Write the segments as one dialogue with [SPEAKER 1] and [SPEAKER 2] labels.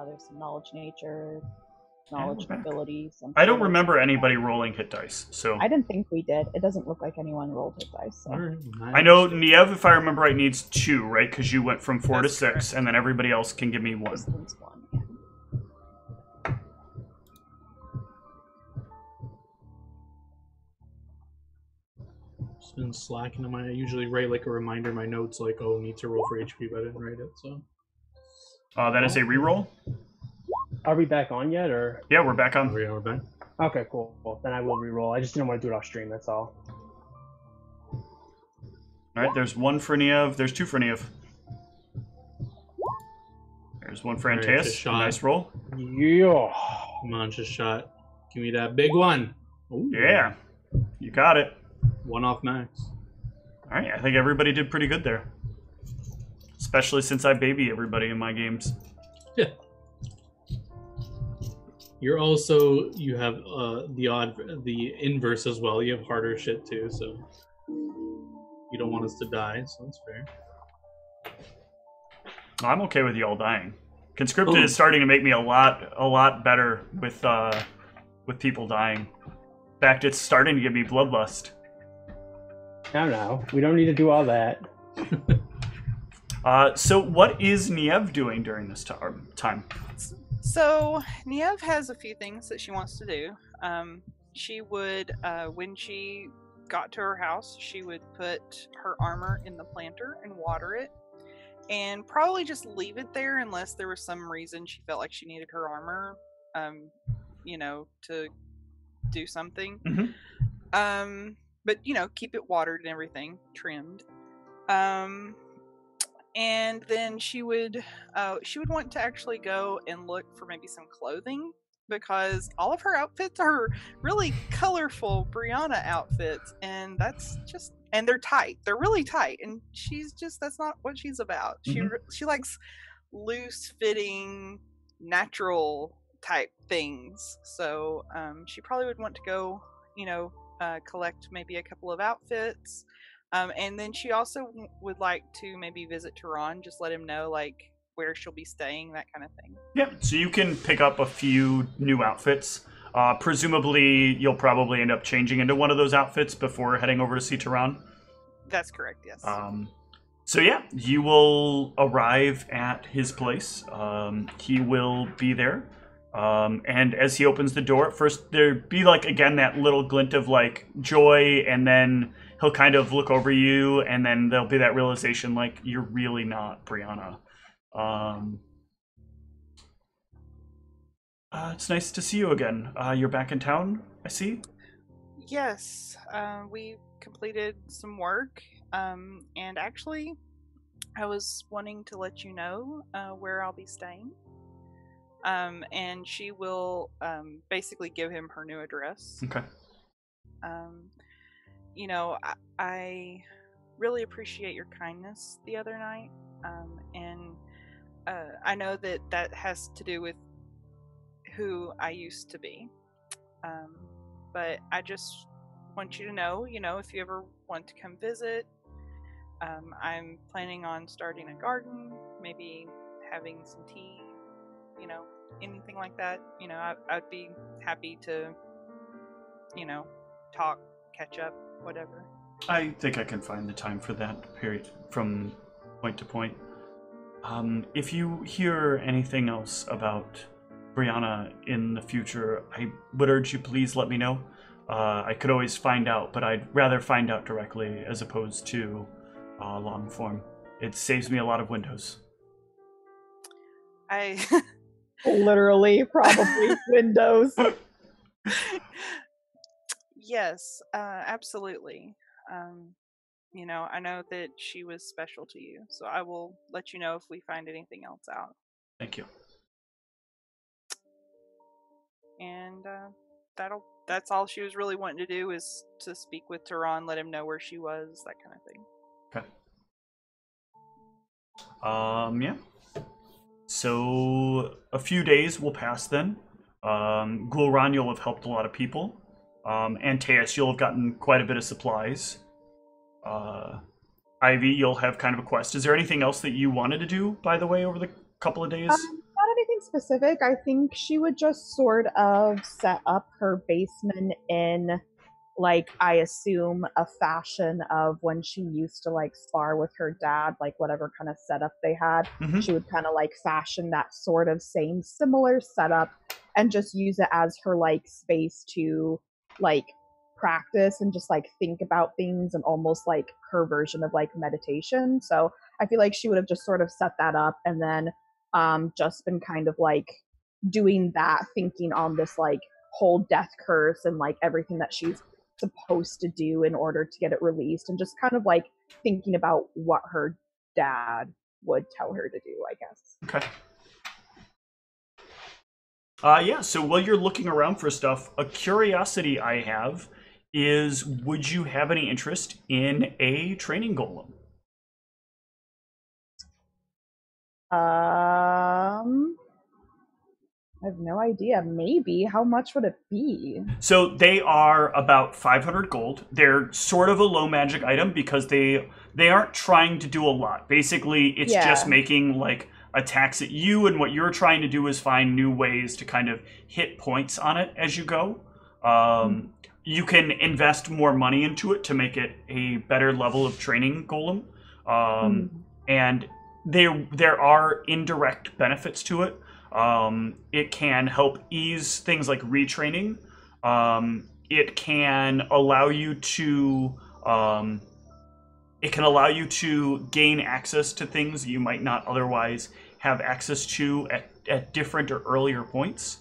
[SPEAKER 1] There's some knowledge nature, knowledge ability.
[SPEAKER 2] I don't remember anybody rolling hit dice, so
[SPEAKER 1] I didn't think we did. It doesn't look like anyone rolled hit dice. So.
[SPEAKER 3] Right,
[SPEAKER 2] I know Niev, if I remember right, needs 2, right? Because you went from 4
[SPEAKER 4] That's
[SPEAKER 2] to 6,
[SPEAKER 4] correct.
[SPEAKER 2] and then everybody else can give me 1.
[SPEAKER 1] This one's 1. Yeah.
[SPEAKER 3] Just been slacking on my. I usually write like a reminder in my notes, like, "Oh, need to roll for HP," but I didn't write it. So
[SPEAKER 2] That is a reroll.
[SPEAKER 5] Are we back on yet, or?
[SPEAKER 2] Yeah, we're back on.
[SPEAKER 3] we're back.
[SPEAKER 5] Okay, cool. Well, then I will re-roll. I just didn't want to do it off stream, that's all.
[SPEAKER 2] Alright, there's 1 for Niev. There's 2 for Niev. There's 1 for
[SPEAKER 3] Alright,
[SPEAKER 2] Antaeus.
[SPEAKER 3] just shot.
[SPEAKER 2] Nice roll.
[SPEAKER 5] Yeah.
[SPEAKER 3] Come on, just shot. Give me that big one. Ooh.
[SPEAKER 2] Yeah, you got it.
[SPEAKER 3] 1 off max.
[SPEAKER 2] Alright, I think everybody did pretty good there. Especially since I baby everybody in my games.
[SPEAKER 3] Yeah. You're also, you have the inverse as well. You have harder shit too, so you don't want us to die, so that's fair.
[SPEAKER 2] I'm okay with you all dying. Conscripted is starting to make me a lot better with people dying. In fact, it's starting to give me bloodlust.
[SPEAKER 5] No, we don't need to do all that.
[SPEAKER 2] So what is Niev doing during this time?
[SPEAKER 4] So Niev has a few things that she wants to do. She would, when she got to her house, she would put her armor in the planter and water it, and probably just leave it there unless there was some reason she felt like she needed her armor, to do something.
[SPEAKER 2] Mm-hmm.
[SPEAKER 4] But keep it watered and everything, trimmed. And then she would want to actually go and look for maybe some clothing, because all of her outfits are really colorful Brianna outfits, and and they're tight. They're really tight, and that's not what she's about.
[SPEAKER 2] Mm-hmm.
[SPEAKER 4] She likes loose fitting, natural type things. So she probably would want to go, collect maybe a couple of outfits. And then she also would like to maybe visit Tehran, just let him know, like, where she'll be staying, that kind of thing.
[SPEAKER 2] Yeah, so you can pick up a few new outfits. Presumably, you'll probably end up changing into one of those outfits before heading over to see Tehran.
[SPEAKER 4] That's correct, yes.
[SPEAKER 2] So yeah, you will arrive at his place. He will be there. And as he opens the door, at first there'd be, like, again, that little glint of, like, joy, and then he'll kind of look over you, and then there'll be that realization, like, you're really not Brianna. It's nice to see you again. You're back in town, I see?
[SPEAKER 4] Yes, we completed some work, and actually, I was wanting to let you know where I'll be staying. And she will basically give him her new address.
[SPEAKER 2] Okay.
[SPEAKER 4] I really appreciate your kindness the other night, and I know that has to do with who I used to be, but I just want you to know, if you ever want to come visit, I'm planning on starting a garden, maybe having some tea, anything like that. I'd be happy to, talk, catch up, whatever.
[SPEAKER 2] I think I can find the time for that, period, from point to point. If you hear anything else about Brianna in the future, I would urge you please let me know. I could always find out, but I'd rather find out directly as opposed to long form. It saves me a lot of windows.
[SPEAKER 1] Literally, probably windows.
[SPEAKER 4] Yes, absolutely. I know that she was special to you, so I will let you know if we find anything else out.
[SPEAKER 2] Thank you.
[SPEAKER 4] And that's all she was really wanting to do, is to speak with Tehran, let him know where she was, that kind of thing.
[SPEAKER 2] Okay. Yeah. So a few days will pass then. Gulran, you'll have helped a lot of people. Antaeus, you'll have gotten quite a bit of supplies. Ivy, you'll have kind of a quest. Is there anything else that you wanted to do, by the way, over the couple of days?
[SPEAKER 1] Not anything specific. I think she would just sort of set up her basement in, like, I assume a fashion of when she used to like spar with her dad, like whatever kind of setup they had.
[SPEAKER 2] Mhm.
[SPEAKER 1] She would kind of like fashion that sort of same similar setup and just use it as her like space to like practice and just like think about things, and almost like her version of like meditation. So I feel like she would have just sort of set that up and then just been kind of like doing that, thinking on this like whole death curse and like everything that she's supposed to do in order to get it released, and just kind of like thinking about what her dad would tell her to do, I guess.
[SPEAKER 2] Okay. Yeah, so while you're looking around for stuff, a curiosity I have is, would you have any interest in a training golem?
[SPEAKER 1] I have no idea. Maybe. How much would it be?
[SPEAKER 2] So they are about 500 gold. They're sort of a low magic item because they aren't trying to do a lot. Basically, it's just making like attacks at you, and what you're trying to do is find new ways to kind of hit points on it as you go. You can invest more money into it to make it a better level of training golem. And there are indirect benefits to it. It can help ease things like retraining. It can allow you to gain access to things you might not otherwise have access to at different or earlier points.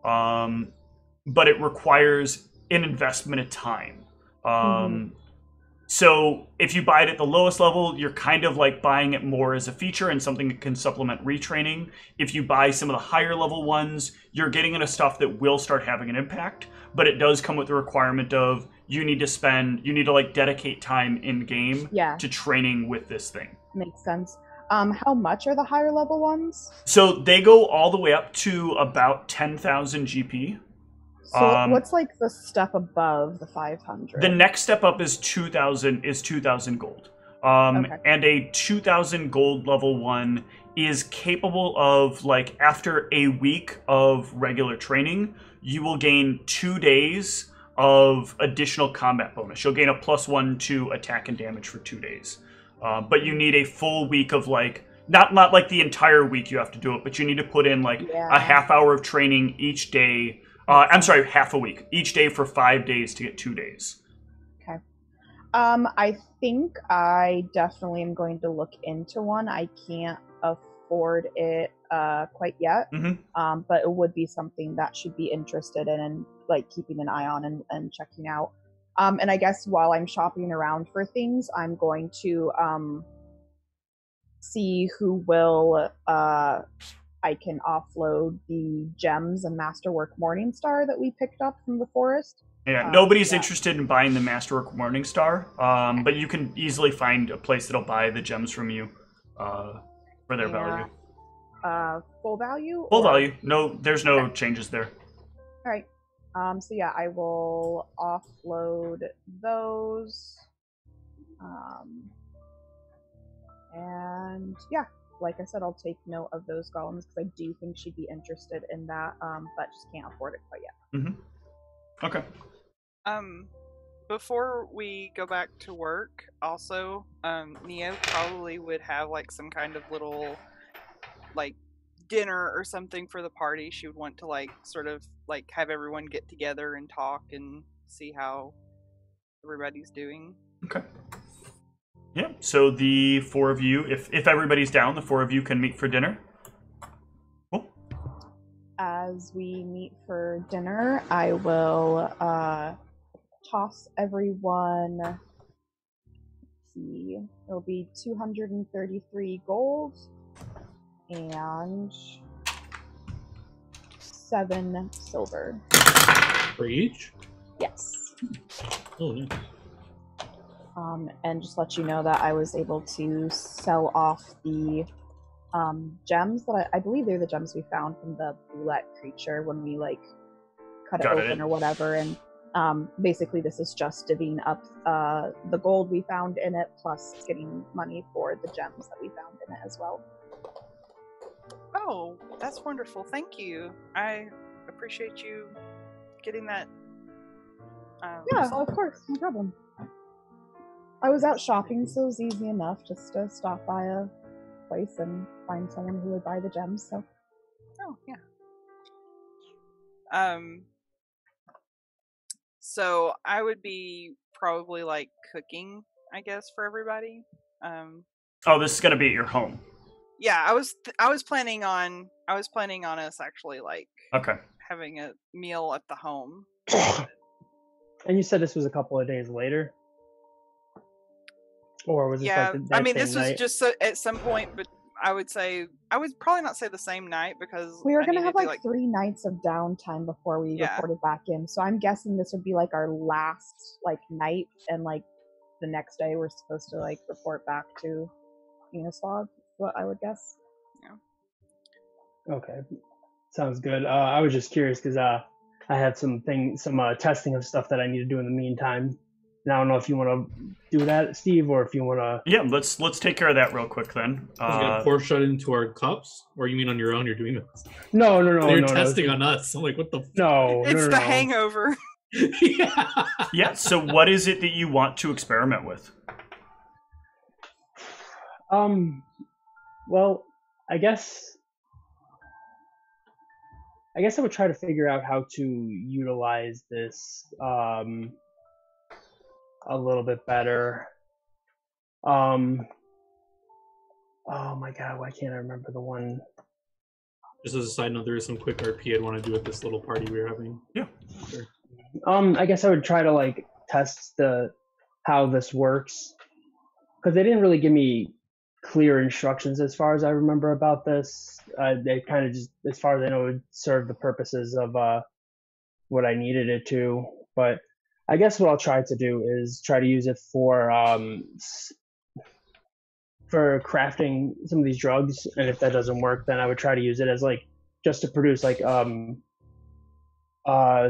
[SPEAKER 2] But it requires an investment of time. So if you buy it at the lowest level, you're kind of like buying it more as a feature and something that can supplement retraining. If you buy some of the higher level ones, you're getting into stuff that will start having an impact, but it does come with the requirement of you need to like dedicate time in game to training with this thing.
[SPEAKER 1] Makes sense. How much are the higher level ones?
[SPEAKER 2] So they go all the way up to about 10,000 GP.
[SPEAKER 1] So what's like the step above the 500?
[SPEAKER 2] The next step up is 2,000 gold. And a 2,000 gold level one is capable of, like, after a week of regular training, you will gain 2 days of additional combat bonus. You'll gain a +1 to attack and damage for 2 days. But you need a full week of, like, not like the entire week you have to do it, but you need to put in like a half hour of training each day. I'm sorry, half a week. Each day for 5 days to get 2 days.
[SPEAKER 1] Okay. I think I definitely am going to look into one. I can't afford it quite yet. But it would be something that should be interested in and like keeping an eye on and checking out. And I guess while I'm shopping around for things, I'm going to see who will I can offload the gems and Masterwork Morningstar that we picked up from the forest.
[SPEAKER 2] Yeah, nobody's interested in buying the Masterwork Morningstar, but you can easily find a place that'll buy the gems from you for their value.
[SPEAKER 1] Full value?
[SPEAKER 2] Full value. No, there's no changes there.
[SPEAKER 1] All right. So yeah, I will offload those. And yeah, like I said, I'll take note of those golems because I do think she'd be interested in that, but just can't afford it quite yet.
[SPEAKER 2] Okay.
[SPEAKER 4] Before we go back to work, also, Neo probably would have like some kind of little like dinner or something for the party. She would want to like sort of like have everyone get together and talk and see how everybody's doing.
[SPEAKER 2] Okay. Yeah, so the four of you, if everybody's down, the four of you can meet for dinner. Cool.
[SPEAKER 1] As we meet for dinner, I will toss everyone, let's see, it'll be 233 gold and 7 silver.
[SPEAKER 3] For each?
[SPEAKER 1] Yes.
[SPEAKER 3] Oh, yeah.
[SPEAKER 1] And just let you know that I was able to sell off the gems that I believe they're the gems we found from the roulette creature when we like cut it open or whatever. And basically this is just divvying up the gold we found in it plus getting money for the gems that we found in it as well.
[SPEAKER 4] Oh, That's wonderful. Thank you. I appreciate you getting that.
[SPEAKER 1] Yeah,
[SPEAKER 4] resolved.
[SPEAKER 1] of course, no problem. I was out shopping, so it was easy enough just to stop by a place and find someone who would buy the gems. So,
[SPEAKER 4] Oh yeah. So I would be probably like cooking, I guess, for everybody.
[SPEAKER 2] Oh, this is gonna be at your home.
[SPEAKER 4] Yeah, I was planning on us actually like
[SPEAKER 2] Okay.
[SPEAKER 4] having a meal at the home.
[SPEAKER 5] And you said this was a couple of days later? Or was this
[SPEAKER 4] Yeah,
[SPEAKER 5] like the
[SPEAKER 4] I
[SPEAKER 5] that
[SPEAKER 4] mean
[SPEAKER 5] same
[SPEAKER 4] this was
[SPEAKER 5] night?
[SPEAKER 4] just at some point, but I would probably not say the same night because
[SPEAKER 1] we were
[SPEAKER 4] I
[SPEAKER 1] gonna have
[SPEAKER 4] needed
[SPEAKER 1] like
[SPEAKER 4] to,
[SPEAKER 1] 3 nights of downtime before we
[SPEAKER 4] Yeah.
[SPEAKER 1] reported back in. So I'm guessing this would be like our last like night, and like the next day we're supposed to like report back to Unislav. What I would guess.
[SPEAKER 5] Okay, sounds good. I was just curious because I had some testing of stuff that I need to do in the meantime. And I don't know if you want to do that, Steve, or if you want to.
[SPEAKER 2] Yeah, let's take care of that real quick then.
[SPEAKER 3] Is it gonna pour shut into our cups, or you mean on your own? You're doing this.
[SPEAKER 5] No,
[SPEAKER 3] You're
[SPEAKER 5] no,
[SPEAKER 3] testing on us. I'm like, what the?
[SPEAKER 5] No,
[SPEAKER 4] it's
[SPEAKER 5] no,
[SPEAKER 4] the hangover.
[SPEAKER 3] Yeah.
[SPEAKER 2] Yeah. So, what is it that you want to experiment with?
[SPEAKER 5] Well, I guess I would try to figure out how to utilize this a little bit better. Oh my god, why can't I remember the one?
[SPEAKER 3] Just as a side note, there is some quick RP I'd want to do at this little party we're having.
[SPEAKER 2] Yeah.
[SPEAKER 3] Sure.
[SPEAKER 5] I guess I would try to like test how this works, because they didn't really give me clear instructions as far as I remember about this. They kind of just, as far as I know, would serve the purposes of what I needed it to. But I guess what I'll try to do is try to use it for crafting some of these drugs, and if that doesn't work, then I would try to use it as like just to produce like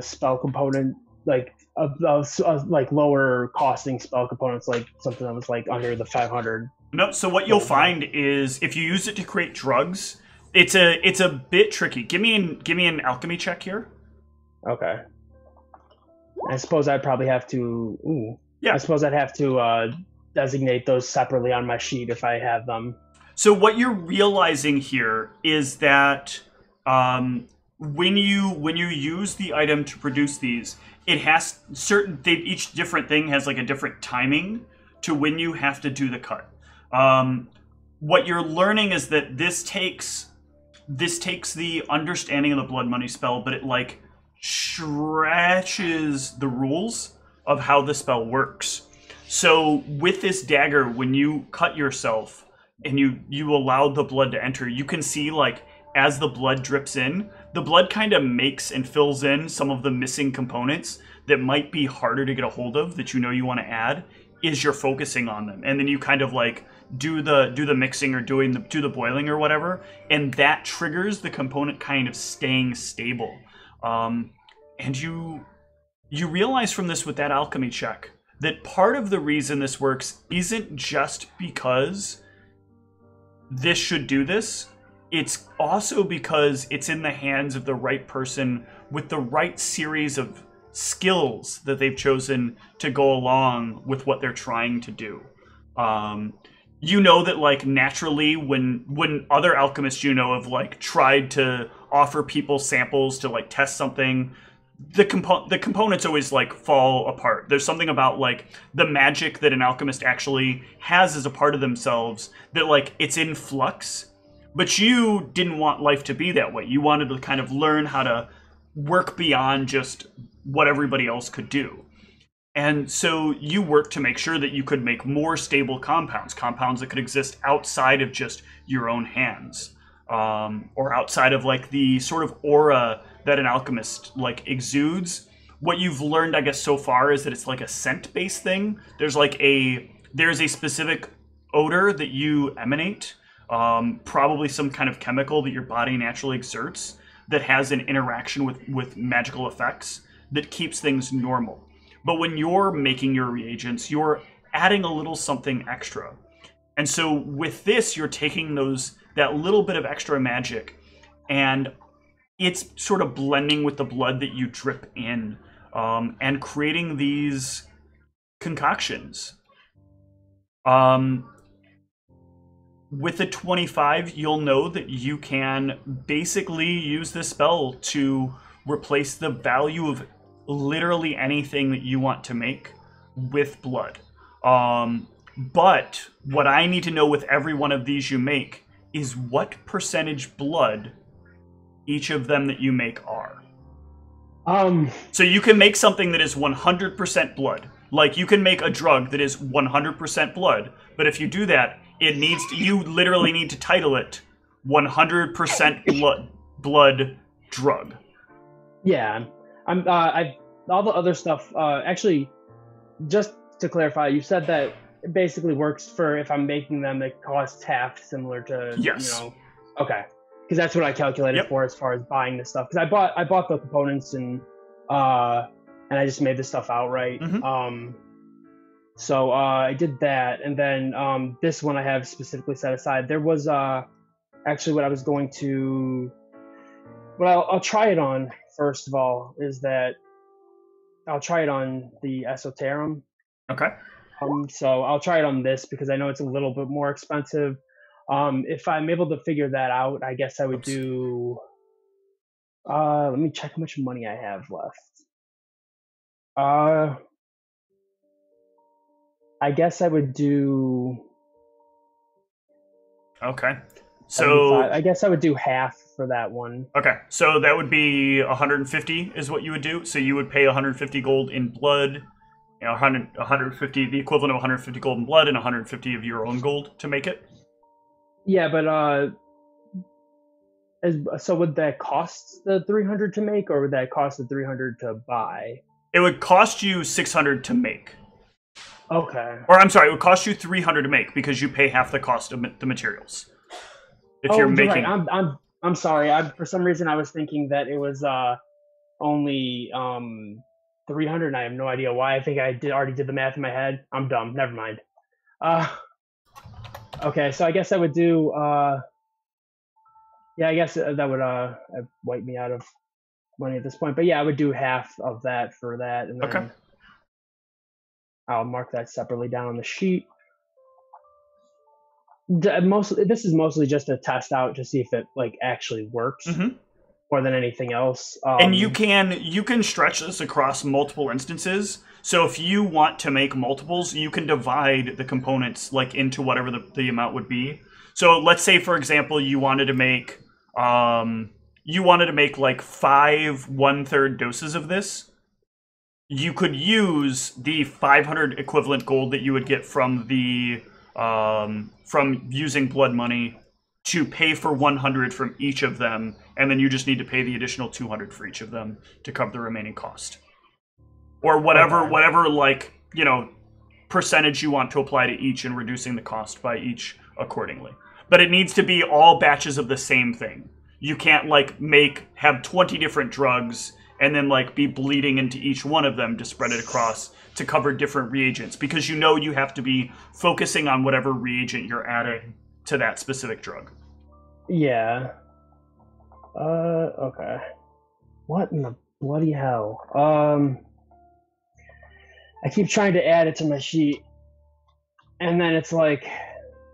[SPEAKER 5] spell component, like like lower costing spell components, like something that was like under the 500.
[SPEAKER 2] No. So what you'll find is if you use it to create drugs, it's a bit tricky. Give me an alchemy check here.
[SPEAKER 5] Okay. I suppose I'd probably have to.
[SPEAKER 2] Yeah.
[SPEAKER 5] I suppose I'd have to designate those separately on my sheet if I have them.
[SPEAKER 2] So what you're realizing here is that when you use the item to produce these, it has each different thing has like a different timing to when you have to do the cut. What you're learning is that this takes the understanding of the blood money spell, but it like stretches the rules of how the spell works. So with this dagger, when you cut yourself and you allow the blood to enter, you can see like as the blood drips in, the blood kind of makes and fills in some of the missing components that might be harder to get a hold of that you want to add as you're focusing on them. And then you kind of like do the mixing or do the boiling or whatever, and that triggers the component kind of staying stable. And you realize from this with that alchemy check that part of the reason this works isn't just because this should do this. It's also because it's in the hands of the right person with the right series of skills that they've chosen to go along with what they're trying to do. You know that like naturally when other alchemists have like tried to offer people samples to like test something, the components always like fall apart. There's something about like the magic that an alchemist actually has as a part of themselves that like it's in flux. But you didn't want life to be that way. You wanted to kind of learn how to work beyond just what everybody else could do. And so you worked to make sure that you could make more stable compounds that could exist outside of just your own hands, or outside of like the sort of aura that an alchemist like exudes. What you've learned, I guess, so far is that it's like a scent-based thing. There's a specific odor that you emanate, probably some kind of chemical that your body naturally exerts that has an interaction with magical effects that keeps things normal. But when you're making your reagents, you're adding a little something extra. And so with this, you're taking that little bit of extra magic and it's sort of blending with the blood that you drip in, and creating these concoctions. With a 25, you'll know that you can basically use this spell to replace the value of literally anything that you want to make with blood. But what I need to know with every one of these you make is what percentage blood each of them that you make are. So you can make something that is 100% blood. Like, you can make a drug that is 100% blood, but if you do that, you literally need to title it 100% blood drug.
[SPEAKER 5] Yeah, all the other stuff. Actually, just to clarify, you said that it basically works for if I'm making them, it costs half, similar to
[SPEAKER 2] Yes.
[SPEAKER 5] Okay, because that's what I calculated for as far as buying this stuff. Because I bought the components and I just made this stuff outright.
[SPEAKER 2] Mm-hmm.
[SPEAKER 5] So I did that, and then this one I have specifically set aside. There was actually what I was going to. Well, I'll try it on first of all. Is that I'll try it on the Esoterum.
[SPEAKER 2] Okay.
[SPEAKER 5] So I'll try it on this because I know it's a little bit more expensive. If I'm able to figure that out, I guess I would do. Let me check how much money I have left. I guess I would do.
[SPEAKER 2] Okay. So
[SPEAKER 5] I guess I would do half for that one.
[SPEAKER 2] Okay, so that would be 150 is what you would do. So you would pay 150 gold in blood, 150, the equivalent of 150 gold in blood, and 150 of your own gold to make it.
[SPEAKER 5] Yeah, but so would that cost the 300 to make, or would that cost the 300 to buy?
[SPEAKER 2] It would cost you 600 to make.
[SPEAKER 5] Okay.
[SPEAKER 2] Or I'm sorry, it would cost you 300 to make because you pay half the cost of the materials. If you're making,
[SPEAKER 5] right. I'm sorry. For some reason I was thinking that it was only 300, and I have no idea why. I think I already did the math in my head. I'm dumb. Never mind. Okay, so I guess I would do. Yeah, I guess that would wipe me out of money at this point. But yeah, I would do half of that for that, and then
[SPEAKER 2] okay.
[SPEAKER 5] I'll mark that separately down on the sheet. This is mostly just a test out to see if it actually works, more than anything else.
[SPEAKER 2] And you can stretch this across multiple instances. So if you want to make multiples, you can divide the components into whatever the amount would be. So let's say, for example, you wanted to make 5 1/3 doses of this. You could use the 500 equivalent gold that you would get from the from using blood money to pay for 100 from each of them, and then you just need to pay the additional 200 for each of them to cover the remaining cost, or whatever percentage you want to apply to each, and reducing the cost by each accordingly. But it needs to be all batches of the same thing. You can't have 20 different drugs and then be bleeding into each one of them to spread it across to cover different reagents, because you have to be focusing on whatever reagent you're adding to that specific drug.
[SPEAKER 5] Yeah. Okay. What in the bloody hell? I keep trying to add it to my sheet, and then it's like,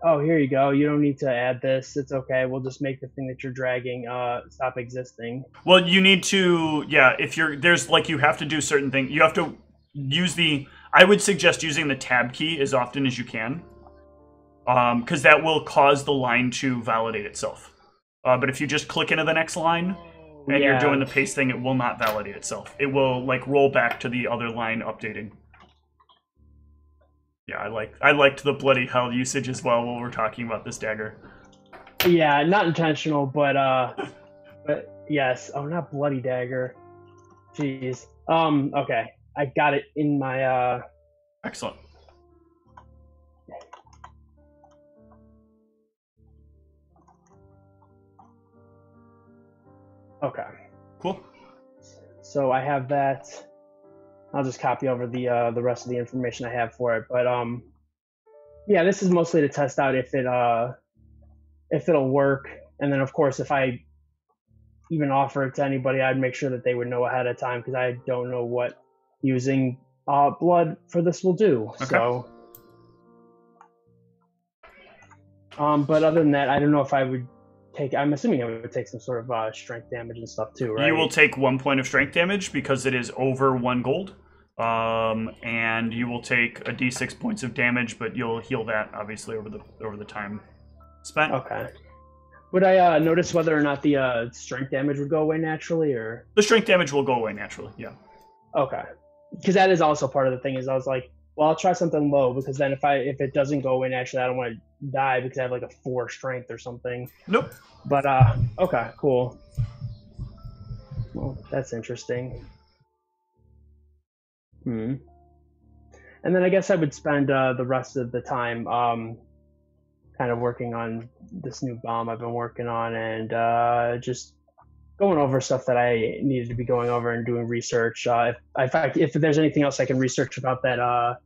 [SPEAKER 5] oh, here you go. You don't need to add this. It's okay. We'll just make the thing that you're dragging stop existing.
[SPEAKER 2] Well, you need to, if you have to do certain things. You have to use I would suggest using the tab key as often as you can, because that will cause the line to validate itself. But if you just click into the next line and you're doing the paste thing, it will not validate itself. It will roll back to the other line updating. Yeah, I liked the bloody hell usage as well while we're talking about this dagger.
[SPEAKER 5] Yeah, not intentional, but yes. Oh, not bloody dagger. Jeez. Okay. I got it in my
[SPEAKER 2] Excellent.
[SPEAKER 5] Okay.
[SPEAKER 2] Cool.
[SPEAKER 5] So I have that. I'll just copy over the rest of the information I have for it. But yeah, this is mostly to test out if it'll work, and then of course if I even offer it to anybody, I'd make sure that they would know ahead of time because I don't know what using blood for this will do.
[SPEAKER 2] Okay.
[SPEAKER 5] So, but other than that, I don't know if I would take. I'm assuming I would take some sort of strength damage and stuff too, right?
[SPEAKER 2] You will take 1 point of strength damage because it is over 1 gold. And you will take a d6 points of damage, but you'll heal that obviously over the time spent.
[SPEAKER 5] Okay. Would I notice whether or not the strength damage would go away naturally, or
[SPEAKER 2] The strength damage will go away naturally. Yeah.
[SPEAKER 5] okay? Because that is also part of the thing. Is I was like, well, I'll try something low because then if it doesn't go away naturally, I don't want to die because I have like a 4 strength or something.
[SPEAKER 2] Nope.
[SPEAKER 5] But okay, cool. Well, that's interesting. And then I guess I would spend the rest of the time kind of working on this new bomb I've been working on and just going over stuff that I needed to be going over and doing research. If there's anything else I can research about that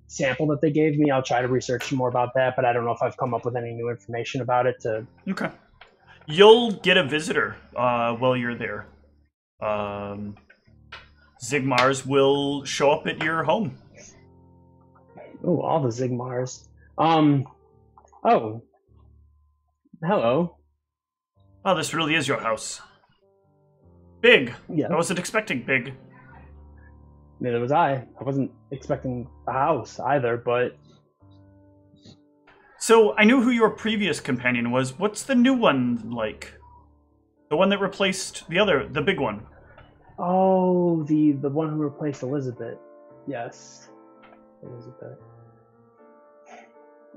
[SPEAKER 5] sample that they gave me, I'll try to research some more about that, but I don't know if I've come up with any new information about it.
[SPEAKER 2] Okay. You'll get a visitor while you're there. Zigmars will show up at your home.
[SPEAKER 5] Oh, all the Zigmars. Oh. Hello.
[SPEAKER 2] Oh, this really is your house. Big.
[SPEAKER 5] Yeah.
[SPEAKER 2] I wasn't expecting big.
[SPEAKER 5] Neither was I. I wasn't expecting a house either, but...
[SPEAKER 2] So, I knew who your previous companion was. What's the new one like? The one that replaced the big one.
[SPEAKER 5] Oh, the one who replaced Elizabeth. Yes. Elizabeth.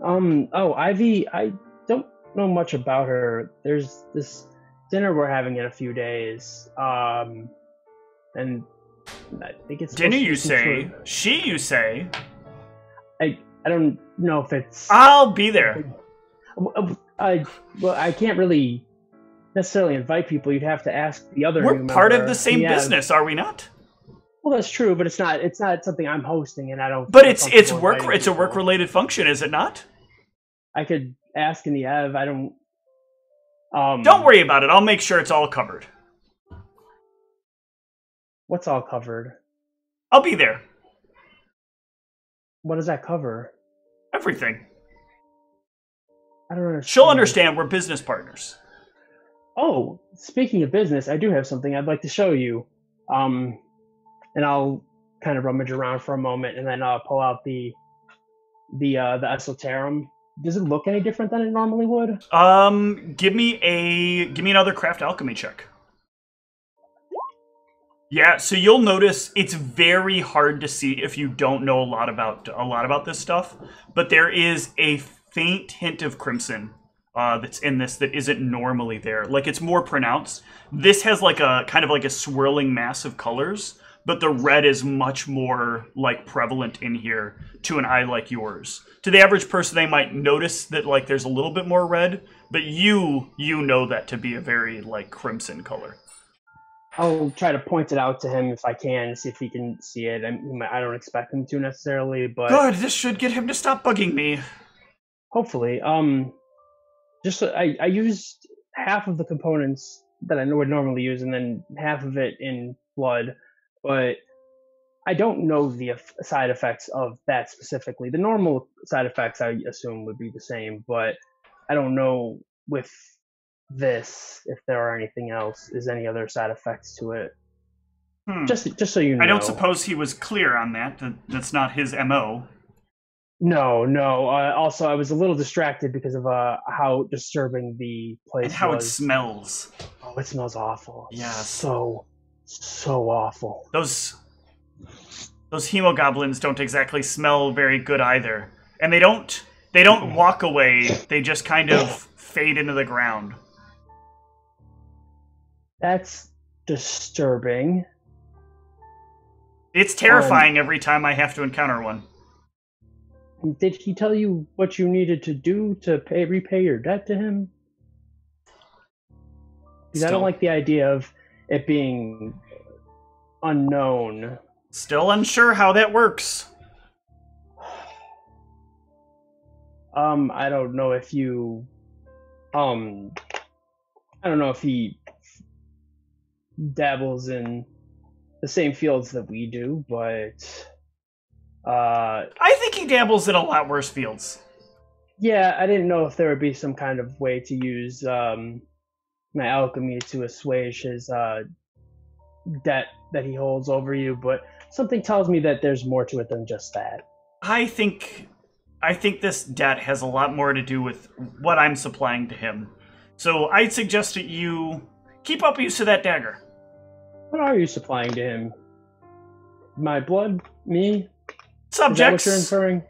[SPEAKER 5] Ivy, I don't know much about her. There's this dinner we're having in a few days. And I think it's
[SPEAKER 2] Dinner, you say? She, you say?
[SPEAKER 5] I don't know if it's...
[SPEAKER 2] I'll be there.
[SPEAKER 5] I can't really necessarily invite people. You'd have to ask the other.
[SPEAKER 2] We're part of the same business, are we not?
[SPEAKER 5] Well, that's true, but it's not something I'm hosting, and I don't.
[SPEAKER 2] But it's work. It's a work related function, is it not?
[SPEAKER 5] I could ask in the Ev. I don't.
[SPEAKER 2] Don't worry about it. I'll make sure it's all covered.
[SPEAKER 5] What's all covered?
[SPEAKER 2] I'll be there.
[SPEAKER 5] What does that cover?
[SPEAKER 2] Everything.
[SPEAKER 5] I don't understand.
[SPEAKER 2] She'll understand we're business partners.
[SPEAKER 5] Oh, speaking of business, I do have something I'd like to show you. And I'll kind of rummage around for a moment, and then I'll pull out the esoterum. Does it look any different than it normally would?
[SPEAKER 2] Give me another craft alchemy check. Yeah, so you'll notice it's very hard to see if you don't know a lot about this stuff, but there is a faint hint of crimson that's in this that isn't normally there. Like, it's more pronounced. This has like a kind of like a swirling mass of colors, but the red is much more like prevalent in here to an eye like yours. To the average person, they might notice that like there's a little bit more red, but you know that to be a very like crimson color.
[SPEAKER 5] I'll try to point it out to him if I can, see if he can see it. I don't expect him to necessarily, but
[SPEAKER 2] good. This should get him to stop bugging me.
[SPEAKER 5] Hopefully. I used half of the components that I would normally use, and then half of it in blood, but I don't know the side effects of that specifically. The normal side effects I assume would be the same, but I don't know with this if there are anything else. Is any other side effects to it? Just so you know.
[SPEAKER 2] I don't suppose he was clear on that. That's not his MO.
[SPEAKER 5] No. Also, I was a little distracted because of how disturbing the place
[SPEAKER 2] and how
[SPEAKER 5] was.
[SPEAKER 2] It smells.
[SPEAKER 5] Oh, it smells awful.
[SPEAKER 2] Yeah.
[SPEAKER 5] So awful.
[SPEAKER 2] Those hemogoblins don't exactly smell very good either. And they don't walk away. They just kind of fade into the ground.
[SPEAKER 5] That's disturbing.
[SPEAKER 2] It's terrifying every time I have to encounter one.
[SPEAKER 5] Did he tell you what you needed to do to repay your debt to him? Because I don't like the idea of it being unknown.
[SPEAKER 2] Still unsure how that works.
[SPEAKER 5] I don't know if you I don't know if he dabbles in the same fields that we do, but
[SPEAKER 2] I think he dabbles in a lot worse fields.
[SPEAKER 5] yeah, I didn't know if there would be some kind of way to use my alchemy to assuage his debt that he holds over you, but something tells me that there's more to it than just that.
[SPEAKER 2] I think this debt has a lot more to do with what I'm supplying to him. So I'd suggest that you keep up use of that dagger.
[SPEAKER 5] What are you supplying to him? My blood? Me?
[SPEAKER 2] Subjects.
[SPEAKER 5] Is that what you're inferring?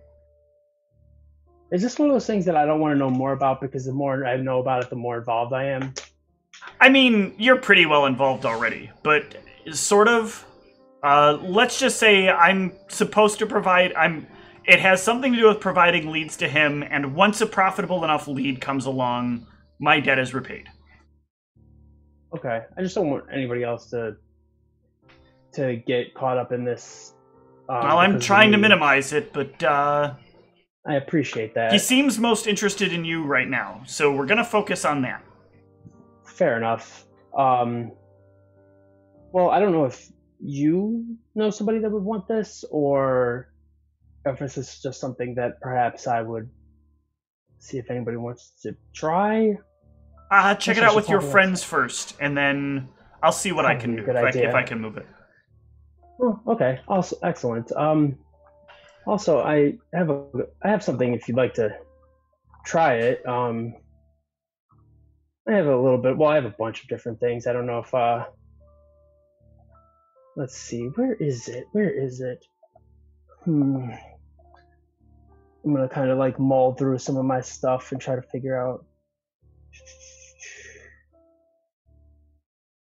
[SPEAKER 5] Is this one of those things that I don't want to know more about because the more I know about it, the more involved I am?
[SPEAKER 2] I mean, you're pretty well involved already, but sort of. Let's just say I'm supposed to provide... It has something to do with providing leads to him, and once a profitable enough lead comes along, my debt is repaid.
[SPEAKER 5] Okay, I just don't want anybody else to get caught up in this.
[SPEAKER 2] Well, I'm trying to minimize it, but
[SPEAKER 5] I appreciate that.
[SPEAKER 2] he seems most interested in you right now, so we're gonna focus on that.
[SPEAKER 5] Fair enough. Well, I don't know if you know somebody that would want this, or if this is just something that perhaps I would see if anybody wants to try.
[SPEAKER 2] Check it out with your friends first, and then I'll see what I can do if I can move it.
[SPEAKER 5] Oh, okay. Also, excellent. Also, I have something if you'd like to try it. I have a little bit. Well, I have a bunch of different things. I don't know if. Let's see. Where is it? I'm gonna kind of like mull through some of my stuff and try to figure out.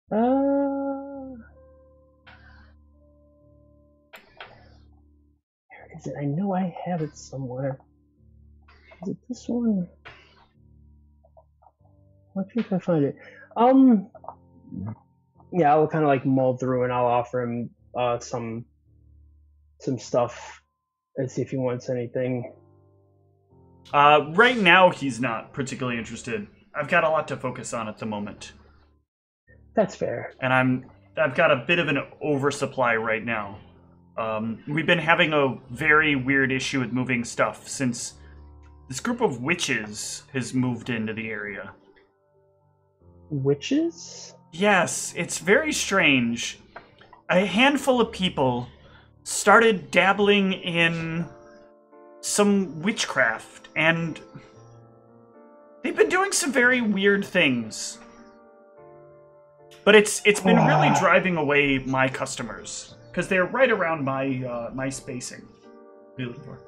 [SPEAKER 5] Where is it? I know I have it somewhere. Is it this one? Let's see if I find it. Yeah, I'll kind of like mull through and I'll offer him some stuff and see if he wants anything.
[SPEAKER 2] Right now, he's not particularly interested. I've got a lot to focus on at the moment.
[SPEAKER 5] That's fair.
[SPEAKER 2] And I've got a bit of an oversupply right now. We've been having a very weird issue with moving stuff since this group of witches has moved into the area.
[SPEAKER 5] Witches?
[SPEAKER 2] Yes, it's very strange. A handful of people started dabbling in some witchcraft, and they've been doing some very weird things. But it's been really driving away my customers, because they're right around my spacing. Really far.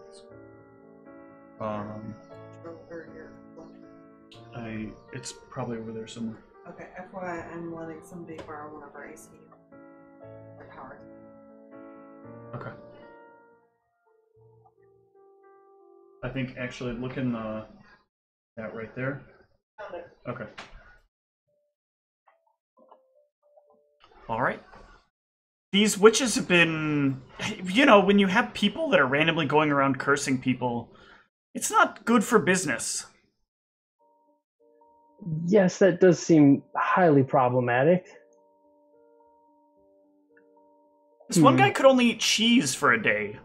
[SPEAKER 2] It's probably over there somewhere.
[SPEAKER 6] Okay, FYI, I'm letting somebody borrow one of our AC. Or power.
[SPEAKER 2] Okay. I think actually look in that right there.
[SPEAKER 6] Found it.
[SPEAKER 2] Okay. All right. These witches have been, when you have people that are randomly going around cursing people, it's not good for business.
[SPEAKER 5] Yes, that does seem highly problematic.
[SPEAKER 2] This one guy could only eat cheese for a day.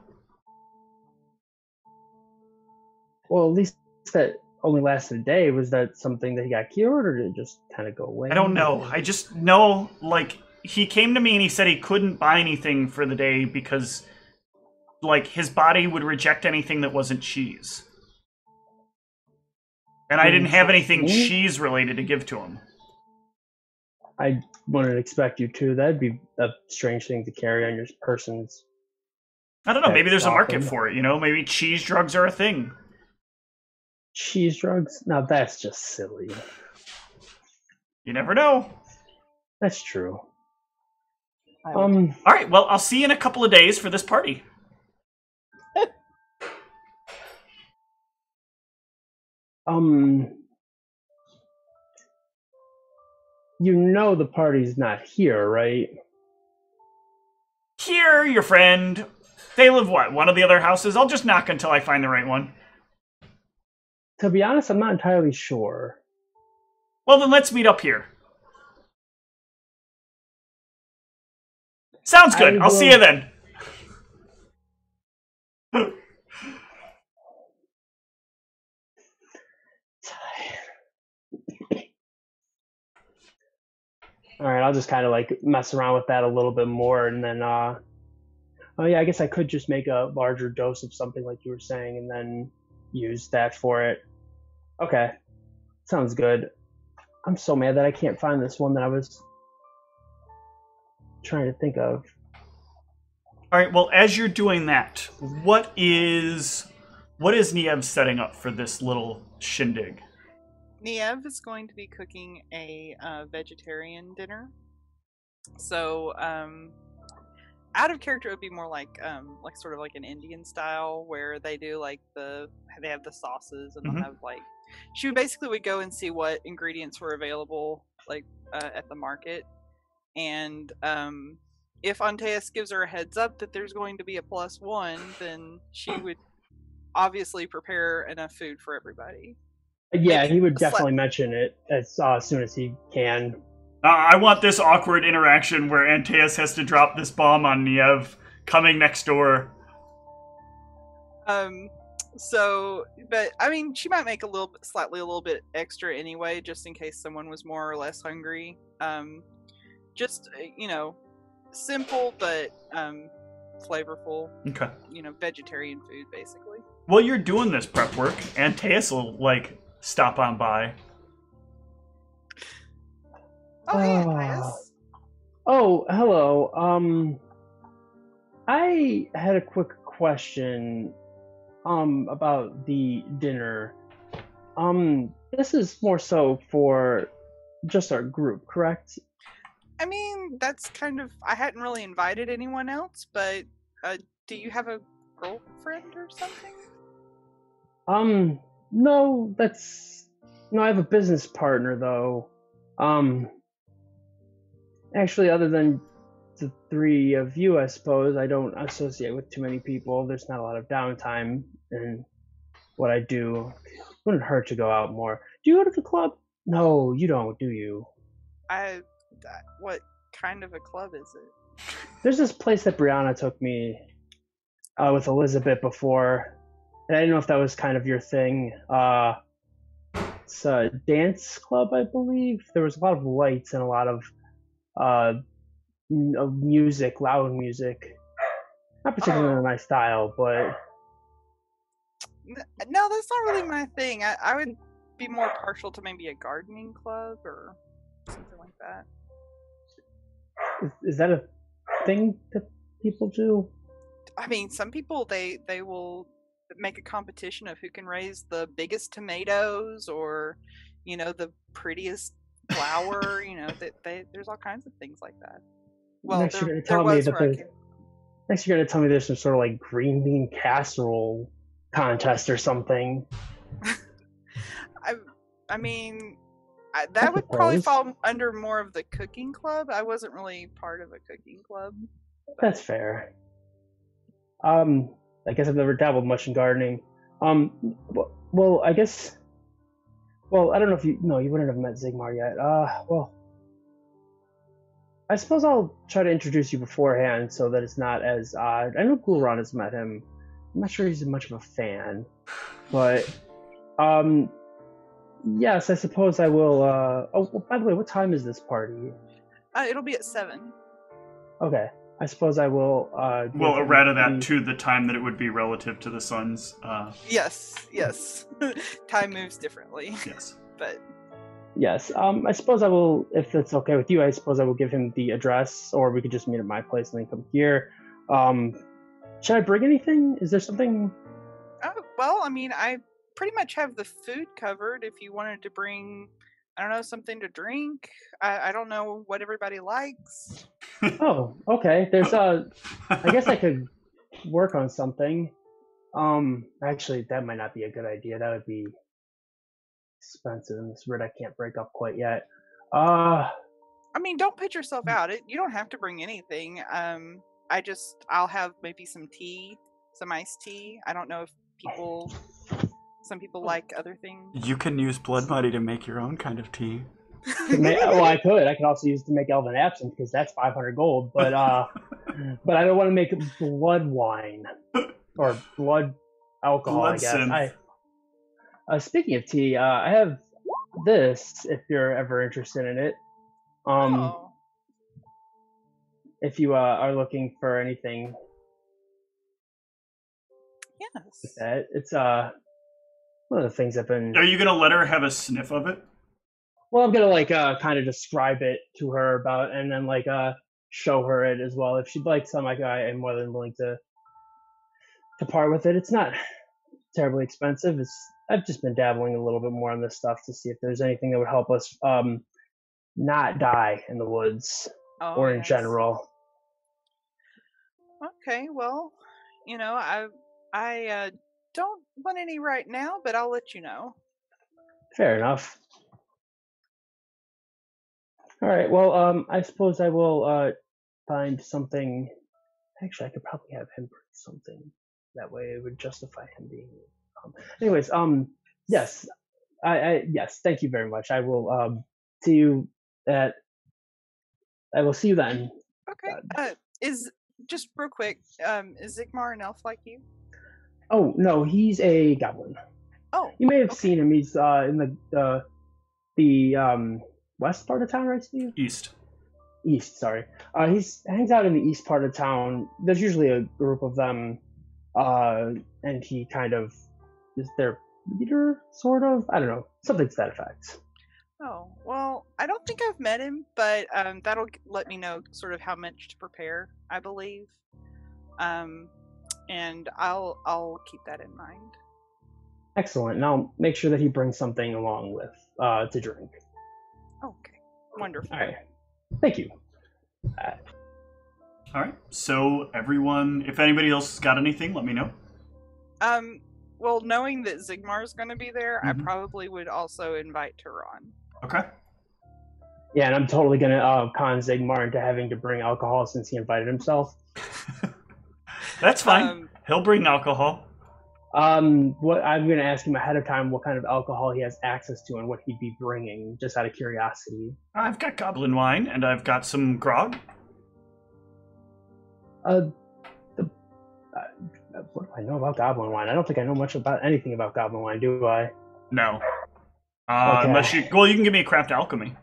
[SPEAKER 5] Well, at least that only lasted a day. Was that something that he got cured, or did it just kind of go away?
[SPEAKER 2] I don't know. I just know, he came to me and he said he couldn't buy anything for the day because, his body would reject anything that wasn't cheese. And I didn't have anything cheese-related to give to him.
[SPEAKER 5] I wouldn't expect you to. That'd be a strange thing to carry on your person's...
[SPEAKER 2] I don't know. Maybe there's a market for it, Maybe cheese drugs are a thing.
[SPEAKER 5] Cheese drugs? Now that's just silly.
[SPEAKER 2] You never know.
[SPEAKER 5] That's true.
[SPEAKER 2] All right, well, I'll see you in a couple of days for this party.
[SPEAKER 5] The party's not here, right?
[SPEAKER 2] Here, your friend. They live, one of the other houses? I'll just knock until I find the right one.
[SPEAKER 5] To be honest, I'm not entirely sure.
[SPEAKER 2] Well, then let's meet up here. Sounds good. I'll see you then.
[SPEAKER 5] All right, I'll just kind of like mess around with that a little bit more, and then, oh yeah, I guess I could just make a larger dose of something like you were saying, and then use that for it. Okay, sounds good. I'm so mad that I can't find this one that I was trying to think of.
[SPEAKER 2] All right. Well, as you're doing that, what is Niev setting up for this little shindig?
[SPEAKER 4] Niev is going to be cooking a vegetarian dinner. So, out of character, it would be more like sort of like an Indian style, where they do like they have the sauces, and they'll have like, she basically would go and see what ingredients were available like at the market, and if Antaeus gives her a heads up that there's going to be a +1, then she would obviously prepare enough food for everybody.
[SPEAKER 5] Yeah,
[SPEAKER 4] Maybe
[SPEAKER 5] he would definitely mention it as soon as he can.
[SPEAKER 2] I want this awkward interaction where Antaeus has to drop this bomb on Niev coming next door.
[SPEAKER 4] So, but I mean, she might make a little bit extra anyway, just in case someone was more or less hungry. Just, simple but flavorful.
[SPEAKER 2] Okay.
[SPEAKER 4] Vegetarian food basically.
[SPEAKER 2] While you're doing this prep work, Antaeus will stop on by.
[SPEAKER 4] Oh, hey, Antaeus.
[SPEAKER 5] Oh, hello. I had a quick question about the dinner. This is more so for just our group, correct?
[SPEAKER 4] I mean, that's kind of, I hadn't really invited anyone else, but do you have a girlfriend or something?
[SPEAKER 5] No, I have a business partner though. Actually, other than the three of you, I suppose, I don't associate with too many people. There's not a lot of downtime in what I do. Wouldn't hurt to go out more. Do you go to the club? No, you don't, do you?
[SPEAKER 4] What kind of a club is it?
[SPEAKER 5] There's this place that Brianna took me with Elizabeth before, and I didn't know if that was kind of your thing. It's a dance club, I believe. There was a lot of lights and a lot of music, loud music. Not particularly my style, but...
[SPEAKER 4] No, that's not really my thing. I would be more partial to maybe a gardening club or something like that.
[SPEAKER 5] Is that a thing that people do?
[SPEAKER 4] I mean, some people, they will make a competition of who can raise the biggest tomatoes or, the prettiest flower. There's all kinds of things like that. Well,
[SPEAKER 5] next you're going to tell me there's some sort of green bean casserole contest or something.
[SPEAKER 4] I mean, that would probably fall under more of the cooking club. I wasn't really part of a cooking club.
[SPEAKER 5] That's fair. I guess I've never dabbled much in gardening. Well, I guess. Well, I don't know if you wouldn't have met Zigmar yet. Well, I suppose I'll try to introduce you beforehand so that it's not as odd. I know Gulron has met him. I'm not sure he's much of a fan, but yes, I suppose I will. Oh, by the way, what time is this party?
[SPEAKER 4] It'll be at 7.
[SPEAKER 5] Okay, I suppose I will.
[SPEAKER 2] Well, errata that to the time that it would be relative to the sun's.
[SPEAKER 4] Yes. Time moves differently.
[SPEAKER 2] Yes.
[SPEAKER 4] But.
[SPEAKER 5] Yes, I suppose I will, if it's okay with you, I suppose I will give him the address, or we could just meet at my place and then come here. Should I bring anything? Is there something?
[SPEAKER 4] Oh, well, I mean, I pretty much have the food covered. If you wanted to bring, I don't know, something to drink. I don't know what everybody likes.
[SPEAKER 5] Oh, okay. There's I guess I could work on something. Actually, that might not be a good idea. That would be expensive, and this rid I can't break up quite yet.
[SPEAKER 4] I mean, don't put yourself out. You don't have to bring anything. I'll have maybe some tea, some iced tea. I don't know if some people like other things.
[SPEAKER 2] You can use blood money to make your own kind of tea.
[SPEAKER 5] Well, I could. I could also use it to make elven absinthe because that's 500 gold. But I don't want to make blood wine or blood alcohol.
[SPEAKER 2] Blood
[SPEAKER 5] I guess.
[SPEAKER 2] synth.
[SPEAKER 5] Speaking of tea, I have this. If you're ever interested in it,
[SPEAKER 4] Oh,
[SPEAKER 5] if you are looking for anything like
[SPEAKER 4] yes.
[SPEAKER 5] that, it's one of the things I've been.
[SPEAKER 2] Are you gonna let her have a sniff of it?
[SPEAKER 5] Well, I'm gonna like kind of describe it to her about, and then like show her it as well. If she'd like some, like I am more than willing to part with it. It's not terribly expensive. I've just been dabbling a little bit more on this stuff to see if there's anything that would help us not die in the woods
[SPEAKER 4] Oh,
[SPEAKER 5] or in
[SPEAKER 4] yes.
[SPEAKER 5] general.
[SPEAKER 4] Okay, well, I don't want any right now, but I'll let you know.
[SPEAKER 5] Fair enough. All right. Well, I suppose I will find something. Actually, I could probably have him bring something. That way, it would justify him being. Anyways, yes, yes. Thank you very much. I will see you at. I will see you then.
[SPEAKER 4] Okay. Is just real quick. Is Zigmar an elf like you?
[SPEAKER 5] Oh no, he's a goblin.
[SPEAKER 4] Oh,
[SPEAKER 5] You may have
[SPEAKER 4] okay.
[SPEAKER 5] seen him. He's in the west part of town, right, Steve?
[SPEAKER 2] East.
[SPEAKER 5] East, sorry. He hangs out in the east part of town. There's usually a group of them, and he kind of is their leader, sort of. I don't know, something to that effect.
[SPEAKER 4] Oh, well, I don't think I've met him, but that'll let me know sort of how much to prepare, I believe. And I'll keep that in mind.
[SPEAKER 5] Excellent. And I'll make sure that he brings something along with to drink.
[SPEAKER 4] Okay, wonderful.
[SPEAKER 5] All right. Thank you.
[SPEAKER 2] All right. So everyone, if anybody else has got anything, let me know.
[SPEAKER 4] Well, knowing that Zigmar's going to be there,
[SPEAKER 2] Mhm.
[SPEAKER 4] I probably would also invite Tehran.
[SPEAKER 2] Okay.
[SPEAKER 5] Yeah, and I'm totally gonna con Zigmar into having to bring alcohol since he invited himself.
[SPEAKER 2] That's fine. He'll bring alcohol.
[SPEAKER 5] What I'm gonna ask him ahead of time what kind of alcohol he has access to and what he'd be bringing, just out of curiosity.
[SPEAKER 2] I've got goblin wine and I've got some grog.
[SPEAKER 5] What do I know about goblin wine? I don't think I know much about anything about goblin wine, do I?
[SPEAKER 2] No.
[SPEAKER 5] Okay.
[SPEAKER 2] Unless you can give me a craft alchemy.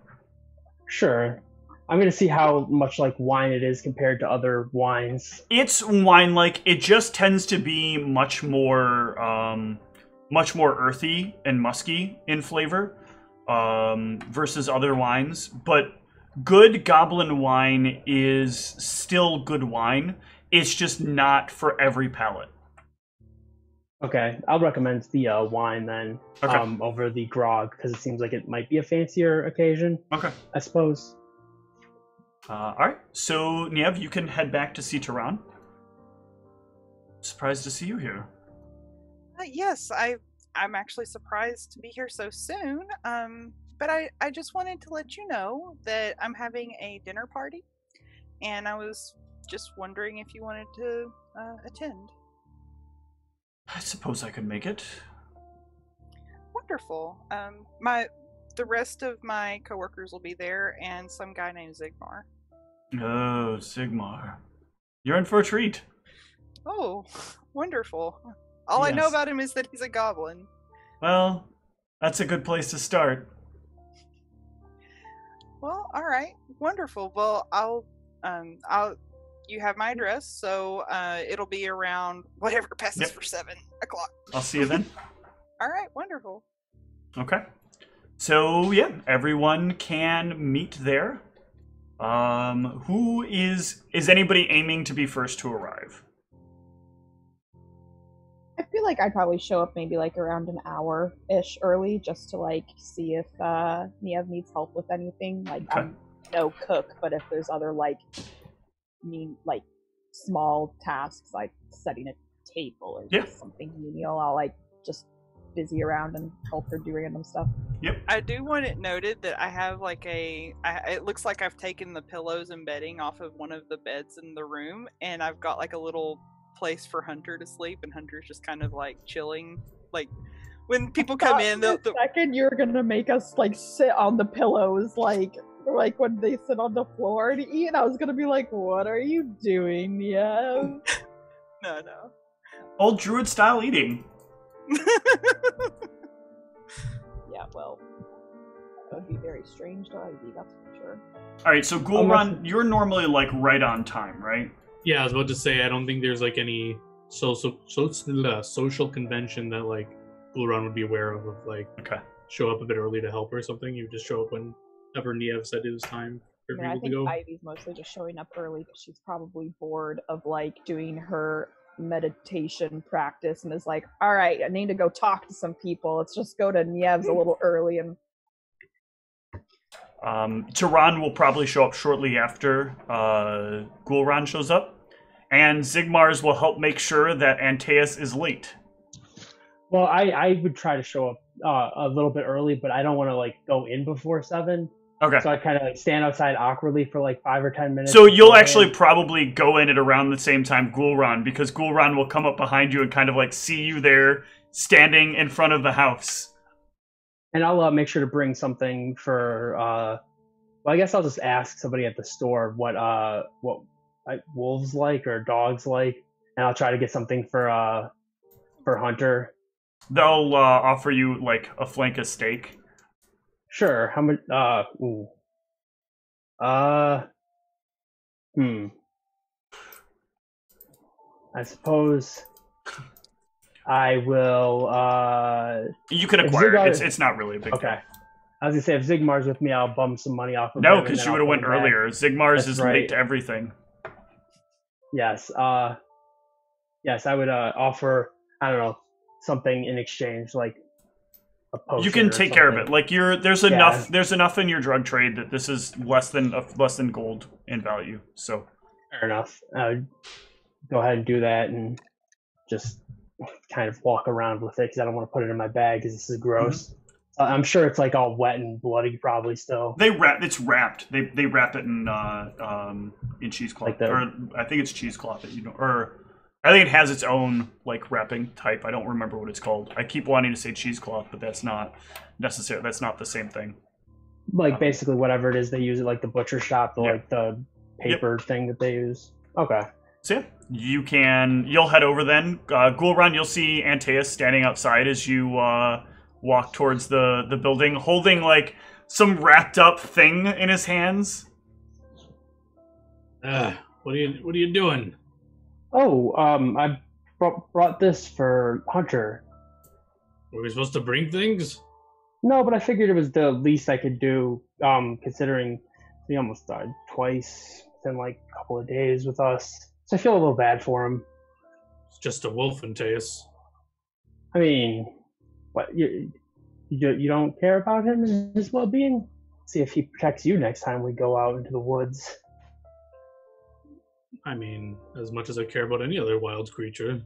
[SPEAKER 5] Sure. I'm gonna see how much like wine it is compared to other wines.
[SPEAKER 2] It's wine-like. It just tends to be much more earthy and musky in flavor versus other wines. But good goblin wine is still good wine. It's just not for every palate.
[SPEAKER 5] Okay, I'll recommend the wine then over the grog because it seems like it might be a fancier occasion.
[SPEAKER 2] Okay.
[SPEAKER 5] I suppose.
[SPEAKER 2] All right. So Niev, you can head back to see Tehran. Surprised to see you here.
[SPEAKER 4] Yes, I'm actually surprised to be here so soon. But I just wanted to let you know that I'm having a dinner party, and I was just wondering if you wanted to attend.
[SPEAKER 2] I suppose I could make it.
[SPEAKER 4] Wonderful. The rest of my coworkers will be there, and some guy named Zigmar.
[SPEAKER 2] Oh, Sigmar. You're in for a treat.
[SPEAKER 4] Oh, wonderful. All I know
[SPEAKER 2] Yes.
[SPEAKER 4] about him is that he's a goblin.
[SPEAKER 2] Well, that's a good place to start.
[SPEAKER 4] Well, all right, wonderful. Well, you have my address, so it'll be around whatever passes for 7 o'clock.
[SPEAKER 2] I'll see you then.
[SPEAKER 4] All right, wonderful.
[SPEAKER 2] Okay. So, yeah, everyone can meet there. Who is anybody aiming to be first to arrive?
[SPEAKER 1] I feel like I'd probably show up maybe like around an hour-ish early just to like see if Niev needs help with anything. Like
[SPEAKER 2] Okay.
[SPEAKER 1] I'm no cook, but if there's other like small tasks like setting a table or just something menial, I'll like just busy around and help her do random stuff.
[SPEAKER 2] Yep.
[SPEAKER 4] I do want it noted that I have like it looks like I've taken the pillows and bedding off of one of the beds in the room, and I've got like a little place for Hunter to sleep, and Hunter's just kind of like chilling, like when people come in,
[SPEAKER 1] the second you're gonna make us like sit on the pillows, like when they sit on the floor to eat, and I was gonna be like, "What are you doing, Niev?"
[SPEAKER 4] No.
[SPEAKER 2] Old druid style eating.
[SPEAKER 1] Yeah, well, that would be very strange to ID, that's for sure.
[SPEAKER 2] All right, so Ghoulrun, you're normally like right on time, right?
[SPEAKER 3] Yeah, I was about to say I don't think there's like any social convention that like Ghoulrun would be aware of like show up a bit early to help or something. You just show up whenever Niev said it was time for people
[SPEAKER 1] I think
[SPEAKER 3] to go.
[SPEAKER 1] Ivy's mostly just showing up early because she's probably bored of like doing her meditation practice and is like, all right, I need to go talk to some people. Let's just go to Niev's a little early. And
[SPEAKER 2] Tehran will probably show up shortly after Ghoulrun shows up, and Zigmars will help make sure that Antaeus is late.
[SPEAKER 5] Well, I would try to show up a little bit early, but I don't want to like go in before 7.
[SPEAKER 2] Okay.
[SPEAKER 5] So I kind of like stand outside awkwardly for like 5 or 10 minutes.
[SPEAKER 2] So you'll actually probably go in at around the same time Ghoulrun, because Ghoulrun will come up behind you and kind of like see you there standing in front of the house.
[SPEAKER 5] And I'll make sure to bring something for. Well, I guess I'll just ask somebody at the store what wolves like or dogs like, and I'll try to get something for Hunter. They'll
[SPEAKER 2] offer you like a flank of steak.
[SPEAKER 5] Sure. How much? I suppose I will.
[SPEAKER 2] You can acquire it. It's not really a big deal.
[SPEAKER 5] Okay. I was gonna say if Zigmar's with me, I'll bum some money off of him.
[SPEAKER 2] No, because you would have went earlier. Zigmar's is late to everything.
[SPEAKER 5] Yes. Yes, I would offer. I don't know, something in exchange, like a potion.
[SPEAKER 2] You can take care of it. Like there's enough in your drug trade that this is less than gold in value. So
[SPEAKER 5] fair enough. I would go ahead and do that, and just kind of walk around with it because I don't want to put it in my bag because this is gross. Mm-hmm. I'm sure it's like all wet and bloody, probably still.
[SPEAKER 2] It's wrapped. They wrap it in cheesecloth, or I think it's cheesecloth or I think it has its own like wrapping type. I don't remember what it's called. I keep wanting to say cheesecloth, but that's not necessary. That's not the same thing.
[SPEAKER 5] Like basically whatever it is they use at like the butcher shop, like the paper thing that they use. Okay.
[SPEAKER 2] So yeah, you'll head over then. Ghoulrun, you'll see Antaeus standing outside as you walk towards the building, holding like some wrapped up thing in his hands.
[SPEAKER 3] What are you doing?
[SPEAKER 5] Oh, I brought this for Hunter.
[SPEAKER 3] Were we supposed to bring things?
[SPEAKER 5] No, but I figured it was the least I could do, considering he almost died twice within like a couple of days with us. So I feel a little bad for him.
[SPEAKER 3] It's just a wolf, Antaeus.
[SPEAKER 5] I mean, what, you don't care about him and his well-being? See if he protects you next time we go out into the woods.
[SPEAKER 3] I mean, as much as I care about any other wild creature.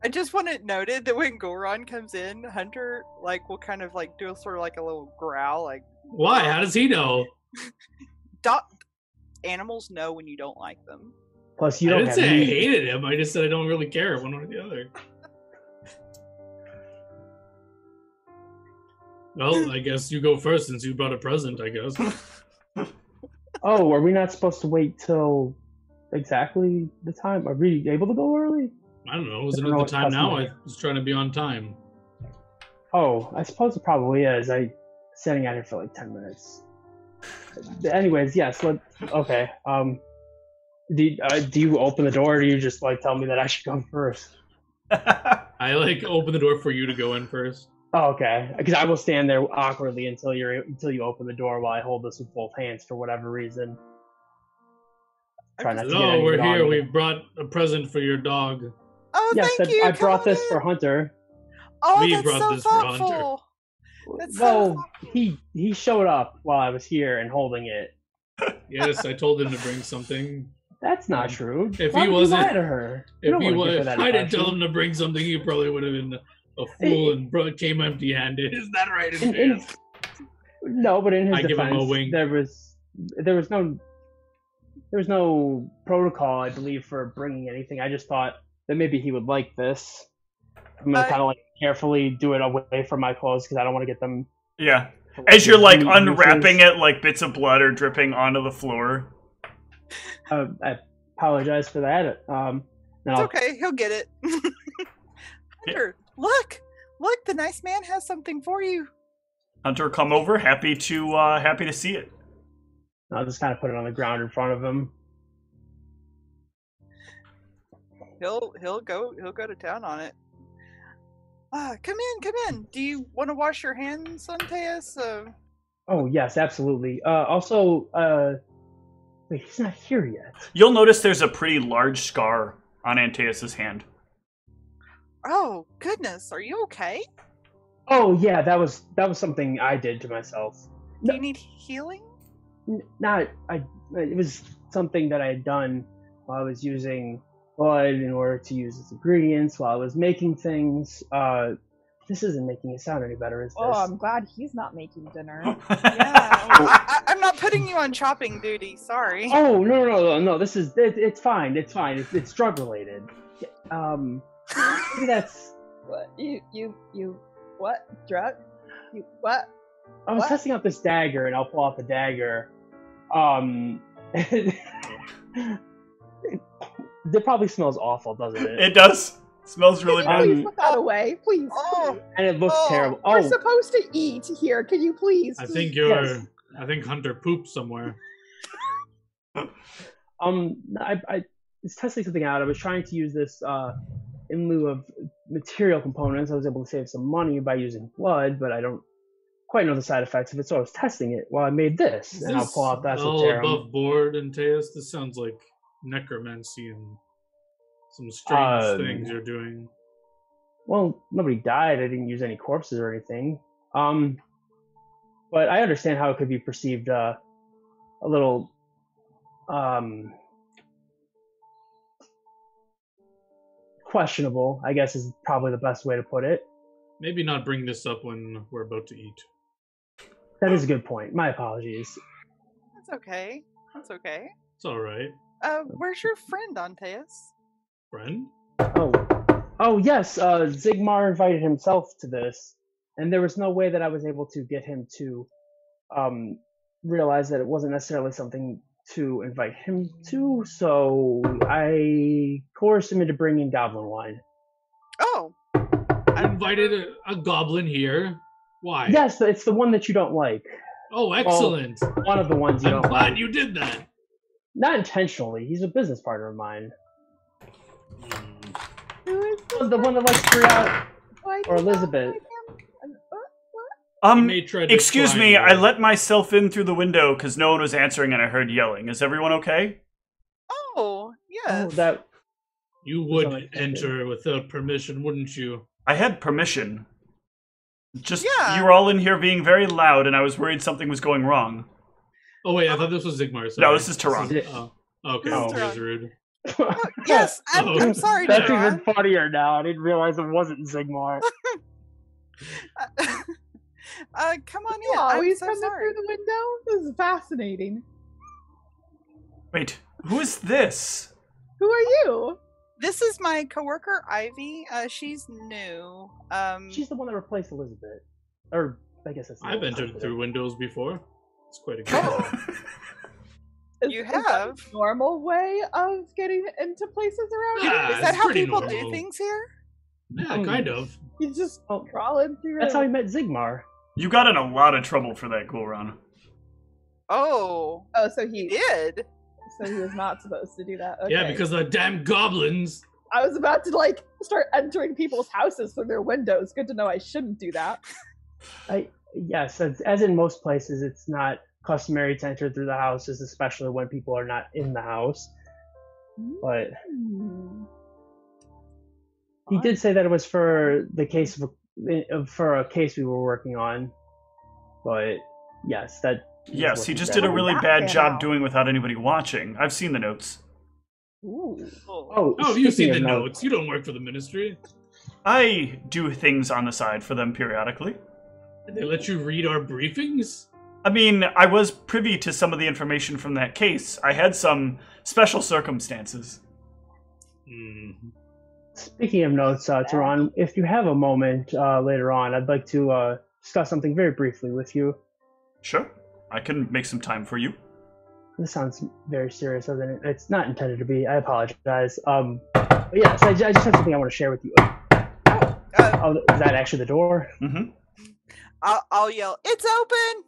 [SPEAKER 4] I just want it noted that when Ghoulrun comes in, Hunter will kind of do a sort of a little growl, like.
[SPEAKER 3] Why? How does he know?
[SPEAKER 4] Animals know when you don't like them.
[SPEAKER 5] Plus, you
[SPEAKER 3] I
[SPEAKER 5] don't
[SPEAKER 3] didn't
[SPEAKER 5] have
[SPEAKER 3] say
[SPEAKER 5] meat.
[SPEAKER 3] I hated him. I just said I don't really care one or the other. Well, I guess you go first since you brought a present, I guess.
[SPEAKER 5] Oh, are we not supposed to wait till exactly the time? Are we able to go early?
[SPEAKER 3] I don't know. Isn't it the time now? I was trying to be on time.
[SPEAKER 5] Oh, I suppose it probably is. I sitting out here for like 10 minutes. Anyways, yes. Okay. Do you open the door, or do you just tell me that I should go first?
[SPEAKER 3] I open the door for you to go in first.
[SPEAKER 5] Oh, okay. Because I will stand there awkwardly until you open the door while I hold this with both hands for whatever reason.
[SPEAKER 3] Hello, we're here. We've brought a present for your dog.
[SPEAKER 4] Oh,
[SPEAKER 5] yes,
[SPEAKER 4] thank you.
[SPEAKER 5] I brought this for Hunter.
[SPEAKER 4] Oh,
[SPEAKER 3] we
[SPEAKER 4] that's
[SPEAKER 3] brought
[SPEAKER 4] so
[SPEAKER 3] this
[SPEAKER 4] thoughtful.
[SPEAKER 3] for Hunter.
[SPEAKER 4] That's
[SPEAKER 5] well, he showed up while I was here and holding it.
[SPEAKER 3] Yes, I told him to bring something.
[SPEAKER 5] That's not true.
[SPEAKER 3] If
[SPEAKER 5] Why
[SPEAKER 3] he
[SPEAKER 5] would
[SPEAKER 3] wasn't,
[SPEAKER 5] you lie to her?
[SPEAKER 3] If I didn't tell him to bring something, he probably would have been a fool and came empty-handed. Is that right?
[SPEAKER 5] No, but in his
[SPEAKER 3] I give him a
[SPEAKER 5] defense,
[SPEAKER 3] wink.
[SPEAKER 5] there was no protocol, I believe, for bringing anything. I just thought that maybe he would like this. I'm gonna kind of like carefully do it away from my clothes because I don't want to get them.
[SPEAKER 2] Yeah. As you're like unwrapping it, like bits of blood are dripping onto the floor.
[SPEAKER 5] I apologize for that.
[SPEAKER 4] It's okay. He'll get it. Hunter, look, the nice man has something for you.
[SPEAKER 2] Hunter, come over. Happy to see it.
[SPEAKER 5] I'll just kind of put it on the ground in front of him.
[SPEAKER 4] He'll go to town on it. Come in. Do you want to wash your hands, Antaeus?
[SPEAKER 5] Oh yes, absolutely. Also, wait, he's not here yet.
[SPEAKER 2] You'll notice there's a pretty large scar on Antaeus' hand.
[SPEAKER 4] Oh goodness, are you okay?
[SPEAKER 5] Oh yeah, that was something I did to myself.
[SPEAKER 4] Do you need healing?
[SPEAKER 5] It was something that I had done while I was using blood in order to use its ingredients while I was making things. This isn't making it sound any better, is this?
[SPEAKER 1] Oh, I'm glad he's not making dinner.
[SPEAKER 4] Yeah, I'm not putting you on chopping duty. Sorry.
[SPEAKER 5] Oh no! This is it's fine. It's fine. It's drug related. Maybe that's
[SPEAKER 1] What you what drug? You what?
[SPEAKER 5] I was
[SPEAKER 1] What?
[SPEAKER 5] testing out this dagger, and I'll pull out the dagger. It probably smells awful, doesn't it?
[SPEAKER 2] It does. It smells really
[SPEAKER 1] Can you
[SPEAKER 2] bad.
[SPEAKER 1] please put that away, please.
[SPEAKER 5] And it looks terrible.
[SPEAKER 1] We're supposed to eat here. Can you please?
[SPEAKER 3] I think
[SPEAKER 5] Yes.
[SPEAKER 3] I think Hunter pooped somewhere.
[SPEAKER 5] I was testing something out. I was trying to use this in lieu of material components. I was able to save some money by using blood, but I don't quite know the side effects of it, so I was testing it while I made this.
[SPEAKER 3] Is
[SPEAKER 5] And I'll
[SPEAKER 3] this
[SPEAKER 5] pull out that
[SPEAKER 3] all
[SPEAKER 5] serum.
[SPEAKER 3] above board, Antaeus? This sounds like necromancy and some strange things you're doing.
[SPEAKER 5] Well, nobody died. I didn't use any corpses or anything. But I understand how it could be perceived a little questionable, I guess is probably the best way to put it.
[SPEAKER 3] Maybe not bring this up when we're about to eat.
[SPEAKER 5] That is a good point. My apologies.
[SPEAKER 4] That's okay.
[SPEAKER 3] It's all right.
[SPEAKER 4] Where's your friend, Antaeus?
[SPEAKER 3] Friend?
[SPEAKER 5] Oh yes, Zigmar invited himself to this, and there was no way that I was able to get him to realize that it wasn't necessarily something to invite him to, so I coerced him into bringing goblin wine.
[SPEAKER 4] Oh.
[SPEAKER 3] I invited a goblin here. Why?
[SPEAKER 5] Yes, it's the one that you don't like.
[SPEAKER 3] Oh, excellent.
[SPEAKER 5] Well, one of the ones you
[SPEAKER 3] I'm
[SPEAKER 5] don't
[SPEAKER 3] glad
[SPEAKER 5] like.
[SPEAKER 3] you did that.
[SPEAKER 5] Not intentionally. He's a business partner of mine.
[SPEAKER 1] Who is this?
[SPEAKER 5] The one that likes Brianna
[SPEAKER 1] Why
[SPEAKER 5] or
[SPEAKER 1] do you not
[SPEAKER 5] Elizabeth.
[SPEAKER 1] like him? What?
[SPEAKER 3] He may try to
[SPEAKER 2] Excuse
[SPEAKER 3] climb
[SPEAKER 2] me,
[SPEAKER 3] you.
[SPEAKER 2] I let myself in through the window because no one was answering and I heard yelling. Is everyone okay?
[SPEAKER 4] Oh, yes.
[SPEAKER 5] Oh, that
[SPEAKER 3] You would enter without permission, wouldn't you?
[SPEAKER 2] I had permission. Just,
[SPEAKER 4] Yeah.
[SPEAKER 2] you were all in here being very loud and I was worried something was going wrong.
[SPEAKER 3] Oh wait, I thought this was Zigmar. Sorry.
[SPEAKER 2] No, this is Tehran.
[SPEAKER 3] Oh, okay.
[SPEAKER 4] This is
[SPEAKER 3] That was
[SPEAKER 4] Tehran.
[SPEAKER 3] rude.
[SPEAKER 4] Yes, I'm
[SPEAKER 3] Oh.
[SPEAKER 4] sorry,
[SPEAKER 5] That's
[SPEAKER 4] Tehran.
[SPEAKER 5] even funnier now. I didn't realize it wasn't Zigmar.
[SPEAKER 4] Come on
[SPEAKER 1] You
[SPEAKER 4] in.
[SPEAKER 1] always
[SPEAKER 4] I'm
[SPEAKER 1] come
[SPEAKER 4] so
[SPEAKER 1] in
[SPEAKER 4] sorry.
[SPEAKER 1] through the window. This is fascinating.
[SPEAKER 2] Wait, who is this?
[SPEAKER 1] Who are you?
[SPEAKER 4] This is my coworker Ivy. She's new.
[SPEAKER 5] She's the one that replaced Elizabeth. Or, I guess that's the
[SPEAKER 3] I've
[SPEAKER 5] old
[SPEAKER 3] entered
[SPEAKER 5] Elizabeth.
[SPEAKER 3] through windows before. It's quite a good.
[SPEAKER 4] You
[SPEAKER 1] Is that
[SPEAKER 4] have?
[SPEAKER 1] a normal way of getting into places around here?
[SPEAKER 3] Yeah,
[SPEAKER 4] Is that
[SPEAKER 3] it's
[SPEAKER 4] how
[SPEAKER 3] pretty
[SPEAKER 4] people
[SPEAKER 3] normal.
[SPEAKER 4] do things here?
[SPEAKER 3] Yeah, kind of.
[SPEAKER 1] You just
[SPEAKER 5] Oh,
[SPEAKER 1] crawl in through.
[SPEAKER 5] That's how he met Zigmar.
[SPEAKER 2] You got in a lot of trouble for that, Gulran.
[SPEAKER 4] Oh,
[SPEAKER 1] Oh, so
[SPEAKER 4] he
[SPEAKER 1] he
[SPEAKER 4] did.
[SPEAKER 1] So he was not supposed to do that. Okay.
[SPEAKER 3] Yeah, because the damn goblins.
[SPEAKER 1] I was about to like start entering people's houses through their windows. Good to know I shouldn't do that.
[SPEAKER 5] Yes, as in most places, it's not customary to enter through the houses, especially when people are not in the house. But he did say that it was for the case for a case we were working on. But yes, that.
[SPEAKER 2] Yes, he just
[SPEAKER 5] said.
[SPEAKER 2] did a really
[SPEAKER 1] that
[SPEAKER 2] bad
[SPEAKER 1] pan
[SPEAKER 2] job
[SPEAKER 1] out?
[SPEAKER 2] doing without anybody watching. I've seen the notes.
[SPEAKER 1] Ooh.
[SPEAKER 5] Oh,
[SPEAKER 3] Oh, you've seen the
[SPEAKER 5] speaking of
[SPEAKER 3] notes. You don't work for the ministry.
[SPEAKER 2] I do things on the side for them periodically.
[SPEAKER 3] Did they let you read our briefings?
[SPEAKER 2] I mean, I was privy to some of the information from that case. I had some special circumstances.
[SPEAKER 5] Speaking of notes, Tehran, if you have a moment later on, I'd like to discuss something very briefly with you.
[SPEAKER 2] Sure. I can make some time for you.
[SPEAKER 5] This sounds very serious, doesn't it? It's not intended to be. I apologize. But yeah, so I just have something I want to share with you. Oh, is that actually the door?
[SPEAKER 2] Mm-hmm.
[SPEAKER 4] I'll yell, "It's open!"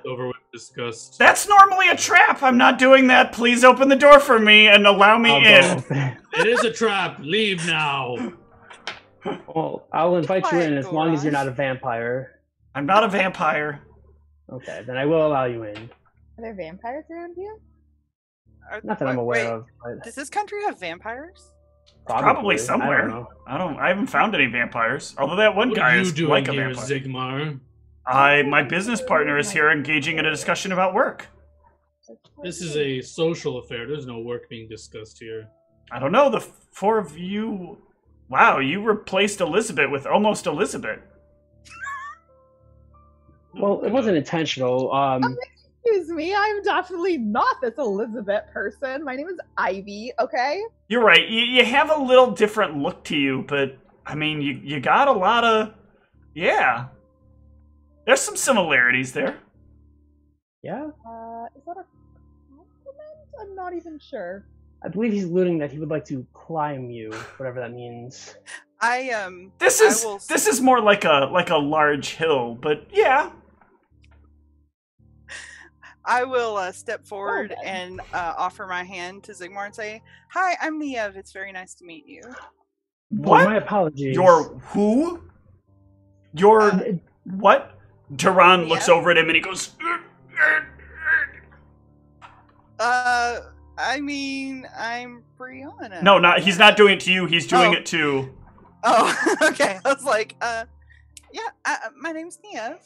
[SPEAKER 3] Over with disgust.
[SPEAKER 2] That's normally a trap. I'm not doing that. Please open the door for me and allow me in.
[SPEAKER 3] It is a trap. Leave now.
[SPEAKER 5] Well, I'll invite you in as long as you're not a vampire.
[SPEAKER 2] I'm not a vampire.
[SPEAKER 5] Okay, then I will allow you in.
[SPEAKER 1] Are there vampires around here?
[SPEAKER 5] Not that I'm aware of. But
[SPEAKER 4] Does this country have vampires?
[SPEAKER 2] Probably somewhere. I haven't found any vampires. Although that one guy is like a vampire.
[SPEAKER 3] Zigmar?
[SPEAKER 2] My business partner is here engaging in a discussion about work.
[SPEAKER 3] This is a social affair. There's no work being discussed here.
[SPEAKER 2] I don't know, the four of you... Wow, you replaced Elizabeth with almost Elizabeth.
[SPEAKER 5] Well, it wasn't intentional.
[SPEAKER 1] Excuse me, I'm definitely not this Elizabeth person. My name is Ivy, okay?
[SPEAKER 2] You're right, you have a little different look to you, but, I mean, you got a lot of... Yeah. There's some similarities there.
[SPEAKER 5] Yeah?
[SPEAKER 1] Is that a compliment? I'm not even sure.
[SPEAKER 5] I believe he's alluding that he would like to climb you, whatever that means.
[SPEAKER 2] This is more like a large hill, but yeah.
[SPEAKER 4] I will step forward and offer my hand to Zigmar and say, "Hi, I'm Niev. It's very nice to meet you."
[SPEAKER 2] What?
[SPEAKER 5] Oh, my apologies.
[SPEAKER 2] You're who? You're what? Tehran looks over at him and he goes.
[SPEAKER 4] I mean, I'm Brianna.
[SPEAKER 2] No, he's not doing it to you. He's doing it to.
[SPEAKER 4] Oh, okay. I was like, yeah. My name's Niev.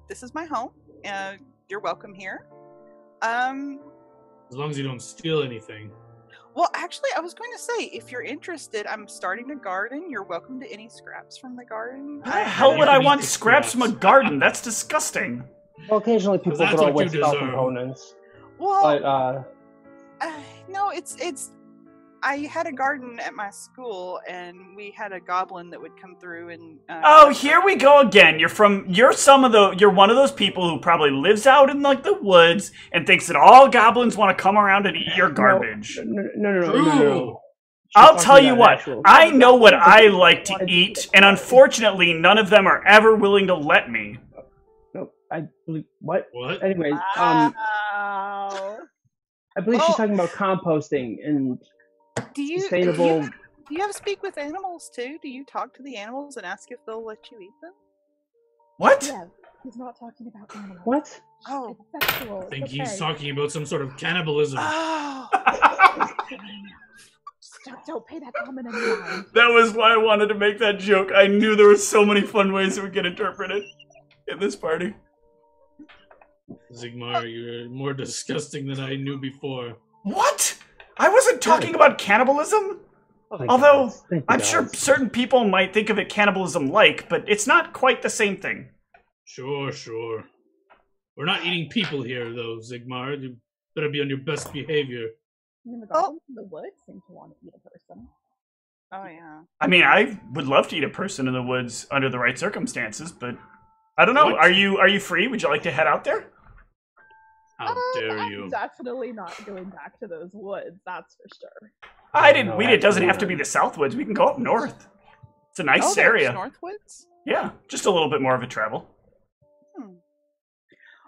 [SPEAKER 4] This is my home. You're welcome here.
[SPEAKER 3] As long as you don't steal anything.
[SPEAKER 4] Well, actually, I was going to say, if you're interested, I'm starting a garden. You're welcome to any scraps from the garden.
[SPEAKER 2] Why the hell would I want scraps from a garden? That's disgusting.
[SPEAKER 5] Well, occasionally people throw away spell components.
[SPEAKER 4] Well, no, it's. I had a garden at my school, and we had a goblin that would come through and.
[SPEAKER 2] Oh, here we go again. You're one of those people who probably lives out in like the woods and thinks that all goblins want to come around and eat your garbage.
[SPEAKER 5] No.
[SPEAKER 2] I'll tell you what. I know what I like to eat, and unfortunately, none of them are ever willing to let me.
[SPEAKER 5] No, I believe what?
[SPEAKER 3] What?
[SPEAKER 5] Anyways, I believe she's talking about composting and sustainable.
[SPEAKER 4] Do you have speak with animals too? Do you talk to the animals and ask if they'll let you eat them?
[SPEAKER 2] What?
[SPEAKER 1] Yeah, he's not talking about animals.
[SPEAKER 5] What?
[SPEAKER 4] Oh,
[SPEAKER 1] it's sexual.
[SPEAKER 3] I think he's talking about some sort of cannibalism.
[SPEAKER 4] Oh.
[SPEAKER 1] Don't pay that comment any mind.
[SPEAKER 2] That was why I wanted to make that joke. I knew there were so many fun ways it would get interpreted in this party.
[SPEAKER 3] Zigmar, you're more disgusting than I knew before.
[SPEAKER 2] What? I wasn't talking about cannibalism. Although, I'm sure certain people might think of it cannibalism-like, but it's not quite the same thing.
[SPEAKER 3] Sure. We're not eating people here, though, Zigmar. You better be on your best behavior.
[SPEAKER 1] I mean, the goblins in the woods seem to want to eat a person.
[SPEAKER 4] Oh, yeah.
[SPEAKER 2] I mean, I would love to eat a person in the woods under the right circumstances, but I don't know.
[SPEAKER 3] What?
[SPEAKER 2] Are you free? Would you like to head out there?
[SPEAKER 3] How dare you?
[SPEAKER 1] I'm definitely not going back to those woods, that's for sure.
[SPEAKER 2] It doesn't have to be the Southwoods. We can go up north. It's a nice area.
[SPEAKER 4] Northwoods?
[SPEAKER 2] Yeah, just a little bit more of a travel.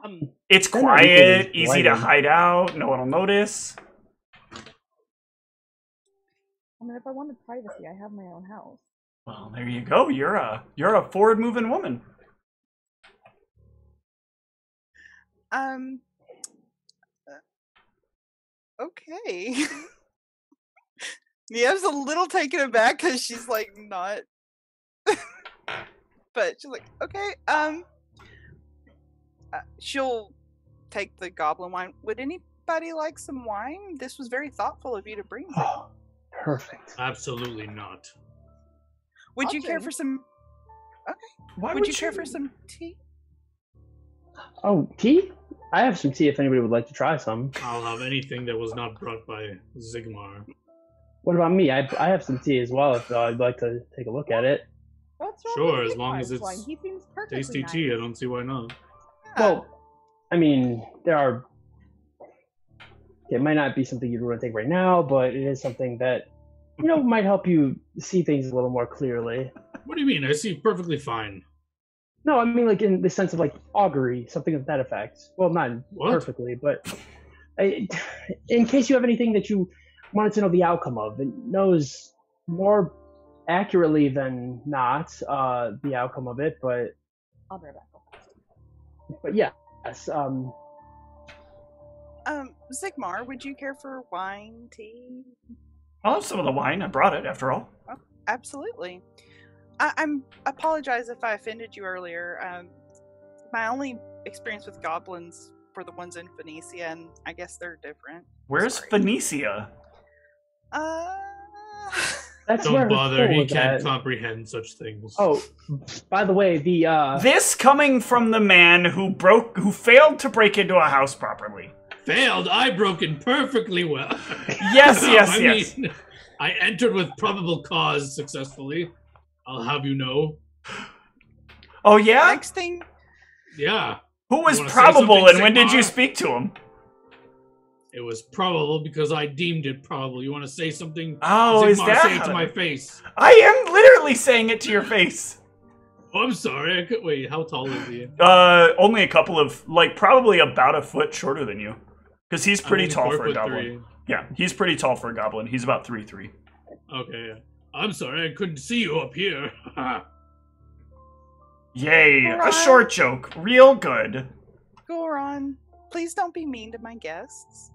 [SPEAKER 4] Hmm.
[SPEAKER 2] It's quiet, easy to hide out, no one will notice.
[SPEAKER 1] I mean, if I wanted privacy, I have my own house.
[SPEAKER 2] Well, there you go. You're a forward-moving woman.
[SPEAKER 4] Okay. Niev's a little taken aback because she's like not, but she's like, okay. She'll take the goblin wine. Would anybody like some wine? This was very thoughtful of you to bring.
[SPEAKER 5] Oh, perfect.
[SPEAKER 3] Absolutely not.
[SPEAKER 4] Would you care for some? Okay. Would you care for some tea?
[SPEAKER 5] Oh, tea? I have some tea if anybody would like to try some.
[SPEAKER 3] I'll have anything that was not brought by Zigmar.
[SPEAKER 5] What about me? I have some tea as well if I'd like to take a look at it.
[SPEAKER 1] What's wrong
[SPEAKER 3] Sure,
[SPEAKER 1] with
[SPEAKER 3] as long as
[SPEAKER 1] Sigmar's wine?
[SPEAKER 3] it's
[SPEAKER 1] He seems perfectly
[SPEAKER 3] tasty
[SPEAKER 1] nice.
[SPEAKER 3] tea, I don't see why not.
[SPEAKER 5] Well, I mean, it might not be something you'd want to take right now, but it is something that, might help you see things a little more clearly.
[SPEAKER 3] What do you mean? I see perfectly fine.
[SPEAKER 5] No, I mean, like, in the sense of, like, augury, something of that effect. Well, not perfectly, but in case you have anything that you wanted to know the outcome of, it knows more accurately than not the outcome of it, but
[SPEAKER 1] I'll be right back.
[SPEAKER 5] yes.
[SPEAKER 4] Sigmar, would you care for wine, tea?
[SPEAKER 2] I'll have some of the wine. I brought it, after all.
[SPEAKER 4] Oh, absolutely. I apologize if I offended you earlier. My only experience with goblins were the ones in Phoenicia, and I guess they're different.
[SPEAKER 2] Where's Phoenicia?
[SPEAKER 5] That's
[SPEAKER 3] Don't bother, he
[SPEAKER 5] was
[SPEAKER 3] can't
[SPEAKER 5] at.
[SPEAKER 3] comprehend such things.
[SPEAKER 5] Oh, by the way,
[SPEAKER 2] This coming from the man who failed to break into a house properly.
[SPEAKER 3] Failed? I broke in perfectly well.
[SPEAKER 2] Yes, yes,
[SPEAKER 3] I
[SPEAKER 2] yes.
[SPEAKER 3] mean, I entered with probable cause successfully. I'll have you know.
[SPEAKER 2] Oh, yeah?
[SPEAKER 4] Next thing,
[SPEAKER 3] Yeah.
[SPEAKER 2] Who was
[SPEAKER 3] You wanna say
[SPEAKER 2] probable,
[SPEAKER 3] something,
[SPEAKER 2] and when did you
[SPEAKER 3] Sigmar?
[SPEAKER 2] speak to him?
[SPEAKER 3] It was probable because I deemed it probable. You want to say something?
[SPEAKER 2] Oh,
[SPEAKER 3] Sigmar,
[SPEAKER 2] is that
[SPEAKER 3] say it
[SPEAKER 2] how
[SPEAKER 3] to
[SPEAKER 2] it-
[SPEAKER 3] my face.
[SPEAKER 2] I am literally saying it to your face.
[SPEAKER 3] Oh, I'm sorry. I could wait. How tall is he?
[SPEAKER 2] Only a couple of, probably about a foot shorter than you. Because he's pretty
[SPEAKER 3] I'm
[SPEAKER 2] tall
[SPEAKER 3] only
[SPEAKER 2] for a
[SPEAKER 3] 4'3".
[SPEAKER 2] goblin. Yeah, he's pretty tall for a goblin. He's about 3'3".
[SPEAKER 3] Okay. Yeah. I'm sorry. I couldn't see you up here.
[SPEAKER 2] Yay, a
[SPEAKER 4] Alright.
[SPEAKER 2] short joke. Real good.
[SPEAKER 4] Goron, please don't be mean to my guests.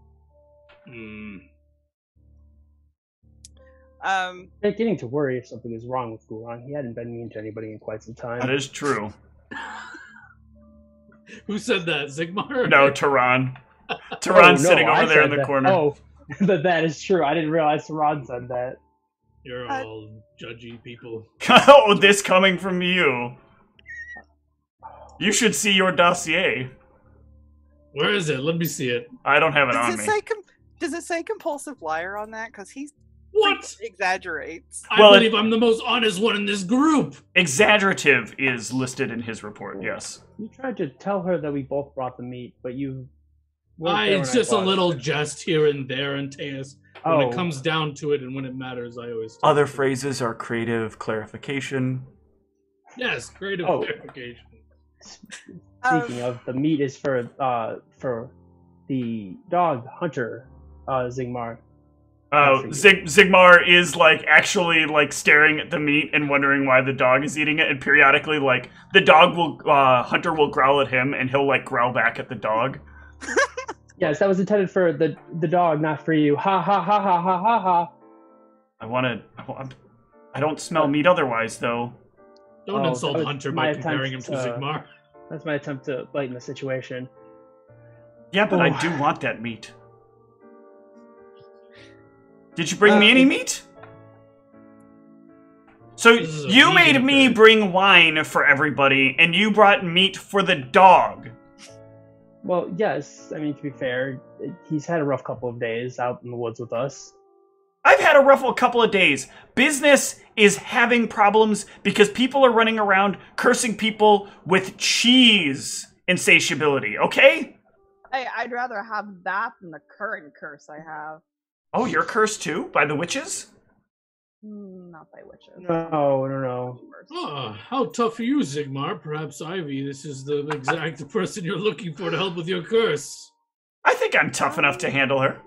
[SPEAKER 5] Beginning to worry if something is wrong with Guran. He hadn't been mean to anybody in quite some time.
[SPEAKER 2] That is true.
[SPEAKER 3] Who said that? Sigmar?
[SPEAKER 2] No, Tehran. Tehran's sitting over
[SPEAKER 5] I
[SPEAKER 2] there in
[SPEAKER 5] said
[SPEAKER 2] the
[SPEAKER 5] that.
[SPEAKER 2] corner.
[SPEAKER 5] Oh, that is true. I didn't realize Saran said that.
[SPEAKER 3] You're all judgy people.
[SPEAKER 2] Oh, this coming from you. You should see your dossier.
[SPEAKER 3] Where is it? Let me see it.
[SPEAKER 2] I don't have it
[SPEAKER 4] Does
[SPEAKER 2] on
[SPEAKER 4] it
[SPEAKER 2] me.
[SPEAKER 4] say does it say compulsive liar on that? Because he
[SPEAKER 3] What?
[SPEAKER 4] exaggerates.
[SPEAKER 3] I
[SPEAKER 2] Well,
[SPEAKER 3] believe I'm the most honest one in this group.
[SPEAKER 2] Exaggerative is listed in his report, yes.
[SPEAKER 5] You tried to tell her that we both brought the meat, but you weren't there when
[SPEAKER 3] It's
[SPEAKER 5] I
[SPEAKER 3] just a
[SPEAKER 5] bought it.
[SPEAKER 3] little jest here and there, Antaeus. When
[SPEAKER 5] Oh.
[SPEAKER 3] it comes down to it and when it matters, I always tell
[SPEAKER 2] Other
[SPEAKER 3] you.
[SPEAKER 2] phrases are creative clarification.
[SPEAKER 3] Yes, creative
[SPEAKER 5] Oh.
[SPEAKER 3] clarification.
[SPEAKER 5] Speaking of, the meat is for the dog hunter, Zigmar.
[SPEAKER 2] Oh,
[SPEAKER 5] Good for you.
[SPEAKER 2] Zigmar is actually staring at the meat and wondering why the dog is eating it, and periodically the dog will Hunter will growl at him and he'll growl back at the dog.
[SPEAKER 5] Yes, that was intended for the dog, not for you. Ha ha ha ha ha ha ha.
[SPEAKER 2] I don't smell meat otherwise though.
[SPEAKER 3] Don't
[SPEAKER 5] Oh,
[SPEAKER 3] insult
[SPEAKER 5] that was
[SPEAKER 3] Hunter
[SPEAKER 5] my
[SPEAKER 3] by comparing him
[SPEAKER 5] attempt
[SPEAKER 3] to
[SPEAKER 5] to-
[SPEAKER 3] Sigmar.
[SPEAKER 5] That's my attempt to lighten the situation.
[SPEAKER 2] Yeah, but
[SPEAKER 5] Oh.
[SPEAKER 2] I do want that meat. Did you bring me any meat? So
[SPEAKER 3] This is a
[SPEAKER 2] you
[SPEAKER 3] vegan
[SPEAKER 2] made me
[SPEAKER 3] affair.
[SPEAKER 2] bring wine for everybody, and you brought meat for the dog.
[SPEAKER 5] Well, yes. I mean, to be fair, he's had a rough couple of days out in the woods with us.
[SPEAKER 2] I've had a rough couple of days. Business is having problems because people are running around cursing people with cheese insatiability, okay?
[SPEAKER 1] I'd rather have that than the current curse I have.
[SPEAKER 2] Oh, you're cursed too? By the witches?
[SPEAKER 1] Not by witches.
[SPEAKER 5] No.
[SPEAKER 3] Ah, how tough are you, Sigmar? Perhaps Ivy, this is the exact person you're looking for to help with your curse.
[SPEAKER 2] I think I'm tough enough to handle her.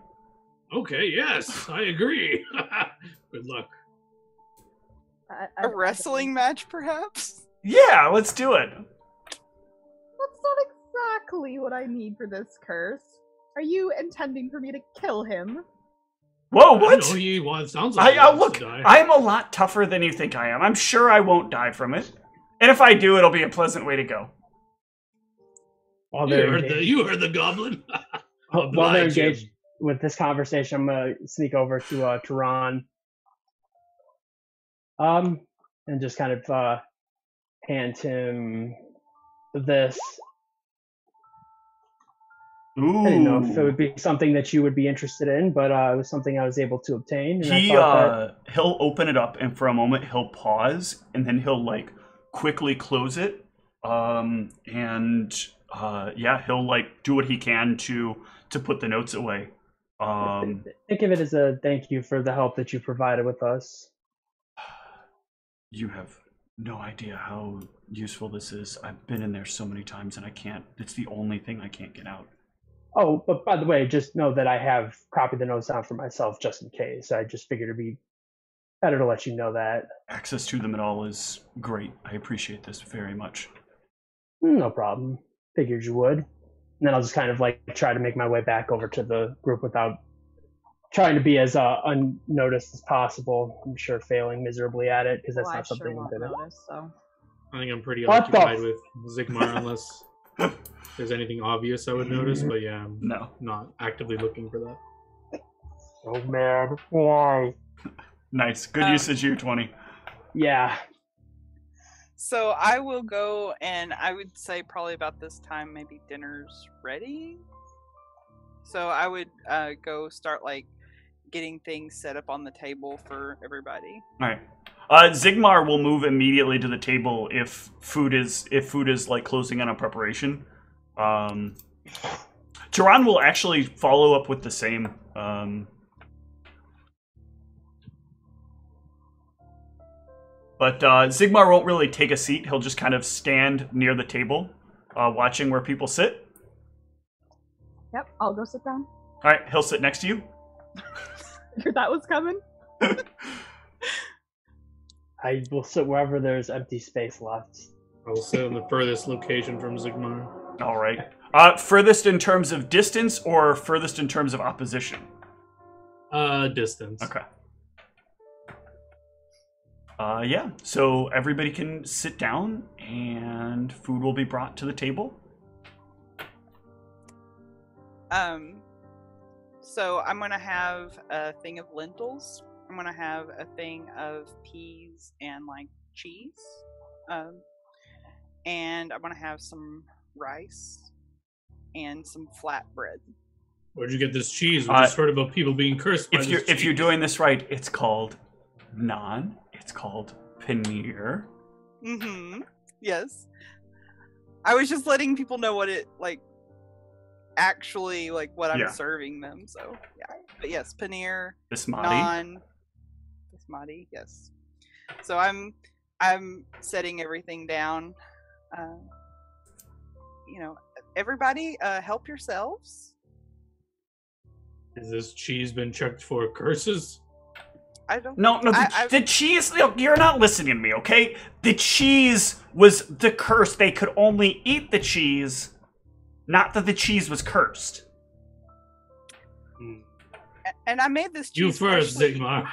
[SPEAKER 3] Okay, yes, I agree. Good luck.
[SPEAKER 4] A wrestling match, perhaps?
[SPEAKER 2] Yeah, let's do it.
[SPEAKER 1] That's not exactly what I need for this curse. Are you intending for me to kill him?
[SPEAKER 2] Whoa,
[SPEAKER 3] I
[SPEAKER 2] what?
[SPEAKER 3] know it sounds like he
[SPEAKER 2] I
[SPEAKER 3] wants
[SPEAKER 2] look,
[SPEAKER 3] to die.
[SPEAKER 2] I'm a lot tougher than you think I am. I'm sure I won't die from it. And if I do, it'll be a pleasant way to go.
[SPEAKER 5] While
[SPEAKER 3] You
[SPEAKER 5] they're
[SPEAKER 3] heard,
[SPEAKER 5] engaged,
[SPEAKER 3] you heard the goblin.
[SPEAKER 5] while they're
[SPEAKER 3] Oblige him.
[SPEAKER 5] engaged with this conversation, I'm gonna sneak over to Tehran, and just kind of hand him this.
[SPEAKER 2] Ooh.
[SPEAKER 5] I didn't know if it would be something that you would be interested in, but it was something I was able to obtain. And
[SPEAKER 2] He'll open it up, and for a moment he'll pause, and then he'll like quickly close it. He'll like do what he can to put the notes away.
[SPEAKER 5] Think of it as a thank you for the help that you provided with us.
[SPEAKER 2] You have no idea how useful this is. I've been in there so many times, and I can't. It's the only thing I can't get out.
[SPEAKER 5] Oh, but by the way, just know that I have copied the notes down for myself just in case. I just figured it'd be better to let you know that.
[SPEAKER 2] Access to them at all is great. I appreciate this very much.
[SPEAKER 5] No problem. Figured you would. And then I'll just kind of like try to make my way back over to the group without trying to be as unnoticed as possible. I'm sure failing miserably at it because that's not something I'm good at.
[SPEAKER 1] So.
[SPEAKER 3] I think I'm pretty occupied with Zigmar unless there's anything obvious I would notice, but yeah, I'm not actively looking for that.
[SPEAKER 5] Oh man, why?
[SPEAKER 2] Nice. Good usage of your 20.
[SPEAKER 5] Yeah.
[SPEAKER 4] So I will go, and I would say probably about this time, maybe dinner's ready. So I would go start like getting things set up on the table for everybody.
[SPEAKER 2] All right. Zigmar will move immediately to the table if food is like closing in on preparation. Tehran will actually follow up with the same. But Zigmar won't really take a seat. He'll just kind of stand near the table, watching where people sit.
[SPEAKER 1] Yep, I'll go sit down.
[SPEAKER 2] All right, he'll sit next to you.
[SPEAKER 1] Figured that was coming.
[SPEAKER 5] I will sit wherever there's empty space left.
[SPEAKER 3] I'll sit in the furthest location from Zigmar.
[SPEAKER 2] All right. Furthest in terms of distance or furthest in terms of opposition?
[SPEAKER 3] Distance.
[SPEAKER 2] Okay. Yeah, so everybody can sit down and food will be brought to the table.
[SPEAKER 4] So I'm going to have a thing of lentils. I'm going to have a thing of peas and like cheese. And I'm going to have some rice and some flatbread.
[SPEAKER 3] Where'd you get this cheese? We just heard about people being cursed by this cheese.
[SPEAKER 2] If you're doing this right, it's called naan. It's called paneer.
[SPEAKER 4] Mm-hmm. Yes. I was just letting people know what it like actually like what I'm serving them. So yeah. But yes, paneer, naan, basmati, yes. So I'm setting everything down. Everybody help yourselves.
[SPEAKER 3] Has this cheese been checked for curses?
[SPEAKER 4] I don't.
[SPEAKER 2] No. The cheese. Look, you're not listening to me, okay? The cheese was the curse. They could only eat the cheese, not that the cheese was cursed.
[SPEAKER 4] And I made this cheese.
[SPEAKER 3] You first, Zigmar.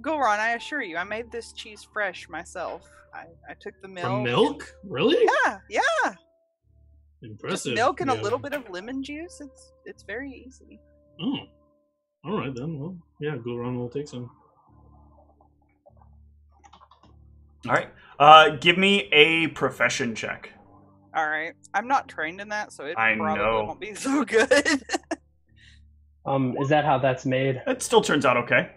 [SPEAKER 4] Goran, I assure you, I made this cheese fresh myself. I took the milk.
[SPEAKER 3] From milk? Really?
[SPEAKER 4] Yeah.
[SPEAKER 3] Impressive.
[SPEAKER 4] Just milk and a little bit of lemon juice. It's very easy.
[SPEAKER 3] Oh. All right then. Well, yeah, Goran will take some.
[SPEAKER 2] All right. Give me a profession check.
[SPEAKER 4] All right. I'm not trained in that, so it probably won't be so good.
[SPEAKER 5] Is that how that's made?
[SPEAKER 2] It still turns out okay.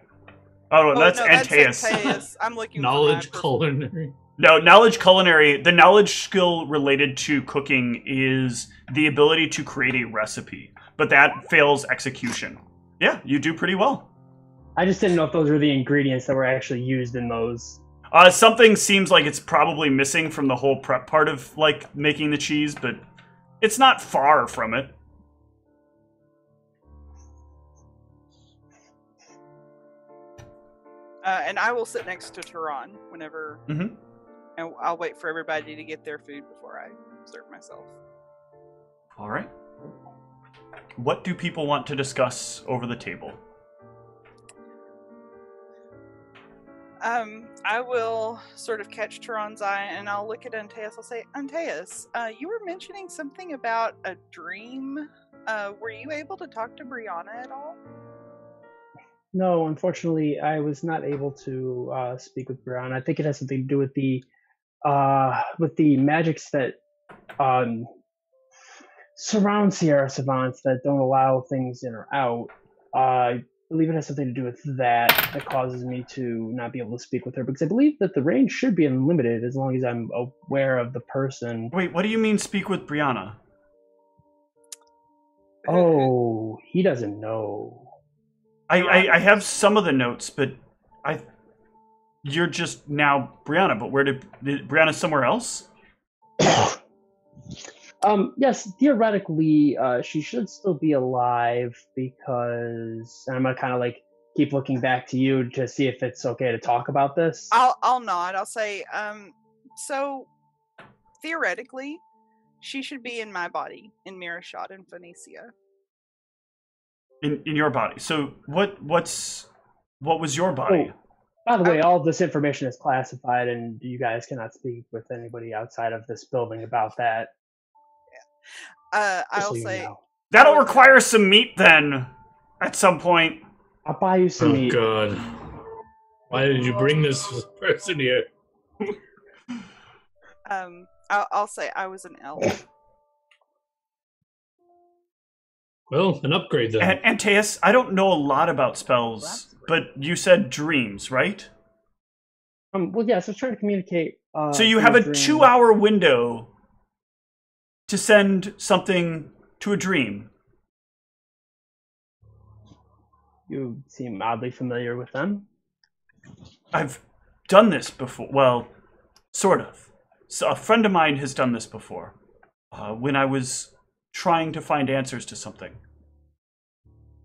[SPEAKER 2] Oh, no, that's Antaeus.
[SPEAKER 4] Antaeus. I'm looking
[SPEAKER 3] knowledge culinary.
[SPEAKER 2] No, knowledge culinary. The knowledge skill related to cooking is the ability to create a recipe, but that fails execution. Yeah, you do pretty well.
[SPEAKER 5] I just didn't know if those were the ingredients that were actually used in those.
[SPEAKER 2] Something seems like it's probably missing from the whole prep part of like making the cheese, but it's not far from it.
[SPEAKER 4] And I will sit next to Tehran whenever, and I'll wait for everybody to get their food before I serve myself.
[SPEAKER 2] All right. What do people want to discuss over the table?
[SPEAKER 4] I will sort of catch Tehran's eye, and I'll look at Antaeus. I'll say, Antaeus, you were mentioning something about a dream. Were you able to talk to Brianna at all?
[SPEAKER 5] No, unfortunately, I was not able to speak with Brianna. I think it has something to do with the magics that surround Sierra Savants that don't allow things in or out. I believe it has something to do with that causes me to not be able to speak with her, because I believe that the range should be unlimited as long as I'm aware of the person.
[SPEAKER 2] Wait, what do you mean speak with Brianna?
[SPEAKER 5] Oh, he doesn't know.
[SPEAKER 2] I have some of the notes, but you're just now Brianna, but where did Brianna somewhere else?
[SPEAKER 5] Yes, theoretically, she should still be alive, because I'm gonna kind of like keep looking back to you to see if it's okay to talk about this.
[SPEAKER 4] I'll nod. I'll say, so theoretically, she should be in my body, in Mirashad and Phoenicia.
[SPEAKER 2] In your body. So what was your body?
[SPEAKER 5] Oh, by the way, all this information is classified, and you guys cannot speak with anybody outside of this building about that.
[SPEAKER 4] I'll say
[SPEAKER 2] that'll require some meat then, at some point.
[SPEAKER 5] I'll buy you some meat.
[SPEAKER 3] Oh God! Why did you bring this person here?
[SPEAKER 4] I'll say I was an elf.
[SPEAKER 3] Well, an upgrade then.
[SPEAKER 2] And Teus, I don't know a lot about spells, but you said dreams, right?
[SPEAKER 5] Well, yes, I was trying to communicate.
[SPEAKER 2] So you have a 2-hour window to send something to a dream.
[SPEAKER 5] You seem oddly familiar with them.
[SPEAKER 2] I've done this before. Well, sort of. So a friend of mine has done this before. When I was trying to find answers to something.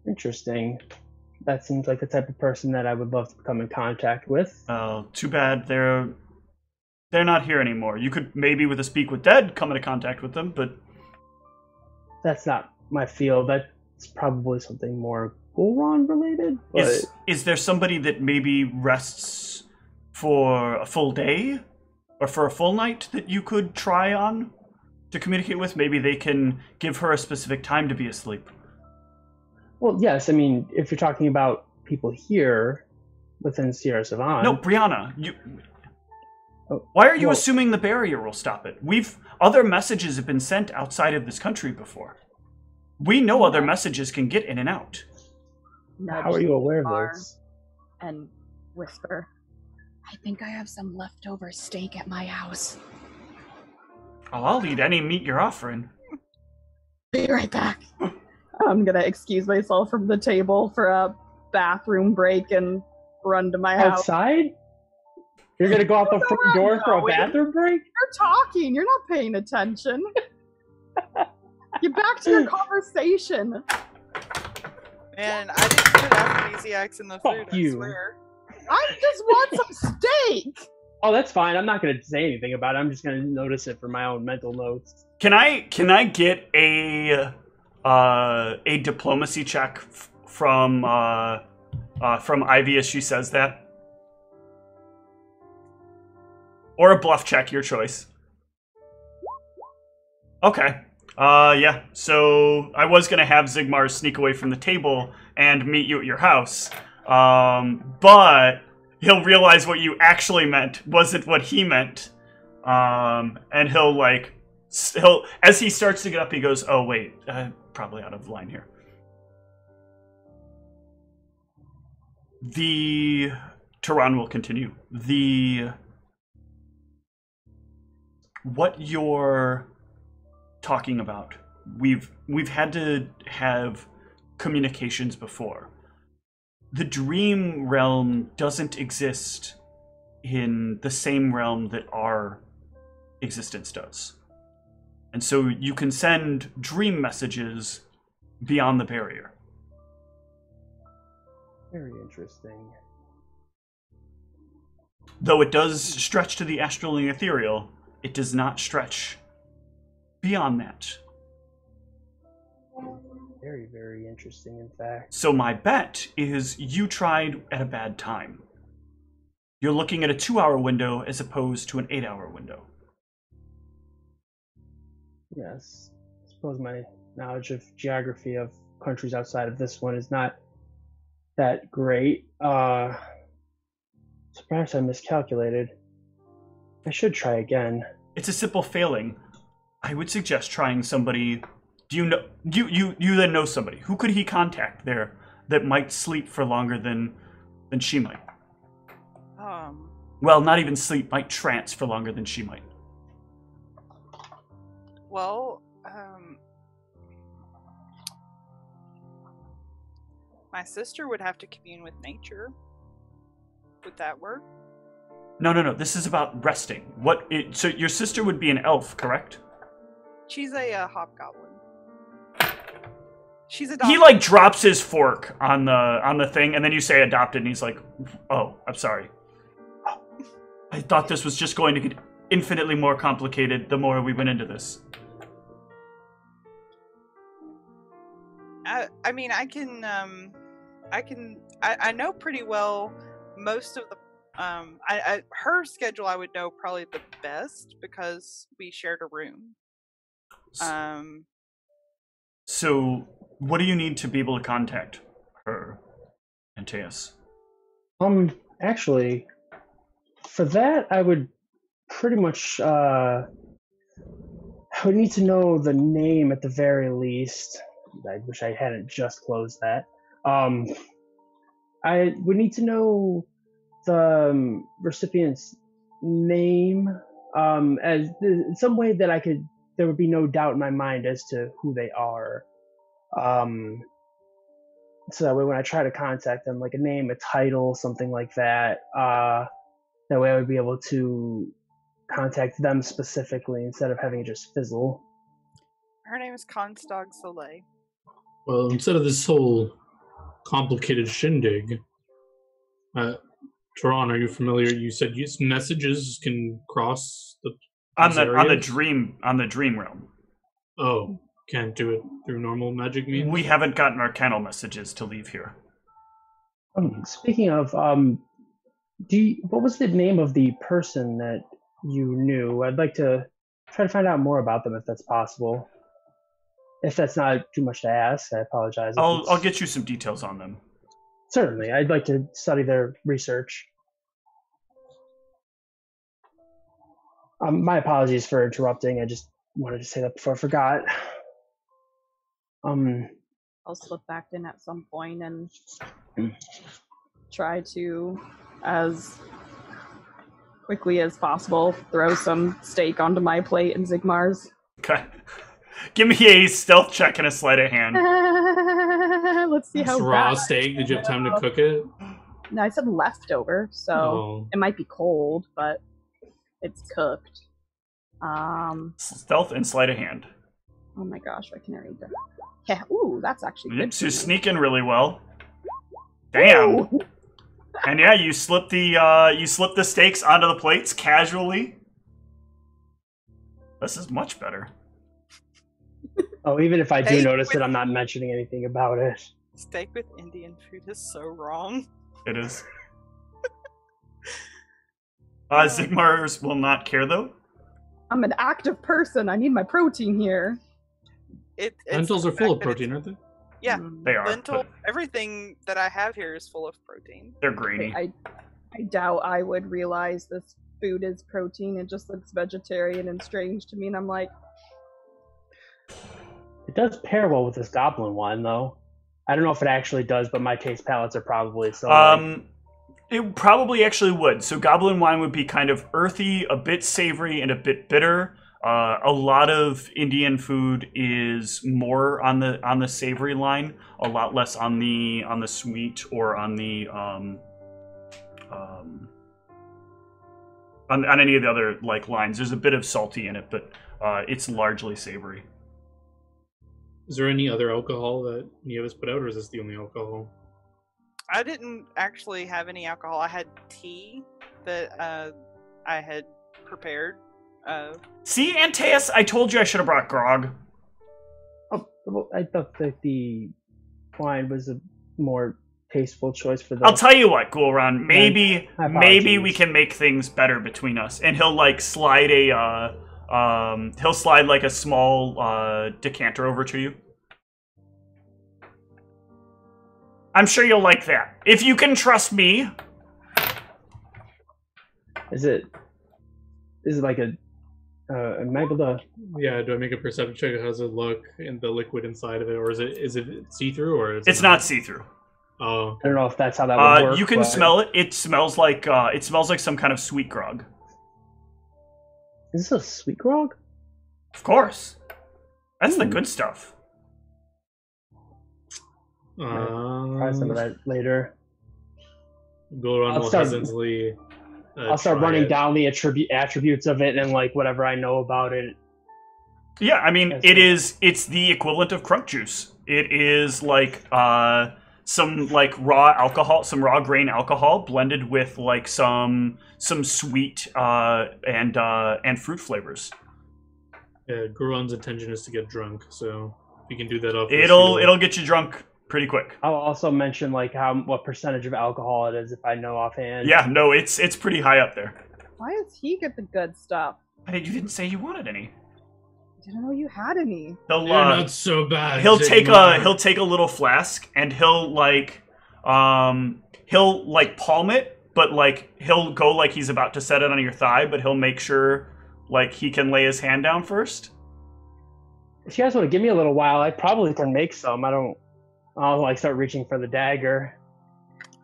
[SPEAKER 5] Interesting. That seems like the type of person that I would love to come in contact with.
[SPEAKER 2] Too bad they're not here anymore. You could maybe with a Speak with Dead come into contact with them, but
[SPEAKER 5] that's not my field. That's probably something more Gulron related. But...
[SPEAKER 2] Is there somebody that maybe rests for a full day or for a full night that you could try on to communicate with? Maybe they can give her a specific time to be asleep.
[SPEAKER 5] Well, yes. I mean, if you're talking about people here within Sierra Savant.
[SPEAKER 2] No, Brianna, why are you assuming the barrier will stop it? Other messages have been sent outside of this country before. We know other messages can get in and out.
[SPEAKER 5] How are you aware of this?
[SPEAKER 1] And whisper, I think I have some leftover steak at my house.
[SPEAKER 2] Oh, I'll eat any meat you're offering.
[SPEAKER 1] Be right back. I'm gonna excuse myself from the table for a bathroom break and run to my house.
[SPEAKER 5] Outside? You're gonna go out the front door for a bathroom break?
[SPEAKER 1] You're talking. You're not paying attention. Get back to your conversation.
[SPEAKER 4] Man, I didn't put aphrodisiacs in the food, I swear.
[SPEAKER 1] I just want some steak!
[SPEAKER 5] Oh, that's fine. I'm not going to say anything about it. I'm just going to notice it for my own mental notes.
[SPEAKER 2] Can I get a diplomacy check from Ivy as she says that? Or a bluff check, your choice. Okay. Yeah. So I was gonna have Zigmar sneak away from the table and meet you at your house, but he'll realize what you actually meant wasn't what he meant, and he'll as he starts to get up, he goes, "Oh wait, probably out of line here." The Tehran will continue. What you're talking about, we've had to have communications before. The dream realm doesn't exist in the same realm that our existence does. And so you can send dream messages beyond the barrier.
[SPEAKER 5] Very interesting.
[SPEAKER 2] Though it does stretch to the astral and ethereal, it does not stretch beyond that.
[SPEAKER 5] Very, very interesting, in fact.
[SPEAKER 2] So my bet is you tried at a bad time. You're looking at a 2-hour window as opposed to an 8-hour window.
[SPEAKER 5] Yes. I suppose my knowledge of geography of countries outside of this one is not that great. Perhaps I miscalculated. I should try again.
[SPEAKER 2] It's a simple failing. I would suggest trying somebody Do you know you then know somebody? Who could he contact there that might sleep for longer than she might? Well, not even sleep, might trance for longer than she might.
[SPEAKER 4] Well, my sister would have to commune with nature. Would that work?
[SPEAKER 2] No. This is about resting. So your sister would be an elf, correct?
[SPEAKER 4] She's a hobgoblin. She's adopted.
[SPEAKER 2] He like drops his fork on the thing, and then you say adopted, and he's like, "Oh, I'm sorry. I thought this was just going to get infinitely more complicated the more we went into this."
[SPEAKER 4] I mean, I know pretty well most of the her schedule. I would know probably the best because we shared a room.
[SPEAKER 2] So what do you need to be able to contact her, Antaeus?
[SPEAKER 5] Actually, for that, I would pretty much, I would need to know the name at the very least. I wish I hadn't just closed that. I would need to know the recipient's name, as some way that there would be no doubt in my mind as to who they are. So that way when I try to contact them, like a name, a title, something like that, that way I would be able to contact them specifically instead of having it just fizzle.
[SPEAKER 4] Her name is Constog Soleil.
[SPEAKER 3] Well, instead of this whole complicated shindig, Tron, are you familiar? You said messages can cross
[SPEAKER 2] on the dream realm.
[SPEAKER 3] Oh, can't do it through normal magic means?
[SPEAKER 2] We haven't gotten our kennel messages to leave here.
[SPEAKER 5] Speaking of, what was the name of the person that you knew? I'd like to try to find out more about them if that's possible. If that's not too much to ask, I apologize.
[SPEAKER 2] I'll get you some details on them.
[SPEAKER 5] Certainly, I'd like to study their research. My apologies for interrupting. I just wanted to say that before I forgot.
[SPEAKER 1] I'll slip back in at some point and try to, as quickly as possible, throw some steak onto my plate and Zigmar's.
[SPEAKER 2] Okay. Give me a stealth check and a sleight of hand.
[SPEAKER 1] Let's see how
[SPEAKER 3] raw steak. Did you have time to cook it?
[SPEAKER 1] No, I said leftover, so it might be cold, but it's cooked.
[SPEAKER 2] Stealth and sleight of hand.
[SPEAKER 1] Oh my gosh, I can read that. Yeah, ooh, that's actually good.
[SPEAKER 2] So you're sneaking really well. Damn. Ooh. And yeah, you slip the steaks onto the plates casually. This is much better.
[SPEAKER 5] Oh, even if I do notice it, I'm not mentioning anything about it.
[SPEAKER 4] Steak with Indian food is so wrong.
[SPEAKER 2] It is. Zigmars will not care, though.
[SPEAKER 1] I'm an active person. I need my protein here.
[SPEAKER 3] Lentils are full of protein, aren't they?
[SPEAKER 4] Yeah,
[SPEAKER 2] they are.
[SPEAKER 4] Everything that I have here is full of protein.
[SPEAKER 2] They're grainy.
[SPEAKER 1] I doubt I would realize this food is protein. It just looks vegetarian and strange to me, and I'm like...
[SPEAKER 5] It does pair well with this goblin wine, though. I don't know if it actually does, but my taste palates are probably so...
[SPEAKER 2] It probably actually would. So goblin wine would be kind of earthy, a bit savory, and a bit bitter. A lot of Indian food is more on the savory line, a lot less on the sweet or on the on any of the other like lines. There's a bit of salty in it, but it's largely savory.
[SPEAKER 3] Is there any other alcohol that Nieves put out, or is this the only alcohol?
[SPEAKER 4] I didn't actually have any alcohol. I had tea that I had prepared.
[SPEAKER 2] See, Antaeus, I told you I should have brought grog.
[SPEAKER 5] Oh, well, I thought that the wine was a more tasteful choice for the...
[SPEAKER 2] I'll tell you what, Gulran, maybe we can make things better between us. And he'll like slide like a small decanter over to you. I'm sure you'll like that. If you can trust me.
[SPEAKER 5] Is it like a Am I able to?
[SPEAKER 3] Yeah, do I make a perception check? How does it look in the liquid inside of it, or is it see-through, or is
[SPEAKER 2] it's not see-through.
[SPEAKER 3] Oh,
[SPEAKER 5] I don't know if that's how that would work.
[SPEAKER 2] You can
[SPEAKER 5] but...
[SPEAKER 2] smell it. It smells like some kind of sweet grog.
[SPEAKER 5] Is this a sweet grog?
[SPEAKER 2] Of course. That's the good stuff.
[SPEAKER 5] Try some of that later.
[SPEAKER 3] Goran will hesitantly.
[SPEAKER 5] I'll start running down the attributes of it and like whatever I know about it.
[SPEAKER 2] Yeah, I mean, it's the equivalent of crunk juice. It is like some like raw alcohol, some raw grain alcohol blended with like some sweet and fruit flavors.
[SPEAKER 3] Yeah, Goran's intention is to get drunk, so if you can do that off.
[SPEAKER 2] It'll get you drunk pretty quick.
[SPEAKER 5] I'll also mention like what percentage of alcohol it is if I know offhand.
[SPEAKER 2] Yeah, no, it's pretty high up there.
[SPEAKER 1] Why does he get the good stuff?
[SPEAKER 2] You didn't say you wanted any.
[SPEAKER 1] I didn't know you had any.
[SPEAKER 3] You're not so bad.
[SPEAKER 2] He'll take a little flask and he'll palm it, but like he'll go like he's about to set it on your thigh, but he'll make sure like he can lay his hand down first.
[SPEAKER 5] If you guys want to give me a little while, I probably can make some. I'll like start reaching for the dagger.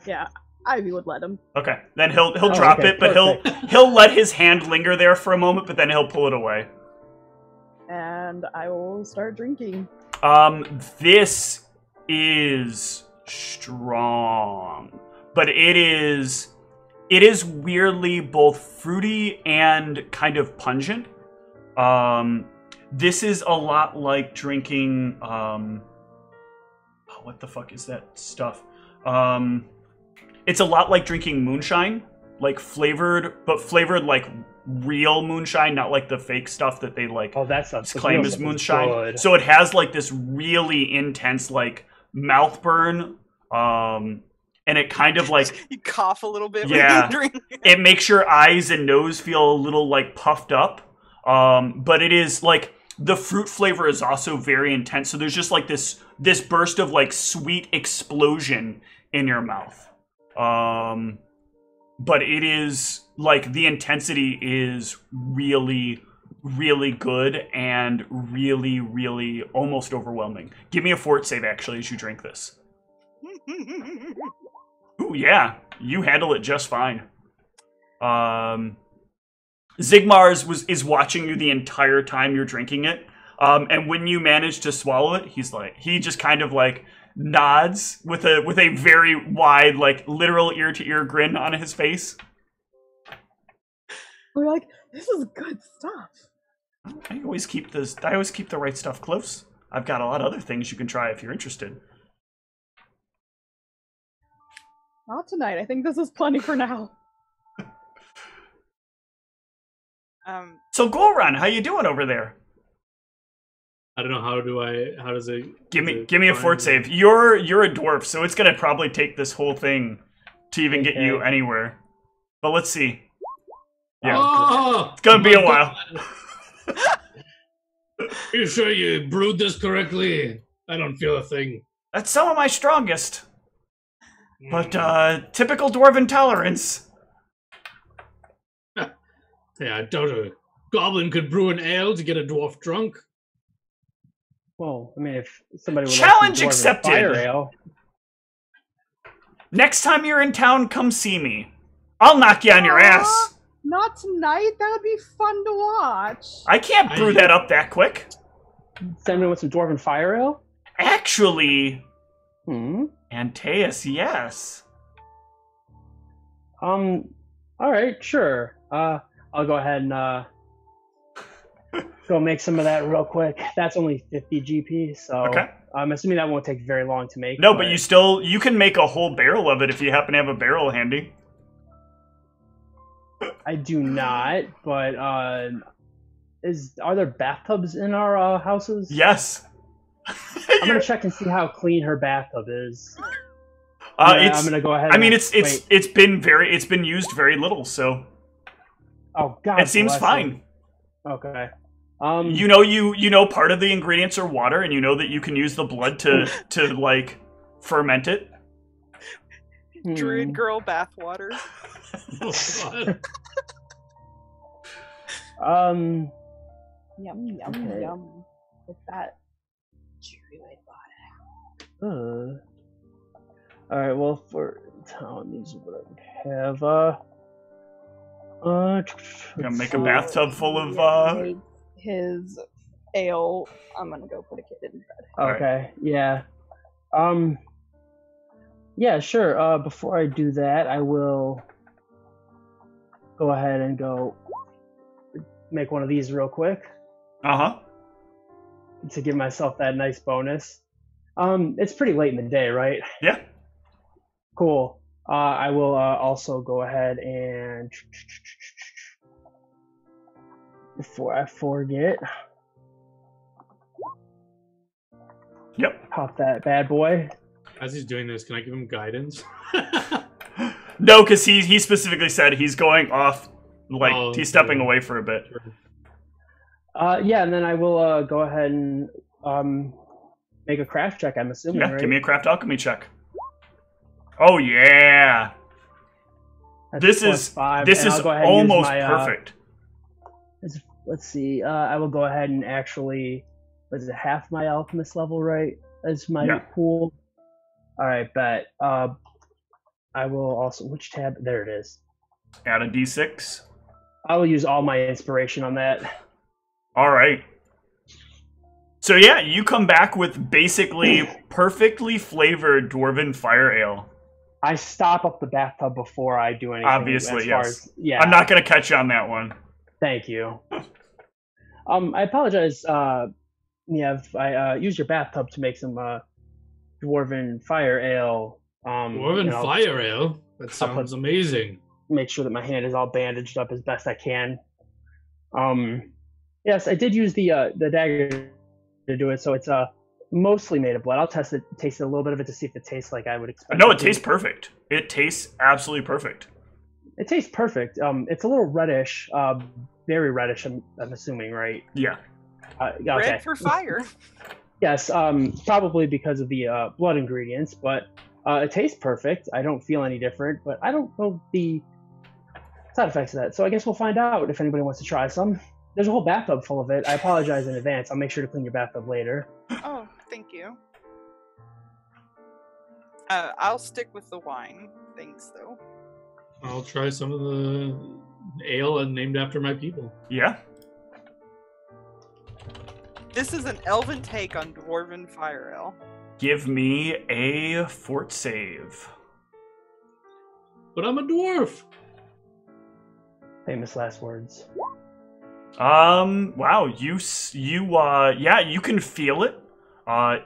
[SPEAKER 1] Yeah, Ivy would let him.
[SPEAKER 2] Okay, then he'll drop it, but
[SPEAKER 5] perfect.
[SPEAKER 2] he'll let his hand linger there for a moment, but then he'll pull it away.
[SPEAKER 1] And I will start drinking.
[SPEAKER 2] This is strong, but it is weirdly both fruity and kind of pungent. This is a lot like drinking, what the fuck is that stuff? It's a lot like drinking moonshine, like flavored like real moonshine, not like the fake stuff that they like claim as moonshine. So it has like this really intense like mouth burn, and it kind of like
[SPEAKER 4] you cough a little bit.
[SPEAKER 2] Yeah,
[SPEAKER 4] when you drink.
[SPEAKER 2] It makes your eyes and nose feel a little like puffed up. But it is like the fruit flavor is also very intense. So there's just like this burst of like sweet explosion in your mouth. But it is like the intensity is really, really good and really, really almost overwhelming. Give me a fort save actually as you drink this. Ooh, yeah, you handle it just fine. Zigmar is watching you the entire time you're drinking it. And when you manage to swallow it, he just kind of like nods with a very wide, like literal ear to ear grin on his face.
[SPEAKER 1] We're like, this is good stuff.
[SPEAKER 2] I always keep the right stuff close. I've got a lot of other things you can try if you're interested.
[SPEAKER 1] Not tonight. I think this is plenty for now.
[SPEAKER 2] So Goran, how you doing over there?
[SPEAKER 3] I don't know. How does it?
[SPEAKER 2] Give me a fort save. You're a dwarf, so it's gonna probably take this whole thing to even get you anywhere. But let's see. Yeah, it's gonna be a while.
[SPEAKER 3] Are you sure you brewed this correctly? I don't feel a thing.
[SPEAKER 2] That's some of my strongest. But typical dwarven tolerance.
[SPEAKER 3] Yeah, I doubt a goblin could brew an ale to get a dwarf drunk.
[SPEAKER 5] Well, I mean, if somebody would
[SPEAKER 2] challenge
[SPEAKER 5] like some
[SPEAKER 2] accepted.
[SPEAKER 5] fire ale.
[SPEAKER 2] Next time you're in town, come see me. I'll knock you on your ass.
[SPEAKER 1] Not tonight. That would be fun to watch.
[SPEAKER 2] I can't brew that up that quick.
[SPEAKER 5] Somebody want some dwarven fire ale?
[SPEAKER 2] Actually, Antaeus, yes.
[SPEAKER 5] All right, sure. I'll go ahead and go make some of that real quick. That's only 50 GP, so
[SPEAKER 2] okay.
[SPEAKER 5] I'm assuming that won't take very long to make.
[SPEAKER 2] No, but you can make a whole barrel of it if you happen to have a barrel handy.
[SPEAKER 5] I do not, but are there bathtubs in our houses?
[SPEAKER 2] Yes.
[SPEAKER 5] I'm gonna check and see how clean her bathtub is.
[SPEAKER 2] I'm
[SPEAKER 5] gonna go ahead.
[SPEAKER 2] I mean, it's been used very little, so.
[SPEAKER 5] Oh God,
[SPEAKER 2] it seems fine.
[SPEAKER 5] Okay.
[SPEAKER 2] You know part of the ingredients are water, and you know that you can use the blood to like ferment it.
[SPEAKER 4] Druid girl bathwater.
[SPEAKER 1] Yum, yum,
[SPEAKER 5] Okay.
[SPEAKER 1] yum. With that druid body.
[SPEAKER 5] Alright, well, for town, these are what I have.
[SPEAKER 2] Gonna make a
[SPEAKER 5] see.
[SPEAKER 2] bathtub full of
[SPEAKER 1] Make his ale. I'm gonna go put a kid in bed.
[SPEAKER 5] Okay, yeah. Yeah, sure. Before I do that, I will go ahead and go make one of these real quick to give myself that nice bonus. It's pretty late in the day, right?
[SPEAKER 2] Yeah.
[SPEAKER 5] Cool. I will also go ahead and, before I forget,
[SPEAKER 2] Yep.
[SPEAKER 5] pop that bad boy.
[SPEAKER 3] As he's doing this, can I give him guidance?
[SPEAKER 2] No, because he specifically said he's going off, like, he's stepping
[SPEAKER 3] yeah.
[SPEAKER 2] away for a bit.
[SPEAKER 5] Yeah, and then I will go ahead and make a craft check, I'm assuming,
[SPEAKER 2] Yeah,
[SPEAKER 5] right?
[SPEAKER 2] give me a craft alchemy check. Oh, yeah.
[SPEAKER 5] That's
[SPEAKER 2] This
[SPEAKER 5] plus
[SPEAKER 2] is
[SPEAKER 5] 5,
[SPEAKER 2] this
[SPEAKER 5] and
[SPEAKER 2] is
[SPEAKER 5] I'll go ahead and use
[SPEAKER 2] almost
[SPEAKER 5] my,
[SPEAKER 2] perfect.
[SPEAKER 5] Let's see. I will go ahead and actually, was it half my alchemist level, right? As my pool. All right, bet. I will also, which tab? There it is.
[SPEAKER 2] Add a d6.
[SPEAKER 5] I will use all my inspiration on that.
[SPEAKER 2] All right. So yeah, you come back with basically perfectly flavored dwarven fire ale.
[SPEAKER 5] I stop up the bathtub before I do anything.
[SPEAKER 2] Obviously, yes.
[SPEAKER 5] Yeah.
[SPEAKER 2] I'm not going to catch you on that one.
[SPEAKER 5] Thank you. I apologize, Niev. I used your bathtub to make some dwarven fire ale.
[SPEAKER 3] Dwarven fire ale? That sounds amazing.
[SPEAKER 5] Make sure that my hand is all bandaged up as best I can. Yes, I did use the dagger to do it, so it's mostly made of blood. I'll taste a little bit of it to see if it tastes like I would expect.
[SPEAKER 2] No, it tastes perfect. It tastes absolutely perfect.
[SPEAKER 5] It tastes perfect. It's a little reddish, very reddish. I'm assuming, right?
[SPEAKER 2] Yeah.
[SPEAKER 5] Okay.
[SPEAKER 4] Red for fire.
[SPEAKER 5] Yes, probably because of the blood ingredients, but it tastes perfect. I don't feel any different, but I don't know the side effects of that. So I guess we'll find out if anybody wants to try some. There's a whole bathtub full of it. I apologize in advance. I'll make sure to clean your bathtub later.
[SPEAKER 4] Oh, thank you. I'll stick with the wine things, though.
[SPEAKER 3] I'll try some of the ale named after my people.
[SPEAKER 2] Yeah.
[SPEAKER 4] This is an elven take on dwarven fire ale.
[SPEAKER 2] Give me a fort save.
[SPEAKER 3] But I'm a dwarf.
[SPEAKER 5] Famous last words.
[SPEAKER 2] Wow, yeah, you can feel it.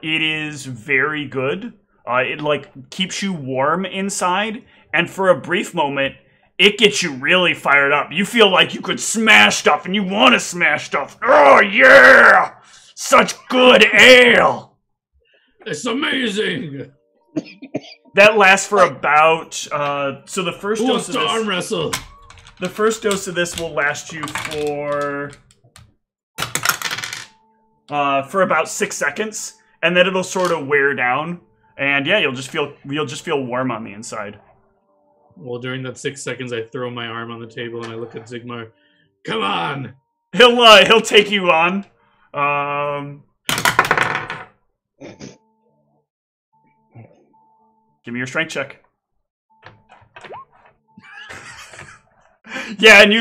[SPEAKER 2] It is very good. It, like, keeps you warm inside, and for a brief moment, it gets you really fired up. You feel like you could smash stuff, and you want to smash stuff. Oh, yeah! Such good ale!
[SPEAKER 3] It's amazing!
[SPEAKER 2] That lasts for about, so the first
[SPEAKER 3] Who
[SPEAKER 2] dose
[SPEAKER 3] wants
[SPEAKER 2] of
[SPEAKER 3] to
[SPEAKER 2] this...
[SPEAKER 3] arm wrestle?
[SPEAKER 2] The first dose of this will last you for about 6 seconds, and then it'll sort of wear down, and yeah, you'll just feel warm on the inside.
[SPEAKER 3] Well, during that 6 seconds, I throw my arm on the table and I look at Zigmar. Come on!
[SPEAKER 2] He'll take you on. Give me your strength check. Yeah, and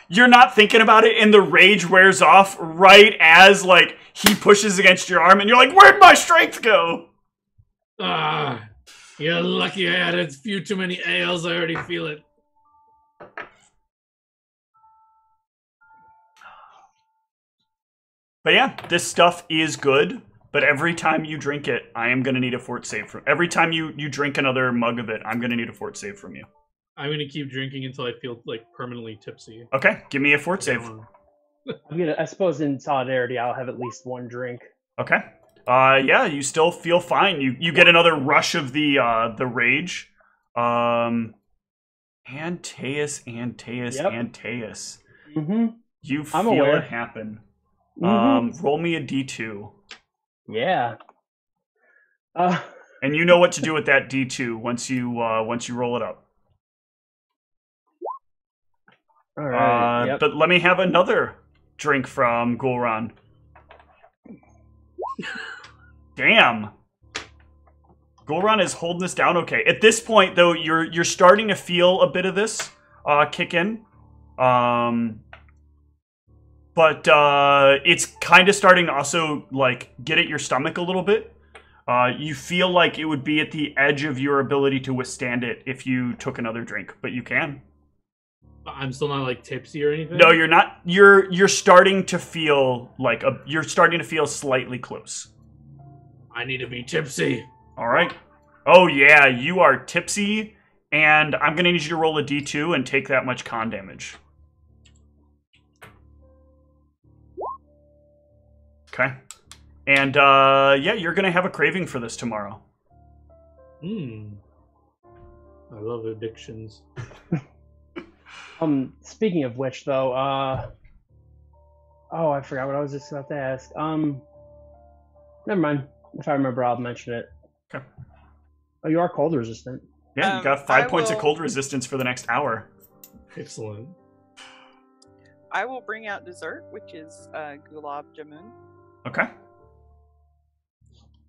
[SPEAKER 2] you're not thinking about it, and the rage wears off right as, like, he pushes against your arm, and you're like, where'd my strength go?
[SPEAKER 3] Ah, you're lucky I had a few too many ales. I already feel it.
[SPEAKER 2] But yeah, this stuff is good, but every time you drink it, I am going to need a fort save from... Every time you drink another mug of it, I'm going to need a fort save from you.
[SPEAKER 3] I'm going to keep drinking until I feel, like, permanently tipsy.
[SPEAKER 2] Okay, give me a fort save.
[SPEAKER 5] I suppose in solidarity, I'll have at least one drink.
[SPEAKER 2] Okay. Yeah, you still feel fine. You get another rush of the rage. Antaeus.
[SPEAKER 5] Mm-hmm.
[SPEAKER 2] You
[SPEAKER 5] I'm
[SPEAKER 2] feel
[SPEAKER 5] aware.
[SPEAKER 2] it happen.
[SPEAKER 5] Mm-hmm.
[SPEAKER 2] Roll me a d2.
[SPEAKER 5] Yeah.
[SPEAKER 2] And you know what to do with that d2 once you roll it up.
[SPEAKER 5] All right. Yep.
[SPEAKER 2] But let me have another drink from Gulran. Damn. Gulran is holding this down okay. At this point, though, you're starting to feel a bit of this kick in. But it's kind of starting to also, like, get at your stomach a little bit. You feel like it would be at the edge of your ability to withstand it if you took another drink, but you can.
[SPEAKER 3] I'm still not, like, tipsy or anything?
[SPEAKER 2] No, you're not. You're starting to feel like you're starting to feel slightly close.
[SPEAKER 3] I need to be tipsy.
[SPEAKER 2] All right. Oh, yeah, you are tipsy, and I'm going to need you to roll a d2 and take that much con damage. Okay. And, yeah, you're going to have a craving for this tomorrow.
[SPEAKER 3] I love addictions.
[SPEAKER 5] Speaking of which, though, oh, I forgot what I was just about to ask. Never mind. If I remember, I'll mention it.
[SPEAKER 2] Okay.
[SPEAKER 5] Oh, you are cold resistant.
[SPEAKER 2] Yeah, you got 5 points of cold resistance for the next hour.
[SPEAKER 3] Excellent.
[SPEAKER 4] I will bring out dessert, which is gulab jamun.
[SPEAKER 2] Okay.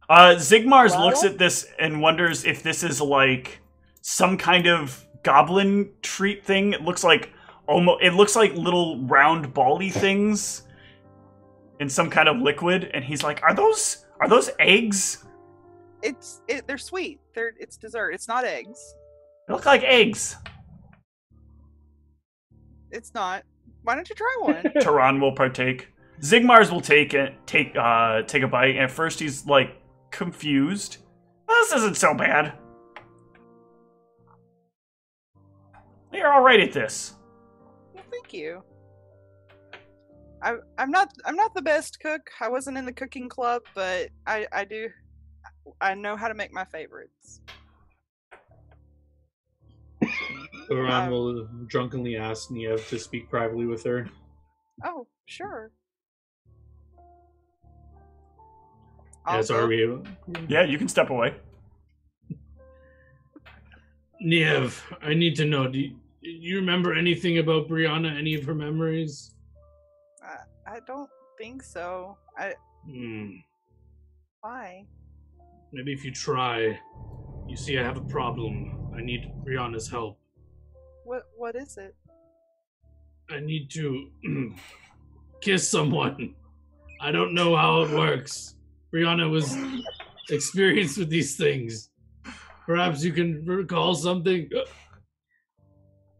[SPEAKER 2] Zigmars looks at this and wonders if this is like some kind of goblin treat thing. It looks like little round bally things in some kind of liquid, and he's like, "Are those eggs?"
[SPEAKER 4] They're sweet. It's dessert. It's not eggs.
[SPEAKER 2] They look like eggs.
[SPEAKER 4] It's not. Why don't you try one?
[SPEAKER 2] Tehran will partake. Zigmars will take a bite, and at first he's like confused. This isn't so bad. You're all right at this.
[SPEAKER 4] Well, thank you. I'm not the best cook. I wasn't in the cooking club, but I know how to make my favorites.
[SPEAKER 3] Tehran will drunkenly ask Niev to speak privately with her.
[SPEAKER 4] Oh, sure.
[SPEAKER 3] Yes, are we?
[SPEAKER 2] Yeah, you can step away.
[SPEAKER 3] Niev, I need to know, do you remember anything about Brianna, any of her memories?
[SPEAKER 4] I don't think so. Why?
[SPEAKER 3] Maybe if you try. You see, I have a problem. I need Brianna's help.
[SPEAKER 4] What is it?
[SPEAKER 3] I need to kiss someone. I don't know how it works. Brianna was experienced with these things. Perhaps you can recall something.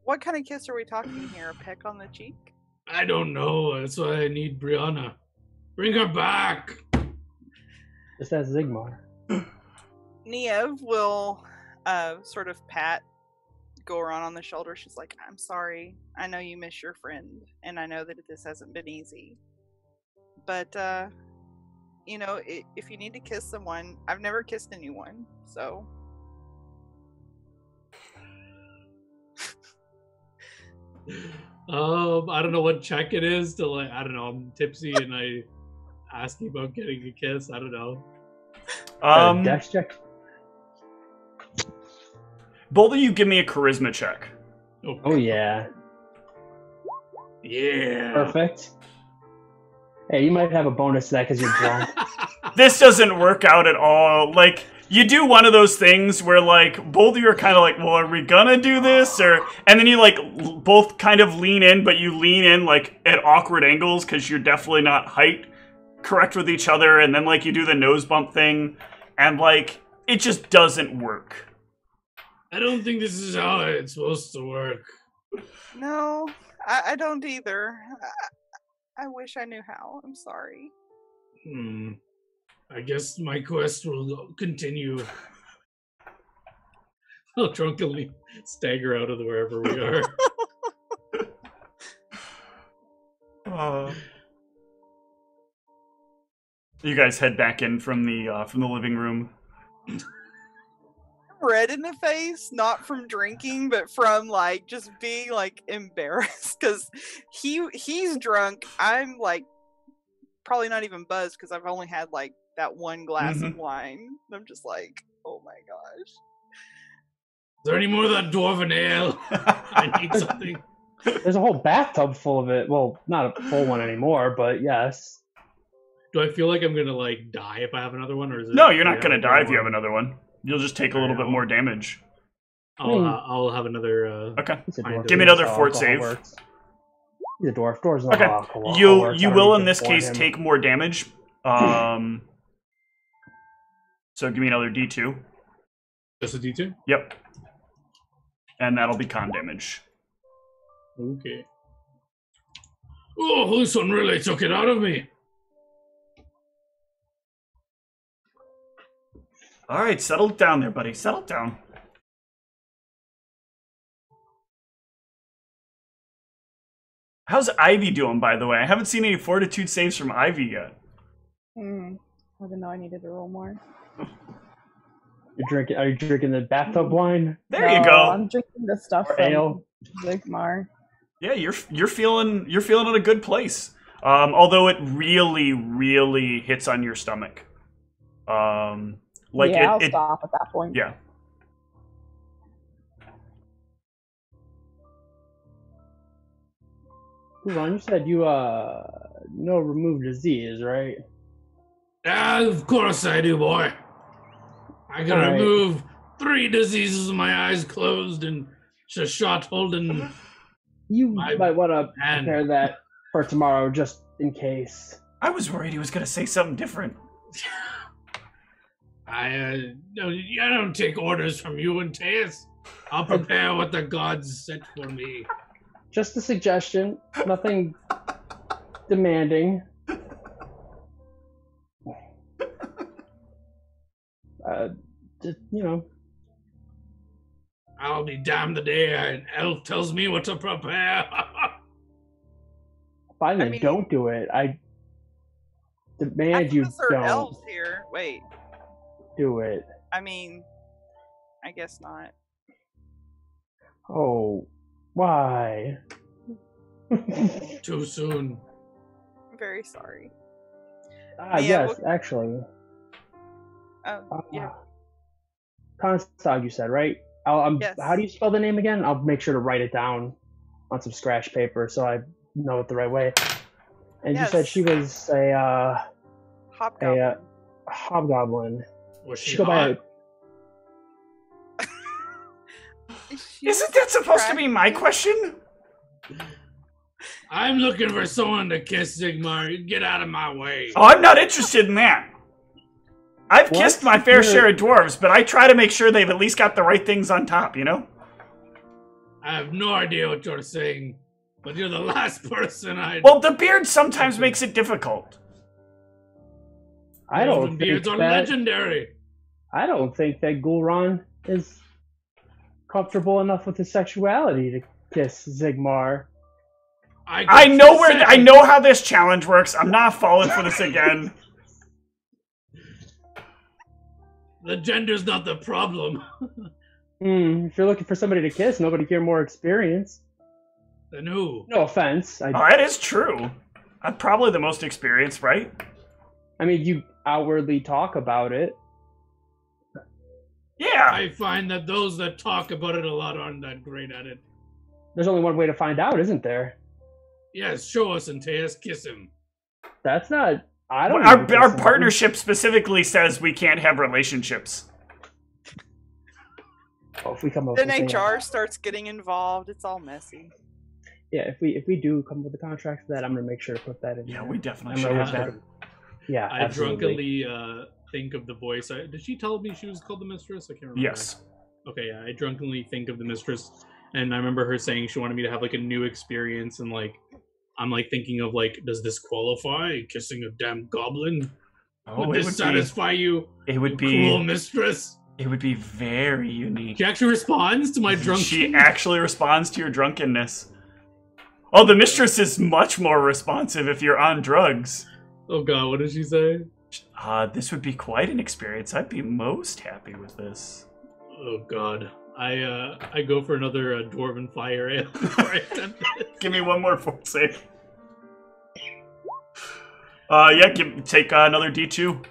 [SPEAKER 4] What kind of kiss are we talking here? A peck on the cheek?
[SPEAKER 3] I don't know. That's why I need Brianna. Bring her back.
[SPEAKER 5] Just ask Zigmar.
[SPEAKER 4] Niev will sort of pat Goran on the shoulder. She's like, I'm sorry. I know you miss your friend, and I know that this hasn't been easy. But, if you need to kiss someone, I've never kissed anyone, so...
[SPEAKER 3] I don't know what check it is to, like, I don't know, I'm tipsy and I ask you about getting a kiss. I don't know.
[SPEAKER 5] Dex check.
[SPEAKER 2] Both of you give me a charisma check.
[SPEAKER 5] Oh yeah.
[SPEAKER 3] Yeah.
[SPEAKER 5] Perfect. Hey, you might have a bonus to that because you're drunk.
[SPEAKER 2] This doesn't work out at all. Like, you do one of those things where, like, both of you are kind of like, well, are we gonna do this? And then you, like, both kind of lean in, but you lean in, like, at awkward angles because you're definitely not height correct with each other. And then, like, you do the nose bump thing. And, like, it just doesn't work.
[SPEAKER 3] I don't think this is how it's supposed to work.
[SPEAKER 4] No, I don't either. I wish I knew how. I'm sorry.
[SPEAKER 3] I guess my quest will continue. I'll drunkenly stagger out of wherever we are.
[SPEAKER 2] You guys head back in from the living room.
[SPEAKER 4] Red in the face, not from drinking, but from like just being like embarrassed because he's drunk. I'm like probably not even buzzed because I've only had like that one glass of wine. I'm just like, oh my gosh.
[SPEAKER 3] Is there any more of that dwarven ale? I need something.
[SPEAKER 5] There's a whole bathtub full of it. Well, not a full one anymore, but yes.
[SPEAKER 3] Do I feel like I'm gonna like die if I have another one, or is it?
[SPEAKER 2] No, you're not gonna die if you have another one. You'll just take a little
[SPEAKER 3] Alright,
[SPEAKER 2] bit more damage.
[SPEAKER 3] I'll have another.
[SPEAKER 2] Okay.
[SPEAKER 5] Dwarf.
[SPEAKER 2] Give me another
[SPEAKER 5] That's how
[SPEAKER 2] fort
[SPEAKER 5] alcohol
[SPEAKER 2] save.
[SPEAKER 5] works. He's a dwarf. Dwarves not
[SPEAKER 2] Okay.
[SPEAKER 5] how alcohol
[SPEAKER 2] You
[SPEAKER 5] works. I
[SPEAKER 2] you
[SPEAKER 5] don't
[SPEAKER 2] will
[SPEAKER 5] need
[SPEAKER 2] in
[SPEAKER 5] to
[SPEAKER 2] this
[SPEAKER 5] warn
[SPEAKER 2] case
[SPEAKER 5] him.
[SPEAKER 2] take more damage. So give me another D2.
[SPEAKER 3] Just a D2.
[SPEAKER 2] Yep. And that'll be con damage.
[SPEAKER 3] Okay. Oh, this one really took it out of me.
[SPEAKER 2] All right, settle down there, buddy. Settle down. How's Ivy doing, by the way? I haven't seen any fortitude saves from Ivy yet.
[SPEAKER 1] I didn't know I needed to roll more.
[SPEAKER 5] Are you drinking the bathtub wine?
[SPEAKER 2] There you
[SPEAKER 1] No,
[SPEAKER 2] go.
[SPEAKER 1] I'm drinking the stuff
[SPEAKER 5] Or
[SPEAKER 1] from
[SPEAKER 5] ale?
[SPEAKER 1] Zigmar.
[SPEAKER 2] Yeah, you're feeling in a good place. Although it really hits on your stomach. Like
[SPEAKER 1] yeah, I'll
[SPEAKER 2] it
[SPEAKER 1] stop at that point.
[SPEAKER 2] yeah.
[SPEAKER 5] Ron, you said you remove disease, right?
[SPEAKER 3] Of course I do, boy. I can
[SPEAKER 5] Alright.
[SPEAKER 3] remove 3 diseases with my eyes closed and just shot holding.
[SPEAKER 5] You
[SPEAKER 3] My
[SPEAKER 5] might want to
[SPEAKER 3] hand.
[SPEAKER 5] prepare that for tomorrow, just in case.
[SPEAKER 2] I was worried he was gonna say something different.
[SPEAKER 3] I don't take orders from you and Teus. I'll prepare what the gods set for me.
[SPEAKER 5] Just a suggestion, nothing demanding. Just,
[SPEAKER 3] I'll be damned the day an elf tells me what to prepare.
[SPEAKER 5] fine,
[SPEAKER 4] I mean-
[SPEAKER 5] don't do it. I demand you
[SPEAKER 4] Half of us are
[SPEAKER 5] don't
[SPEAKER 4] elves here. Wait,
[SPEAKER 5] do it.
[SPEAKER 4] I mean, I guess not.
[SPEAKER 5] Oh, why?
[SPEAKER 3] Too soon.
[SPEAKER 4] I'm very sorry.
[SPEAKER 5] Ah,
[SPEAKER 4] Yeah,
[SPEAKER 5] yes, actually.
[SPEAKER 4] Oh, yeah.
[SPEAKER 5] Constag, you said, right?
[SPEAKER 4] Yes.
[SPEAKER 5] How do you spell the name again? I'll make sure to write it down on some scratch paper so I know it the right way. And you said
[SPEAKER 4] Yes.
[SPEAKER 5] she was a
[SPEAKER 4] Hobgoblin.
[SPEAKER 5] hobgoblin.
[SPEAKER 3] Was
[SPEAKER 5] She
[SPEAKER 3] she
[SPEAKER 5] go by
[SPEAKER 3] hot?
[SPEAKER 2] Isn't that supposed to be my question?
[SPEAKER 3] I'm looking for someone to kiss Sigmar. Get out of my way.
[SPEAKER 2] Oh, I'm not interested in that. I've
[SPEAKER 5] What?
[SPEAKER 2] kissed my fair share of dwarves, but I try to make sure they've at least got the right things on top, you know?
[SPEAKER 3] I have no idea what you're saying, but you're the last person I.
[SPEAKER 2] Well, the beard sometimes makes it difficult.
[SPEAKER 5] I don't
[SPEAKER 3] Elven beards
[SPEAKER 5] think
[SPEAKER 3] are
[SPEAKER 5] that.
[SPEAKER 3] legendary.
[SPEAKER 5] I don't think that Gul'ran is comfortable enough with his sexuality to kiss Zigmar.
[SPEAKER 2] I know how this challenge works. I'm not falling for this again.
[SPEAKER 3] The gender's not the problem.
[SPEAKER 5] If you're looking for somebody to kiss, nobody here more experience.
[SPEAKER 3] Then who?
[SPEAKER 5] No offense.
[SPEAKER 2] Oh, that is true. I'm probably the most experienced, right?
[SPEAKER 5] I mean, you outwardly talk about it.
[SPEAKER 2] Yeah.
[SPEAKER 3] I find that those that talk about it a lot aren't that great at it.
[SPEAKER 5] There's only one way to find out, isn't there?
[SPEAKER 3] Yes, show us and Teus, kiss him.
[SPEAKER 5] That's not. I don't.
[SPEAKER 2] Our
[SPEAKER 5] need to kiss
[SPEAKER 2] our
[SPEAKER 5] somebody.
[SPEAKER 2] partnership specifically says we can't have relationships.
[SPEAKER 5] Oh, if we come up
[SPEAKER 4] Then
[SPEAKER 5] with
[SPEAKER 4] HR starts getting involved. It's all messy.
[SPEAKER 5] Yeah, if we do come up with a contract for that, I'm gonna make sure to put that in.
[SPEAKER 2] Yeah,
[SPEAKER 5] there.
[SPEAKER 2] we definitely
[SPEAKER 5] I'm
[SPEAKER 2] should
[SPEAKER 5] gonna
[SPEAKER 2] have
[SPEAKER 5] look
[SPEAKER 2] that.
[SPEAKER 5] at it. Yeah,
[SPEAKER 3] I
[SPEAKER 5] absolutely.
[SPEAKER 3] drunkenly think of the voice. Did she tell me she was called the mistress? I can't remember.
[SPEAKER 2] Yes.
[SPEAKER 3] Okay, yeah, I drunkenly think of the mistress, and I remember her saying she wanted me to have like a new experience, and like I'm like thinking of like, does this qualify? Kissing a damn goblin?
[SPEAKER 2] Oh,
[SPEAKER 3] Would this satisfy you?
[SPEAKER 2] It would
[SPEAKER 3] Cruel
[SPEAKER 2] be.
[SPEAKER 3] mistress.
[SPEAKER 2] It would be very unique.
[SPEAKER 3] She actually responds to my drunk.
[SPEAKER 2] She actually responds to your drunkenness. Oh, the mistress is much more responsive if you're on drugs.
[SPEAKER 3] Oh god, what did she say?
[SPEAKER 2] This would be quite an experience. I'd be most happy with this.
[SPEAKER 3] Oh god. I go for another dwarven fire ale. before I attempt it.
[SPEAKER 2] Give me one more fort save. Yeah, take another D2.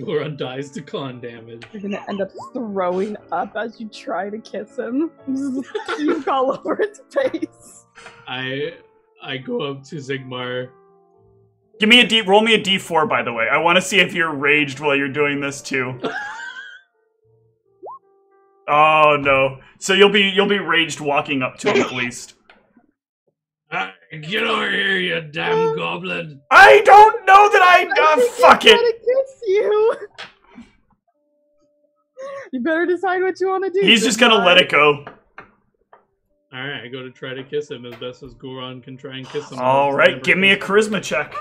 [SPEAKER 3] Goron dies to con damage.
[SPEAKER 1] You're gonna end up throwing up as you try to kiss him. Puke all over his face.
[SPEAKER 3] I go up to Sigmar.
[SPEAKER 2] Roll me a D4, by the way. I want to see if you're raged while you're doing this too. Oh no! So you'll be raged walking up to him at least.
[SPEAKER 3] Get over here, you damn goblin!
[SPEAKER 2] I don't know that I fuck it.
[SPEAKER 1] To kiss you. You better decide what you want to do.
[SPEAKER 2] He's just gonna let it go.
[SPEAKER 3] All right, I go to try to kiss him as best as Goron can try and kiss him.
[SPEAKER 2] All right, give me a charisma check.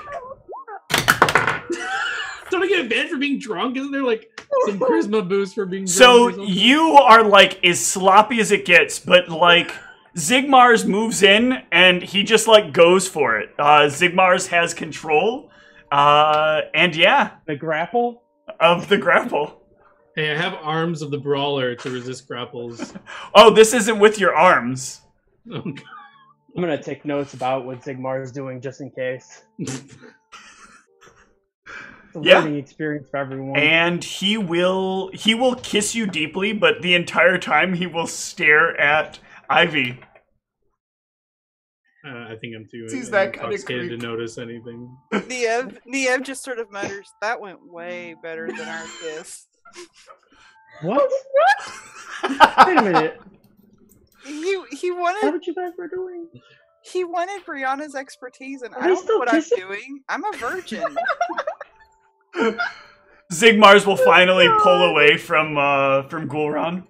[SPEAKER 3] Don't I get advantage for being drunk? Isn't there like some charisma boost for being drunk?
[SPEAKER 2] So you are like as sloppy as it gets, but like Zigmar's moves in and he just like goes for it. Zigmar's has control, and yeah,
[SPEAKER 5] The grapple?
[SPEAKER 2] of the grapple.
[SPEAKER 3] Hey, I have arms of the brawler to resist grapples.
[SPEAKER 2] Oh, this isn't with your arms.
[SPEAKER 3] Oh, God.
[SPEAKER 5] I'm gonna take notes about what Sigmar is doing just in case. It's a
[SPEAKER 2] Yeah.
[SPEAKER 5] learning experience for everyone.
[SPEAKER 2] And he will kiss you deeply, but the entire time he will stare at Ivy.
[SPEAKER 3] I think I'm too
[SPEAKER 2] He's that kinda
[SPEAKER 3] intoxicated to
[SPEAKER 2] creep.
[SPEAKER 3] notice anything.
[SPEAKER 4] Niev just sort of mutters, "That went way better than our kiss."
[SPEAKER 5] What? Wait a minute.
[SPEAKER 4] He
[SPEAKER 5] How
[SPEAKER 4] wanted
[SPEAKER 5] did you guys were doing?
[SPEAKER 4] Brianna's expertise, and
[SPEAKER 5] Are
[SPEAKER 4] I
[SPEAKER 5] they
[SPEAKER 4] don't know
[SPEAKER 5] still
[SPEAKER 4] what
[SPEAKER 5] kissing?
[SPEAKER 4] I'm doing. I'm a virgin.
[SPEAKER 2] Zigmar's will finally pull away from Gulron.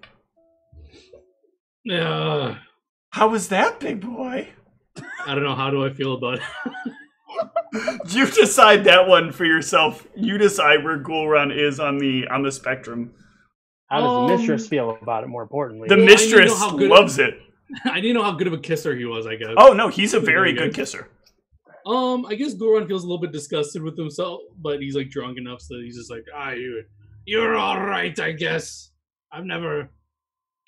[SPEAKER 2] How was that, big boy?
[SPEAKER 3] I don't know. How do I feel about it?
[SPEAKER 2] You decide that one for yourself. You decide where Gulron is on the spectrum.
[SPEAKER 5] How does the mistress feel about it, more importantly?
[SPEAKER 2] The
[SPEAKER 3] Well, I need to know
[SPEAKER 2] mistress
[SPEAKER 3] how good-
[SPEAKER 2] loves it.
[SPEAKER 3] I didn't know how good of a kisser he was, I guess.
[SPEAKER 2] Oh no, he's a very good kisser.
[SPEAKER 3] I guess Goron feels a little bit disgusted with himself, but he's like drunk enough so he's just like, you're all right, I guess. I've never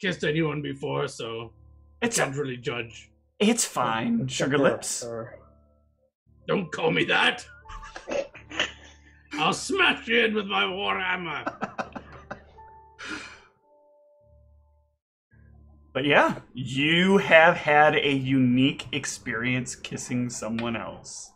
[SPEAKER 3] kissed anyone before, so I can't really judge.
[SPEAKER 2] It's fine, sugar lips.
[SPEAKER 3] Don't call me that. I'll smash you in with my warhammer.
[SPEAKER 2] But yeah, you have had a unique experience kissing someone else.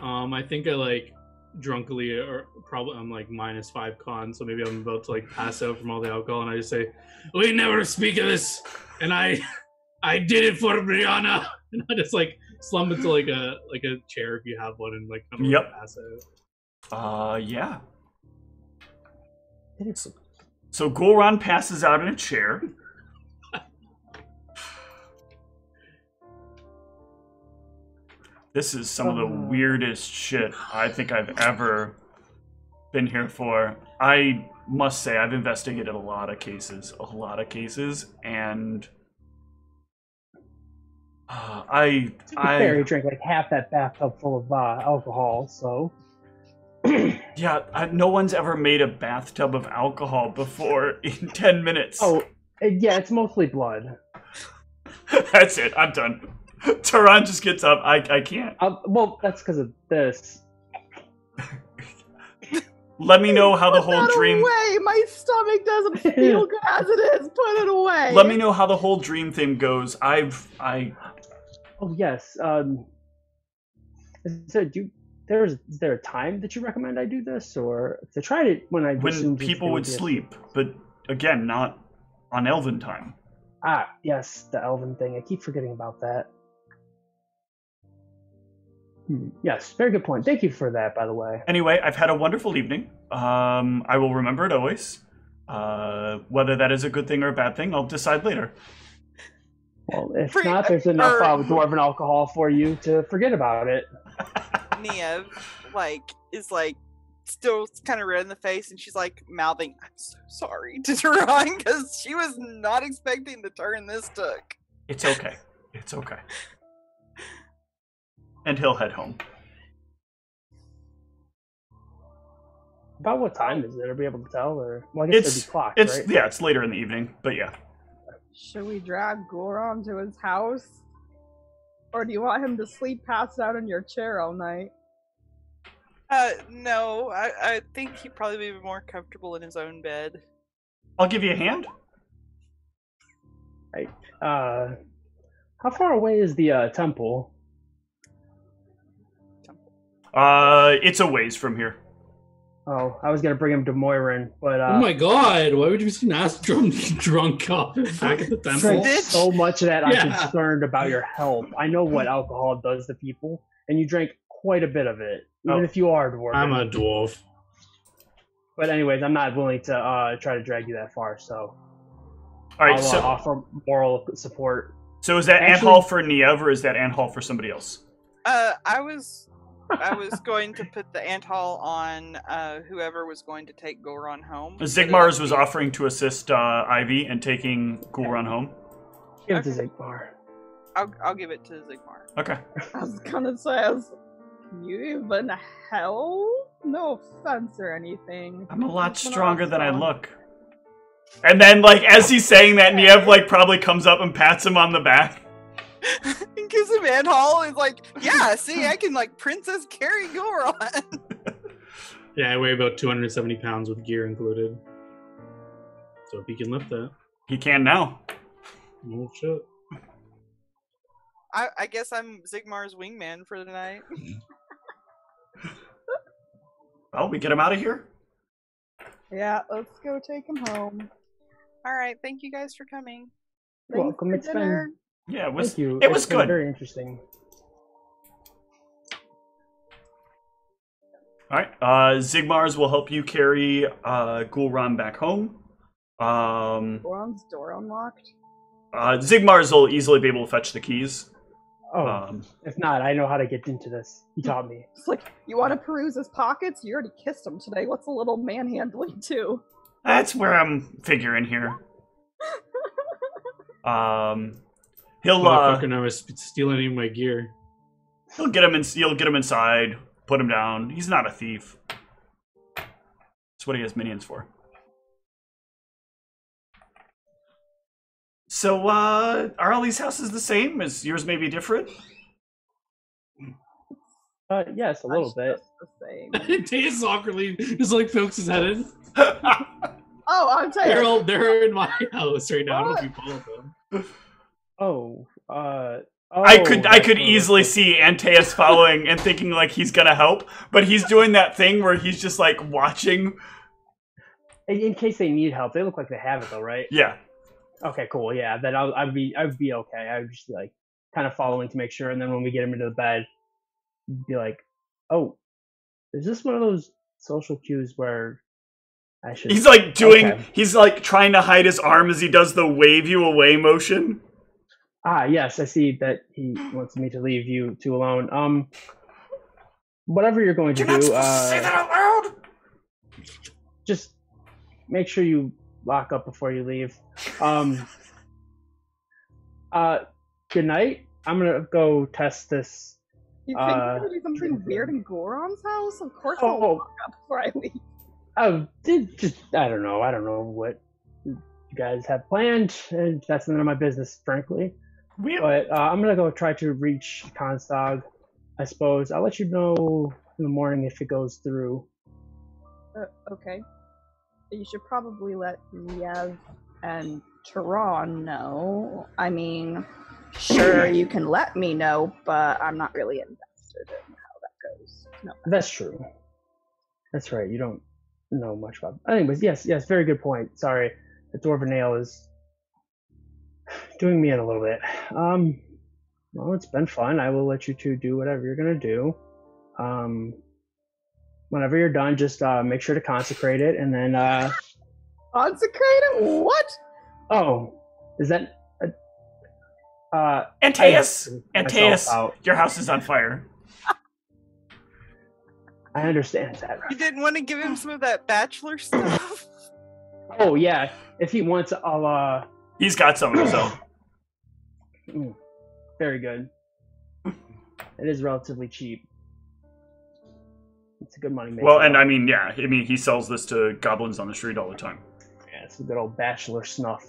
[SPEAKER 3] I think I like drunkily, or probably I'm like -5 con, so maybe I'm about to like pass out from all the alcohol, and I just say, "We never speak of this," and I did it for Brianna, and I just like slump into like a chair if you have one, and like kind of
[SPEAKER 2] Yep.
[SPEAKER 3] pass out.
[SPEAKER 2] Yeah. So Gulron passes out in a chair. This is some of the weirdest shit I think I've ever been here for. I must say, I've investigated a lot of cases, and I
[SPEAKER 5] Barry drank like half that bathtub full of alcohol, so.
[SPEAKER 2] Yeah, no one's ever made a bathtub of alcohol before in 10 minutes.
[SPEAKER 5] Oh, yeah, it's mostly blood.
[SPEAKER 2] That's it, I'm done. Taran just gets up, I can't.
[SPEAKER 5] Well, that's because of this.
[SPEAKER 2] Let me know how the whole
[SPEAKER 1] Put that
[SPEAKER 2] dream...
[SPEAKER 1] away! My stomach doesn't feel good as it is. Put it away.
[SPEAKER 2] Let me know how the whole dream thing goes.
[SPEAKER 5] Oh, yes. Is there a time that you recommend I do this, or to try it when
[SPEAKER 2] people would sleep, but again, not on Elven time.
[SPEAKER 5] Ah, yes, the Elven thing. I keep forgetting about that. Yes, very good point. Thank you for that, by the way.
[SPEAKER 2] Anyway, I've had a wonderful evening. I will remember it always. Whether that is a good thing or a bad thing, I'll decide later.
[SPEAKER 5] Well, if not, there's enough dwarven alcohol for you to forget about it.
[SPEAKER 4] Niev, is still kind of red in the face, and she's like mouthing, "I'm so sorry" to Taran, because she was not expecting the turn this took.
[SPEAKER 2] It's okay. It's okay. And he'll head home.
[SPEAKER 5] About what time is it? Are we able to tell? Or well, I guess there'd be clocks, right?
[SPEAKER 2] Yeah, it's later in the evening, but yeah.
[SPEAKER 1] Should we drag Goron to his house? Or do you want him to sleep passed out in your chair all night?
[SPEAKER 4] No, I think he'd probably be more comfortable in his own bed.
[SPEAKER 2] I'll give you a hand.
[SPEAKER 5] Right. How far away is the temple?
[SPEAKER 2] It's a ways from here.
[SPEAKER 5] Oh, I was gonna bring him to Moirin, but
[SPEAKER 3] Oh my god! Why would you be ass drunk up back at the temple?
[SPEAKER 5] drank so much that
[SPEAKER 3] Yeah.
[SPEAKER 5] I'm concerned about your health. I know what alcohol does to people, and you drank quite a bit of it, even if you are a dwarf.
[SPEAKER 3] I'm a dwarf.
[SPEAKER 5] But anyways, I'm not willing to try to drag you that far, so
[SPEAKER 2] All right,
[SPEAKER 5] I'll
[SPEAKER 2] so
[SPEAKER 5] offer moral support.
[SPEAKER 2] so is that ant hall for Niev or is that ant hall for somebody else?
[SPEAKER 4] I was going to put the ant hall on whoever was going to take Goron home.
[SPEAKER 2] Zigmar's was offering to assist Ivy in taking Gulran home.
[SPEAKER 5] Give it to Zigmar.
[SPEAKER 4] I'll give it to Zigmar.
[SPEAKER 2] Okay.
[SPEAKER 1] I was gonna say, you even help? No offense or anything.
[SPEAKER 2] I'm a lot stronger than I look. And then, like, as he's saying that, Niev, like, probably comes up and pats him on the back.
[SPEAKER 4] And gives him ant hall and is like, yeah, see, I can like princess carry Goron.
[SPEAKER 3] Yeah, I weigh about 270 pounds with gear included. So if he can lift that.
[SPEAKER 2] He can now.
[SPEAKER 3] Oh shit.
[SPEAKER 4] I guess I'm Zigmar's wingman for the night.
[SPEAKER 2] Well, we get him out of here?
[SPEAKER 1] Yeah, let's go take him home.
[SPEAKER 4] Alright, thank you guys for coming.
[SPEAKER 5] You're welcome.
[SPEAKER 1] for
[SPEAKER 5] It's
[SPEAKER 1] dinner.
[SPEAKER 5] been
[SPEAKER 2] Yeah, it was,
[SPEAKER 5] thank you.
[SPEAKER 2] it was
[SPEAKER 5] It's been
[SPEAKER 2] good.
[SPEAKER 5] very interesting.
[SPEAKER 2] Alright, Zigmar's will help you carry Gulran back home.
[SPEAKER 1] Goron's door unlocked.
[SPEAKER 2] Zigmar's will easily be able to fetch the keys.
[SPEAKER 5] Oh, if not, I know how to get into this. He taught me.
[SPEAKER 1] It's like, you want to peruse his pockets? You already kissed him today. What's a little manhandling too?
[SPEAKER 2] That's where I'm figuring here. He'll
[SPEAKER 3] Motherfucker never steal any of my gear.
[SPEAKER 2] he'll get him in. You'll get him inside. Put him down. He's not a thief. That's what he has minions for. So, are all these houses the same? Is yours maybe different?
[SPEAKER 5] Yes, a little bit.
[SPEAKER 1] Just the same.
[SPEAKER 3] Taste awkwardly just like pokes his head in.
[SPEAKER 1] Oh, I'm telling
[SPEAKER 3] They're in my house right now. I don't know if you followed them.
[SPEAKER 5] Oh,
[SPEAKER 2] I could
[SPEAKER 5] that's
[SPEAKER 2] easily see Antaeus following and thinking like he's gonna help, but he's doing that thing where he's just like watching.
[SPEAKER 5] in case they need help. They look like they have it though, right?
[SPEAKER 2] Yeah.
[SPEAKER 5] Okay, cool. Yeah, then I'd be okay. I would just be like kind of following to make sure, and then when we get him into the bed, be like, oh, is this one of those social cues where I should?
[SPEAKER 2] He's like doing.
[SPEAKER 5] Okay.
[SPEAKER 2] He's like trying to hide his arm as he does the wave you away motion.
[SPEAKER 5] Ah, yes, I see that he wants me to leave you two alone. Whatever you're going to
[SPEAKER 2] You're not
[SPEAKER 5] do,
[SPEAKER 2] supposed to say that out loud.
[SPEAKER 5] just make sure you lock up before you leave. Good night. I'm gonna go test this.
[SPEAKER 1] You think there's gonna be something weird in Goron's house? Of course I'll
[SPEAKER 5] Oh,
[SPEAKER 1] walk up before I leave.
[SPEAKER 5] I don't know what you guys have planned, and that's none of my business, frankly. But I'm gonna go try to reach Constog. I suppose I'll let you know in the morning if it goes through.
[SPEAKER 1] Okay. You should probably let Niev and Tehran know. I mean, sure, you can let me know, but I'm not really invested in how that goes. No.
[SPEAKER 5] That's true. That's right. You don't know much about. Anyways, yes, very good point. Sorry, the Dwarven Ale is doing me in a little bit. Well, it's been fun. I will let you two do whatever you're gonna do. Whenever you're done, just make sure to consecrate it, and then.
[SPEAKER 1] Consecrate it? What?
[SPEAKER 5] Oh, is that?
[SPEAKER 2] Antaeus,
[SPEAKER 5] I myself out.
[SPEAKER 2] your house is on fire.
[SPEAKER 5] I understand that.
[SPEAKER 4] You didn't want to give him some of that bachelor stuff?
[SPEAKER 5] Oh yeah, if he wants, I'll.
[SPEAKER 2] He's got some of his own.
[SPEAKER 5] Very good. It is relatively cheap. It's a good money maker.
[SPEAKER 2] Well, and I mean, he sells this to goblins on the street all the time.
[SPEAKER 5] Yeah, it's a good old bachelor snuff.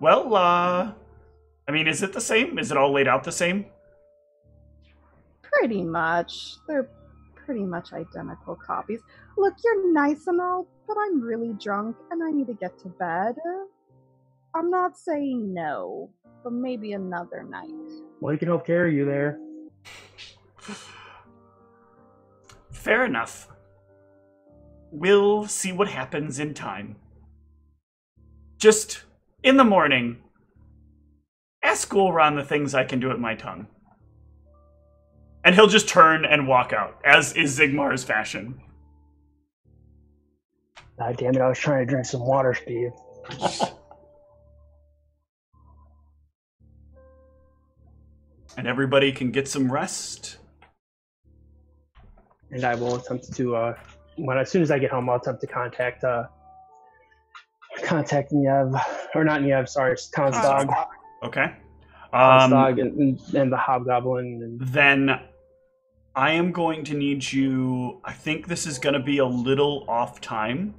[SPEAKER 2] Well, I mean, is it the same? Is it all laid out the same?
[SPEAKER 1] Pretty much. They're pretty much identical copies. Look, you're nice and all, but I'm really drunk and I need to get to bed. I'm not saying no, but maybe another night.
[SPEAKER 5] Well, he can help carry you there.
[SPEAKER 2] Fair enough. We'll see what happens in time. Just, in the morning, ask Gulran the things I can do with my tongue. And he'll just turn and walk out, as is Zigmar's fashion.
[SPEAKER 5] God damn it, I was trying to drink some water, Steve.
[SPEAKER 2] And everybody can get some rest.
[SPEAKER 5] And I will attempt to, as soon as I get home, I'll attempt to contact Niev, or not Niev, sorry, it's Townsdog.
[SPEAKER 2] Okay.
[SPEAKER 5] Townsdog and the Hobgoblin. And...
[SPEAKER 2] Then I am going to need you, I think this is going to be a little off time,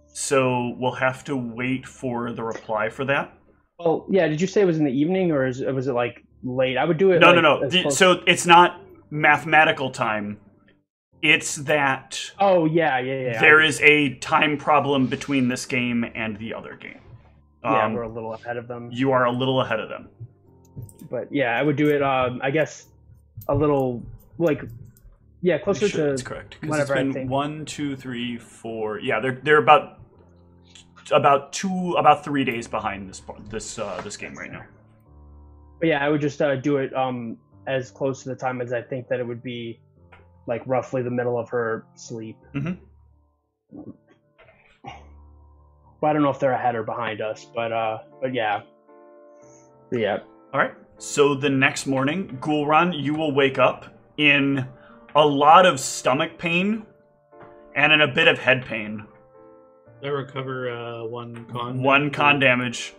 [SPEAKER 2] so we'll have to wait for the reply for that.
[SPEAKER 5] Well, yeah, did you say it was in the evening, or was it like late? I would do it.
[SPEAKER 2] No. So it's not mathematical time. It's that.
[SPEAKER 5] Oh yeah.
[SPEAKER 2] There is a time problem between this game and the other game.
[SPEAKER 5] Yeah, we're a little ahead of them.
[SPEAKER 2] You are a little ahead of them.
[SPEAKER 5] But yeah, I would do it. I guess a little closer to.
[SPEAKER 2] That's correct.
[SPEAKER 5] Whatever.
[SPEAKER 2] It's been
[SPEAKER 5] I think
[SPEAKER 2] 1, 2, 3, 4. Yeah, they're about 3 days behind this game right now.
[SPEAKER 5] But yeah, I would just do it as close to the time as I think that it would be, like roughly the middle of her sleep.
[SPEAKER 2] Mm-hmm.
[SPEAKER 5] Well, I don't know if they're ahead or behind us, but yeah.
[SPEAKER 2] All right. So the next morning, Gulran, you will wake up in a lot of stomach pain and in a bit of head pain.
[SPEAKER 3] Did I recover one con?
[SPEAKER 2] One con damage.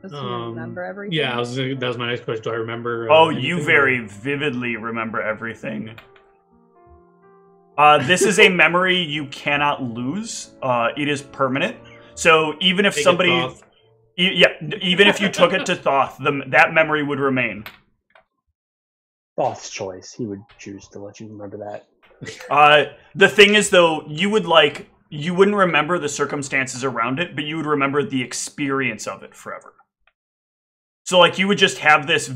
[SPEAKER 1] Does he remember everything?
[SPEAKER 3] Yeah, that was my next question. Do I remember?
[SPEAKER 2] You very vividly remember everything. This is a memory you cannot lose. It is permanent. So even if even if you took it to Thoth, that memory would remain.
[SPEAKER 5] Thoth's choice. He would choose to let you remember that.
[SPEAKER 2] The thing is, though, you wouldn't remember the circumstances around it, but you would remember the experience of it forever. So, like, you would just have this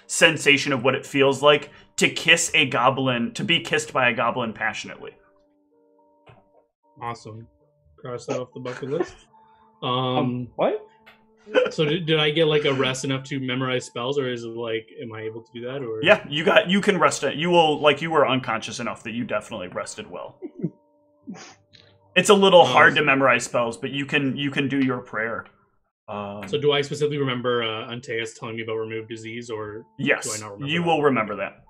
[SPEAKER 2] sensation of what it feels like to kiss a goblin, to be kissed by a goblin passionately.
[SPEAKER 3] Awesome. Cross that off the bucket list.
[SPEAKER 5] What?
[SPEAKER 3] So did I get like a rest enough to memorize spells, or is it like, am I able to do that? Or
[SPEAKER 2] yeah, you can rest it. You were unconscious enough that you definitely rested well. It's a little hard to memorize spells, but you can do your prayer.
[SPEAKER 3] So do I specifically remember Antaeus telling me about remove disease, or
[SPEAKER 2] yes,
[SPEAKER 3] do I not remember
[SPEAKER 2] you will remember that.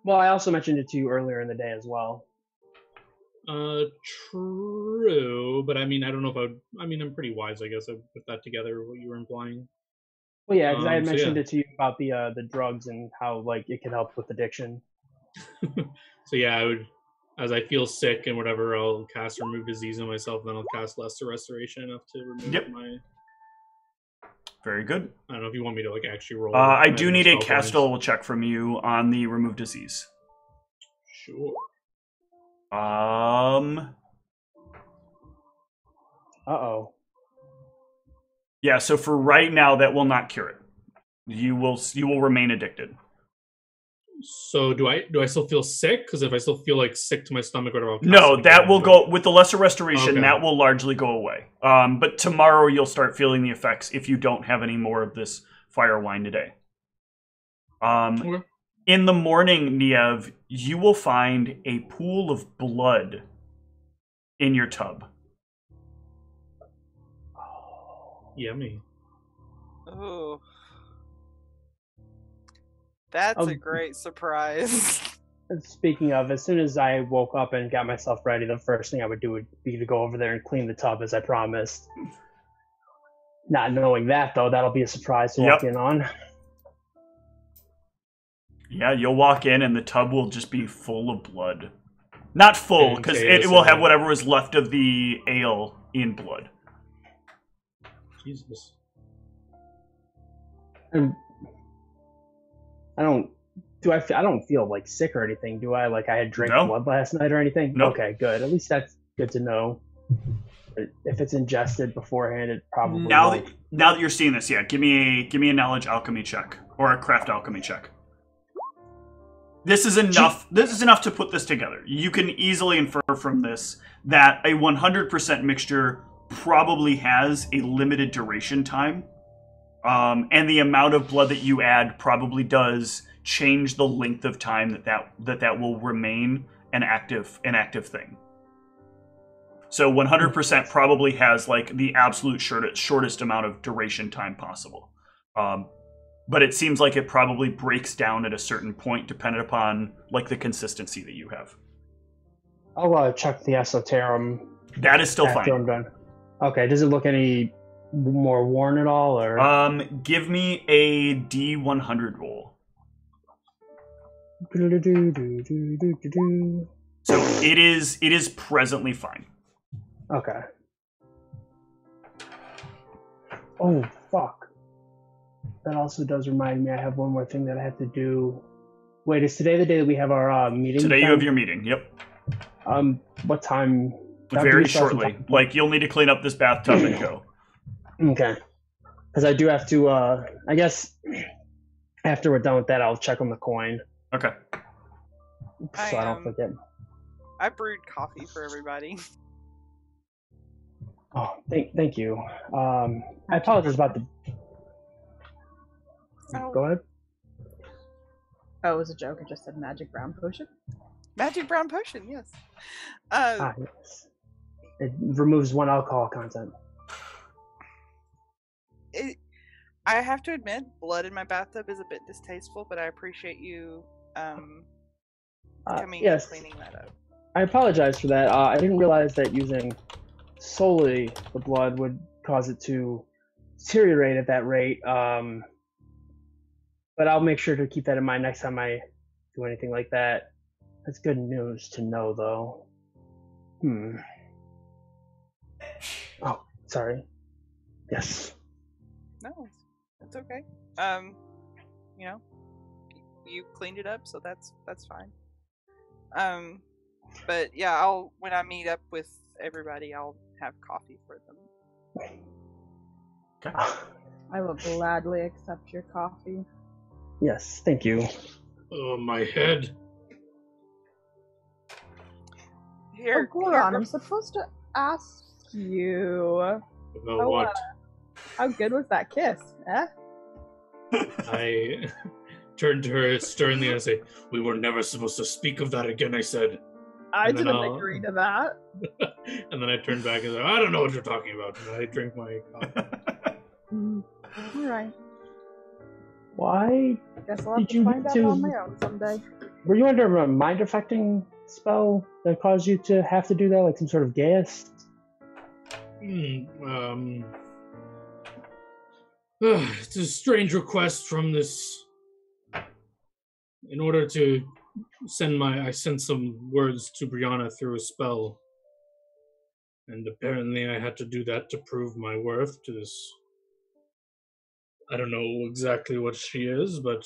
[SPEAKER 5] Well, I also mentioned it to you earlier in the day as well.
[SPEAKER 3] True, but I mean, I don't know if I'm pretty wise, I guess. I put that together, what you were implying.
[SPEAKER 5] Well, yeah, because I had mentioned it to you about the drugs and how, like, it can help with addiction.
[SPEAKER 3] So yeah, I would, as I feel sick and whatever, I'll cast remove disease on myself, then I'll cast lesser restoration enough to remove my...
[SPEAKER 2] Very good.
[SPEAKER 3] I don't know if you want me to, like, actually roll.
[SPEAKER 2] I do need a castable check from you on the remove disease.
[SPEAKER 3] Sure.
[SPEAKER 5] Uh-oh.
[SPEAKER 2] Yeah, so for right now, that will not cure it. You will remain addicted.
[SPEAKER 3] So do I still feel sick? Because if I still feel like sick to my stomach, whatever.
[SPEAKER 2] No, that will go with the lesser restoration. Okay. That will largely go away. But tomorrow you'll start feeling the effects if you don't have any more of this fire wine today.
[SPEAKER 3] Okay.
[SPEAKER 2] In the morning, Niev, you will find a pool of blood in your tub.
[SPEAKER 3] Yummy.
[SPEAKER 4] Oh. That's a great surprise.
[SPEAKER 5] Speaking of, as soon as I woke up and got myself ready, the first thing I would do would be to go over there and clean the tub, as I promised. Not knowing that, though, that'll be a surprise to walk in on.
[SPEAKER 2] Yeah, you'll walk in and the tub will just be full of blood. Not full, because it will have whatever was left of the ale in blood.
[SPEAKER 3] Jesus.
[SPEAKER 5] I don't I don't feel like sick or anything, do I? Like I had drank
[SPEAKER 2] No.
[SPEAKER 5] blood last night or anything?
[SPEAKER 2] Nope.
[SPEAKER 5] Okay, good. At least that's good to know. If it's ingested beforehand, it probably
[SPEAKER 2] now
[SPEAKER 5] won't.
[SPEAKER 2] that you're seeing this, yeah, give me a knowledge alchemy check or a craft alchemy check. This is enough. This is enough to put this together. You can easily infer from this that a 100% mixture probably has a limited duration time, and the amount of blood that you add probably does change the length of time that will remain an active thing. So 100% probably has like the absolute shortest amount of duration time possible. But it seems like it probably breaks down at a certain point depending upon like the consistency that you have.
[SPEAKER 5] I'll check the esoterum.
[SPEAKER 2] That is still
[SPEAKER 5] after
[SPEAKER 2] fine.
[SPEAKER 5] I'm done. Okay, does it look any more worn at all? Or
[SPEAKER 2] give me a D100 roll. So it is presently fine.
[SPEAKER 5] Okay. Oh, fuck. That also does remind me I have one more thing that I have to do. Wait, is today the day that we have our meeting?
[SPEAKER 2] Today you have your meeting, yep.
[SPEAKER 5] What time?
[SPEAKER 2] Very shortly. Like, you'll need to clean up this bathtub and go.
[SPEAKER 5] Okay. Because I do have to, I guess, after we're done with that, I'll check on the coin.
[SPEAKER 2] Okay.
[SPEAKER 5] So I don't forget.
[SPEAKER 4] I brewed coffee for everybody.
[SPEAKER 5] Oh, thank you. I apologize about the...
[SPEAKER 4] Oh.
[SPEAKER 5] Go ahead.
[SPEAKER 1] Oh, it was a joke. I just said magic brown potion.
[SPEAKER 4] Magic brown potion, yes.
[SPEAKER 5] Yes. It removes 1 alcohol content.
[SPEAKER 4] I have to admit, blood in my bathtub is a bit distasteful, but I appreciate you coming and cleaning that up.
[SPEAKER 5] I apologize for that. I didn't realize that using solely the blood would cause it to deteriorate at that rate. But I'll make sure to keep that in mind next time I do anything like that. That's good news to know, though. Oh, sorry. Yes.
[SPEAKER 4] No, it's okay. You know, you cleaned it up, so that's fine. But yeah, when I meet up with everybody, I'll have coffee for them.
[SPEAKER 2] Okay.
[SPEAKER 1] I will gladly accept your coffee.
[SPEAKER 5] Yes, thank you.
[SPEAKER 3] Oh, my head.
[SPEAKER 4] Here,
[SPEAKER 1] Goron, I'm supposed to ask you.
[SPEAKER 3] About what?
[SPEAKER 1] How good was that kiss? Eh?
[SPEAKER 3] I turned to her sternly and I say, "We were never supposed to speak of that again," I said.
[SPEAKER 1] I didn't agree to that.
[SPEAKER 3] And then I turned back and said, "I don't know what you're talking about." And I drank my coffee.
[SPEAKER 1] Alright.
[SPEAKER 5] Why
[SPEAKER 1] Guess I'll have to find out on my own someday.
[SPEAKER 5] Were you under a mind affecting spell that caused you to have to do that, like some sort of gas?
[SPEAKER 3] It's a strange request from this. In order to I sent some words to Brianna through a spell. And apparently I had to do that to prove my worth to this. I don't know exactly what she is, but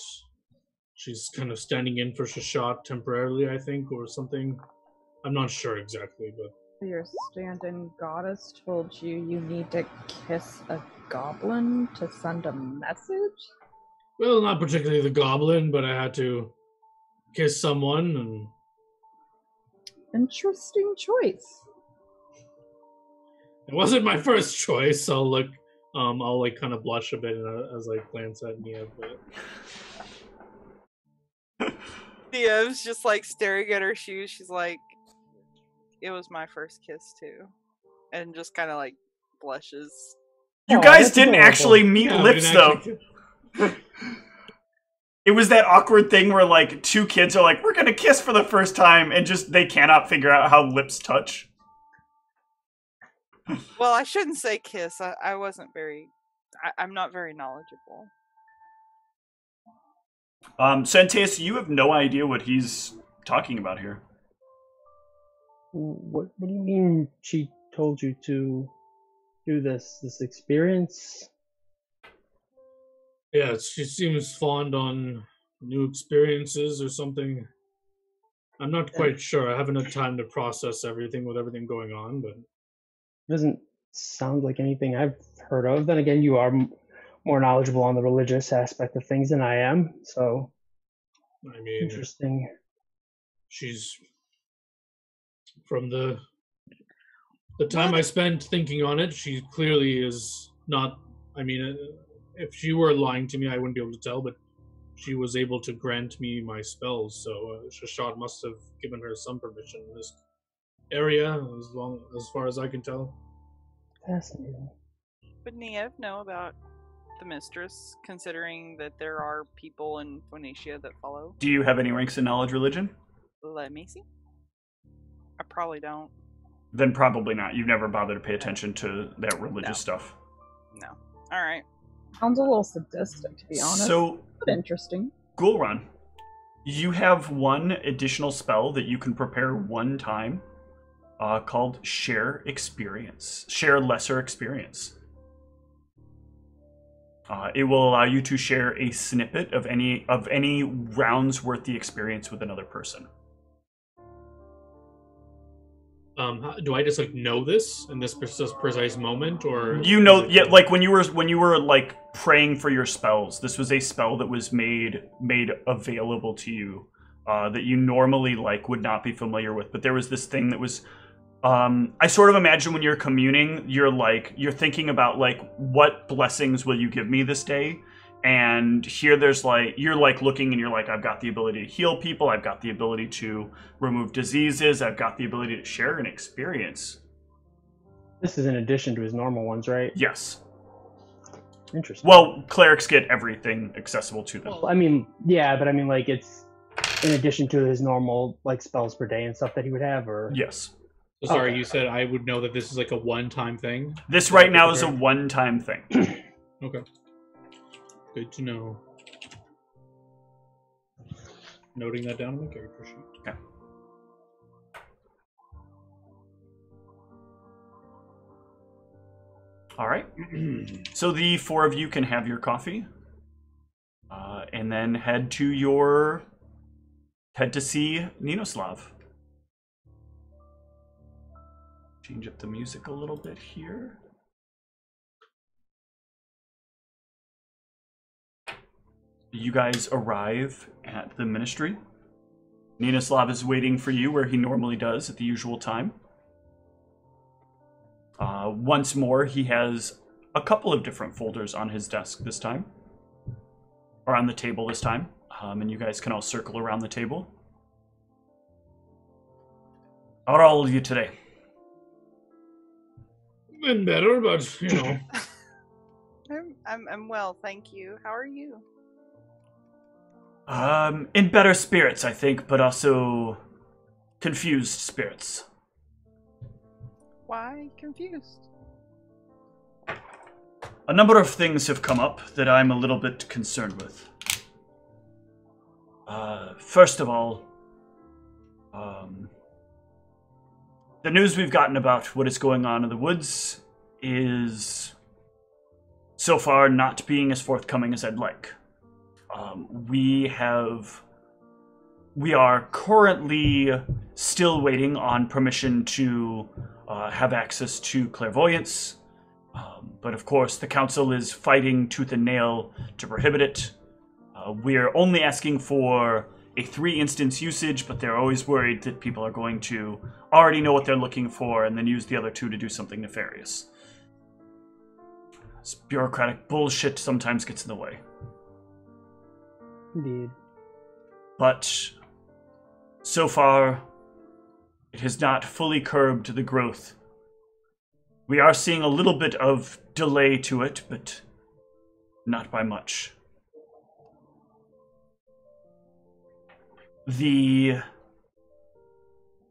[SPEAKER 3] she's kind of standing in for Shashat temporarily, I think, or something. I'm not sure exactly, but...
[SPEAKER 1] Your stand-in goddess told you need to kiss a goblin to send a message?
[SPEAKER 3] Well, not particularly the goblin, but I had to kiss someone, and...
[SPEAKER 1] Interesting choice.
[SPEAKER 3] It wasn't my first choice. I'll kind of blush a bit as I glance at Nia. But
[SPEAKER 4] Nia's just like staring at her shoes. She's like, "It was my first kiss too," and just kind of like blushes.
[SPEAKER 2] You guys didn't actually meet lips, though. It was that awkward thing where like two kids are like, "We're gonna kiss for the first time," and just they cannot figure out how lips touch.
[SPEAKER 4] Well, I shouldn't say kiss. I wasn't very... I'm not very knowledgeable.
[SPEAKER 2] Senteus, you have no idea what he's talking about here.
[SPEAKER 5] What do you mean she told you to do this experience?
[SPEAKER 3] yeah, she seems fond on New experiences or something. I'm not quite sure. I haven't had time to process everything with everything going on, but
[SPEAKER 5] Doesn't sound like anything I've heard of. Then again, you are more knowledgeable on the religious aspect of things than I am, so
[SPEAKER 3] I mean,
[SPEAKER 5] interesting.
[SPEAKER 3] She's from the time I spent thinking on it. She clearly is not. I mean, if she were lying to me, I wouldn't be able to tell. But she was able to grant me my spells, so Shashad must have given her some permission in this area, as far as I can tell.
[SPEAKER 5] Fascinating.
[SPEAKER 4] Would Niev know about the mistress, considering that there are people in Phoenicia that follow?
[SPEAKER 2] Do you have any ranks in knowledge religion?
[SPEAKER 4] Let me see. I probably don't.
[SPEAKER 2] Then probably not. You've never bothered to pay attention to that religious stuff.
[SPEAKER 4] No. All right.
[SPEAKER 1] Sounds a little sadistic, to be honest.
[SPEAKER 2] So,
[SPEAKER 1] but interesting.
[SPEAKER 2] Gul'ran, you have one additional spell that you can prepare one time, called Share Experience. Share Lesser Experience. It will allow you to share a snippet of any rounds worth the experience with another person.
[SPEAKER 3] Do I just know this in this precise moment, or
[SPEAKER 2] yeah, like when you were like praying for your spells, this was a spell that was made available to you that you normally would not be familiar with, but there was this thing that was I sort of imagine when you're communing, you're thinking about what blessings will you give me this day, and here there's you're looking and you're I've got the ability to heal people, I've got the ability to remove diseases, I've got the ability to share an experience.
[SPEAKER 5] This is in addition to his normal ones, right?
[SPEAKER 2] Yes.
[SPEAKER 5] Interesting.
[SPEAKER 2] Well, clerics get everything accessible to them.
[SPEAKER 5] Well, I mean, yeah, but I mean, it's in addition to his normal spells per day and stuff that he would have, or
[SPEAKER 2] yes.
[SPEAKER 3] So sorry, you said I would know that this is a one-time thing?
[SPEAKER 2] This right now is a one-time thing.
[SPEAKER 3] Okay. Good to know. Noting that down on the character sheet.
[SPEAKER 2] Okay. All right. So the four of you can have your coffee, and then head to see Ninoslav. Change up the music a little bit here. You guys arrive at the ministry. Ninoslav is waiting for you where he normally does at the usual time. Once more, he has a couple of different folders on his desk this time. Or on the table this time. And you guys can all circle around the table. How are all of you today?
[SPEAKER 3] Been better, but
[SPEAKER 4] I'm well, thank you. How are you?
[SPEAKER 2] In better spirits, I think, but also confused spirits.
[SPEAKER 4] Why confused?
[SPEAKER 2] A number of things have come up that I'm a little bit concerned with. First of all, the news we've gotten about what is going on in the woods is so far not being as forthcoming as I'd like. We are currently still waiting on permission to have access to clairvoyance, but of course the council is fighting tooth and nail to prohibit it. We're only asking for a 3-instance usage, but they're always worried that people are going to already know what they're looking for and then use the other 2 to do something nefarious. This bureaucratic bullshit sometimes gets in the way.
[SPEAKER 5] Indeed.
[SPEAKER 2] But so far, it has not fully curbed the growth. We are seeing a little bit of delay to it, but not by much. The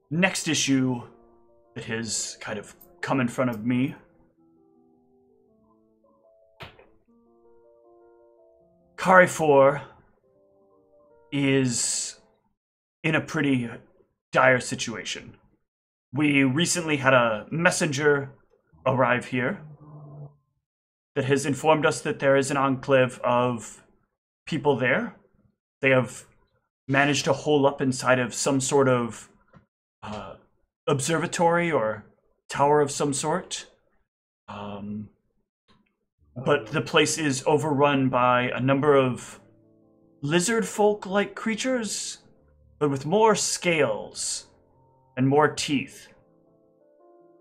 [SPEAKER 2] next issue that has kind of come in front of me Carrefour is in a pretty dire situation. We recently had a messenger arrive here that has informed us that there is an enclave of people there They have managed to hole up inside of some sort of observatory or tower of some sort. But the place is overrun by a number of lizard folk-like creatures, but with more scales and more teeth.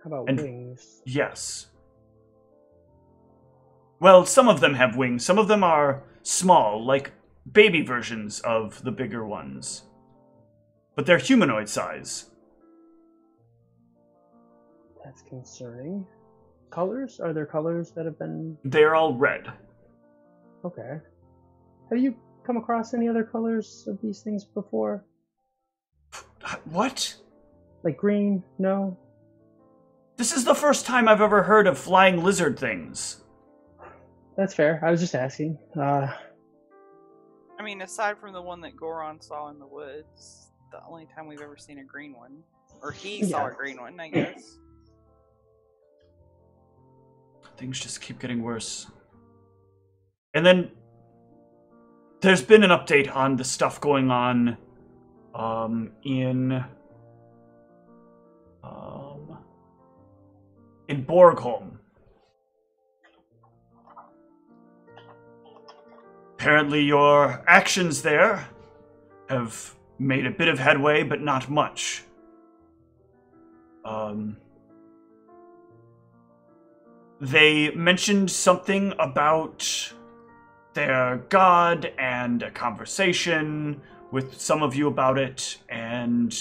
[SPEAKER 5] How about wings?
[SPEAKER 2] Yes. Well, some of them have wings. Some of them are small, like baby versions of the bigger ones. But they're humanoid size.
[SPEAKER 5] That's concerning. Colors? Are there colors that have been...
[SPEAKER 2] They're all red.
[SPEAKER 5] Okay. Have you come across any other colors of these things before?
[SPEAKER 2] What?
[SPEAKER 5] Like green? No?
[SPEAKER 2] This is the first time I've ever heard of flying lizard things.
[SPEAKER 5] That's fair. I was just asking.
[SPEAKER 4] I mean, aside from the one that Goron saw in the woods, the only time we've ever seen a green one. Or he saw a green one, I guess.
[SPEAKER 2] Things just keep getting worse. And then there's been an update on the stuff going on in Borgholm. Apparently your actions there have made a bit of headway, but not much. They mentioned something about their god and a conversation with some of you about it, and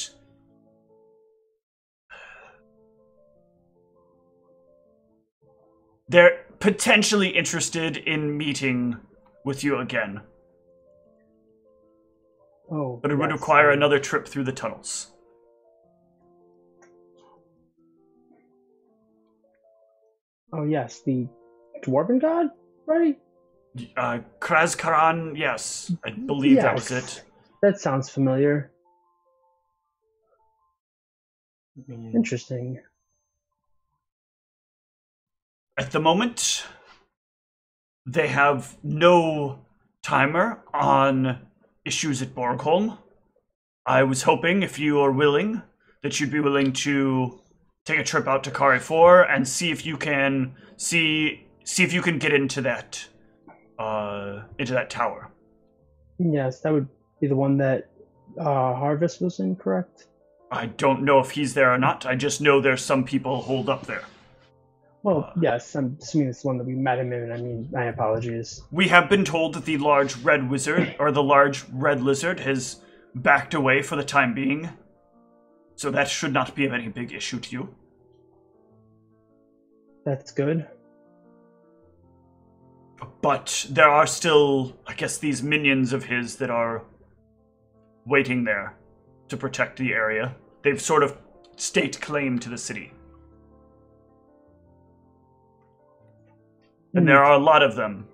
[SPEAKER 2] they're potentially interested in meeting with you again.
[SPEAKER 5] Oh,
[SPEAKER 2] but it would require another trip through the tunnels.
[SPEAKER 5] Oh yes, the dwarven god, right?
[SPEAKER 2] Krazkaran, yes. I believe that was it.
[SPEAKER 5] That sounds familiar. Interesting.
[SPEAKER 2] At the moment, they have no timer on issues at Borgholm. I was hoping, if you are willing, that you'd be willing to take a trip out to Kari 4 and see if you can get into that tower.
[SPEAKER 5] Yes, that would be the one that Harvest was in, correct?
[SPEAKER 2] I don't know if he's there or not. I just know there's some people holed up there.
[SPEAKER 5] Well, yes, I'm assuming it's the one that we met him in. I mean, my apologies.
[SPEAKER 2] We have been told that the large red wizard, or the large red lizard, has backed away for the time being. So that should not be of any big issue to you.
[SPEAKER 5] That's good.
[SPEAKER 2] But there are still, I guess, these minions of his that are waiting there to protect the area. They've sort of staked claim to the city. And there are a lot of them.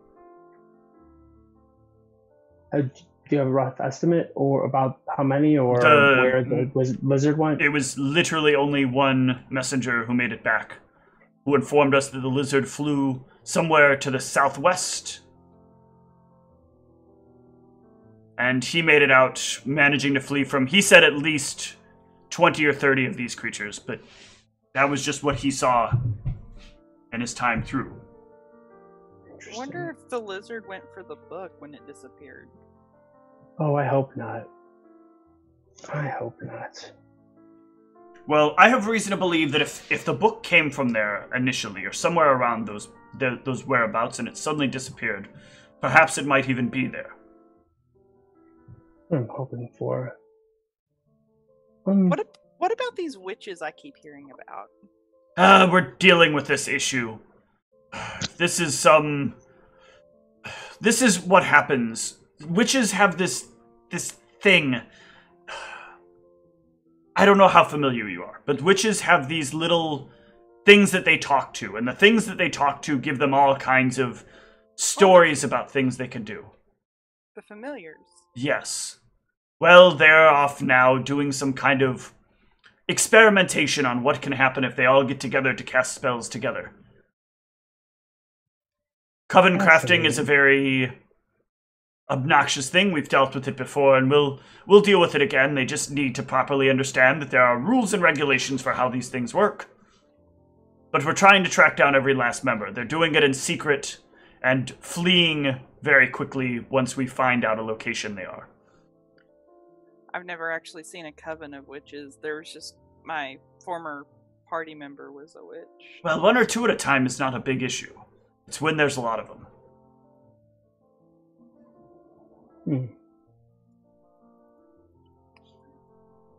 [SPEAKER 5] Do you have a rough estimate or about how many or where the lizard went?
[SPEAKER 2] It was literally only one messenger who made it back, who informed us that the lizard flew somewhere to the southwest. And he made it out, managing to flee from, he said, at least 20 or 30 of these creatures, but that was just what he saw in his time through.
[SPEAKER 4] I wonder if the lizard went for the book when it disappeared.
[SPEAKER 5] Oh, I hope not. I hope not.
[SPEAKER 2] Well, I have reason to believe that if the book came from there initially, or somewhere around those whereabouts, and it suddenly disappeared, perhaps it might even be there.
[SPEAKER 5] I'm hoping for.
[SPEAKER 4] What about these witches I keep hearing about?
[SPEAKER 2] We're dealing with this issue. This is what happens. Witches have this thing. I don't know how familiar you are, but witches have these little things that they talk to, and the things that they talk to give them all kinds of stories about things they can do.
[SPEAKER 4] The familiars.
[SPEAKER 2] Yes. Well, they're off now doing some kind of experimentation on what can happen if they all get together to cast spells together. Coven crafting is a very obnoxious thing. We've dealt with it before, and we'll deal with it again. They just need to properly understand that there are rules and regulations for how these things work. But we're trying to track down every last member. They're doing it in secret and fleeing very quickly once we find out a location they are.
[SPEAKER 4] I've never actually seen a coven of witches. There was just my former party member was a witch.
[SPEAKER 2] Well, 1 or 2 at a time is not a big issue. It's when there's a lot of them.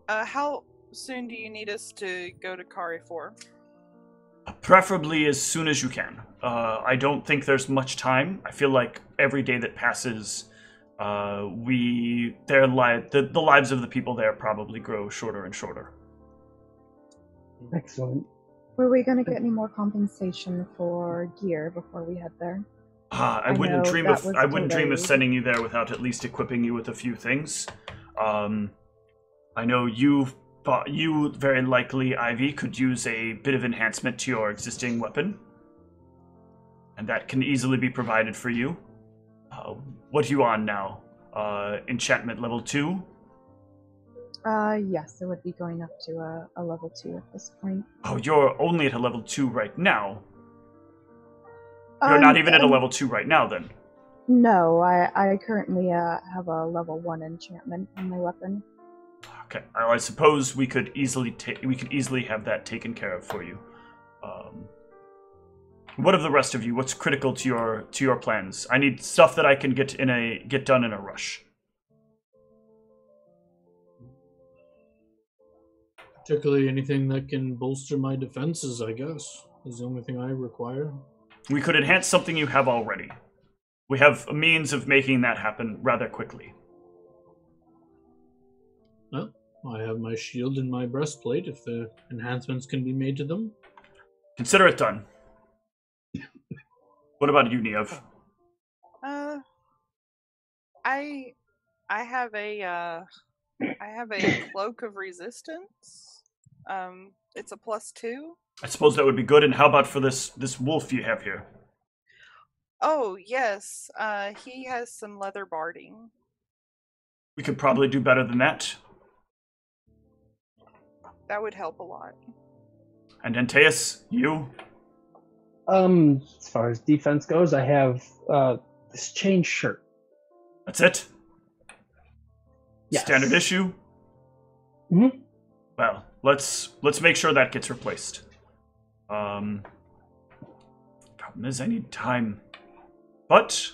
[SPEAKER 4] How soon do you need us to go to Kari for?
[SPEAKER 2] Preferably as soon as you can. I don't think there's much time. I feel like every day that passes, the lives of the people there probably grow shorter and shorter.
[SPEAKER 5] Excellent.
[SPEAKER 1] Were we going to get any more compensation for gear before we head there?
[SPEAKER 2] I wouldn't dream of sending you there without at least equipping you with a few things. I know you very likely, Ivy, could use a bit of enhancement to your existing weapon, and that can easily be provided for you. What are you on now? Enchantment level 2?
[SPEAKER 1] Yes, it would be going up to a level 2 at this point.
[SPEAKER 2] Oh, you're only at a level 2 right now. You're not even at a level 2 right now, then?
[SPEAKER 1] No, I currently have a level 1 enchantment on my weapon.
[SPEAKER 2] Okay, I suppose we could easily have that taken care of for you. What of the rest of you? What's critical to your plans? I need stuff that I can get done in a rush.
[SPEAKER 3] Particularly anything that can bolster my defenses, I guess, is the only thing I require.
[SPEAKER 2] We could enhance something you have already. We have a means of making that happen rather quickly.
[SPEAKER 3] Well, I have my shield and my breastplate if the enhancements can be made to them.
[SPEAKER 2] Consider it done. What about you, Niev?
[SPEAKER 4] I have a cloak of resistance. It's a +2.
[SPEAKER 2] I suppose that would be good. And how about for this wolf you have here?
[SPEAKER 4] Oh yes, he has some leather barding.
[SPEAKER 2] We could probably do better than that.
[SPEAKER 4] That would help a lot.
[SPEAKER 2] And Antaeus, you?
[SPEAKER 5] As far as defense goes, I have this chain shirt.
[SPEAKER 2] That's it?
[SPEAKER 5] Yes.
[SPEAKER 2] Standard issue?
[SPEAKER 5] Mm-hmm.
[SPEAKER 2] Well, let's make sure that gets replaced. Problem is I need time. But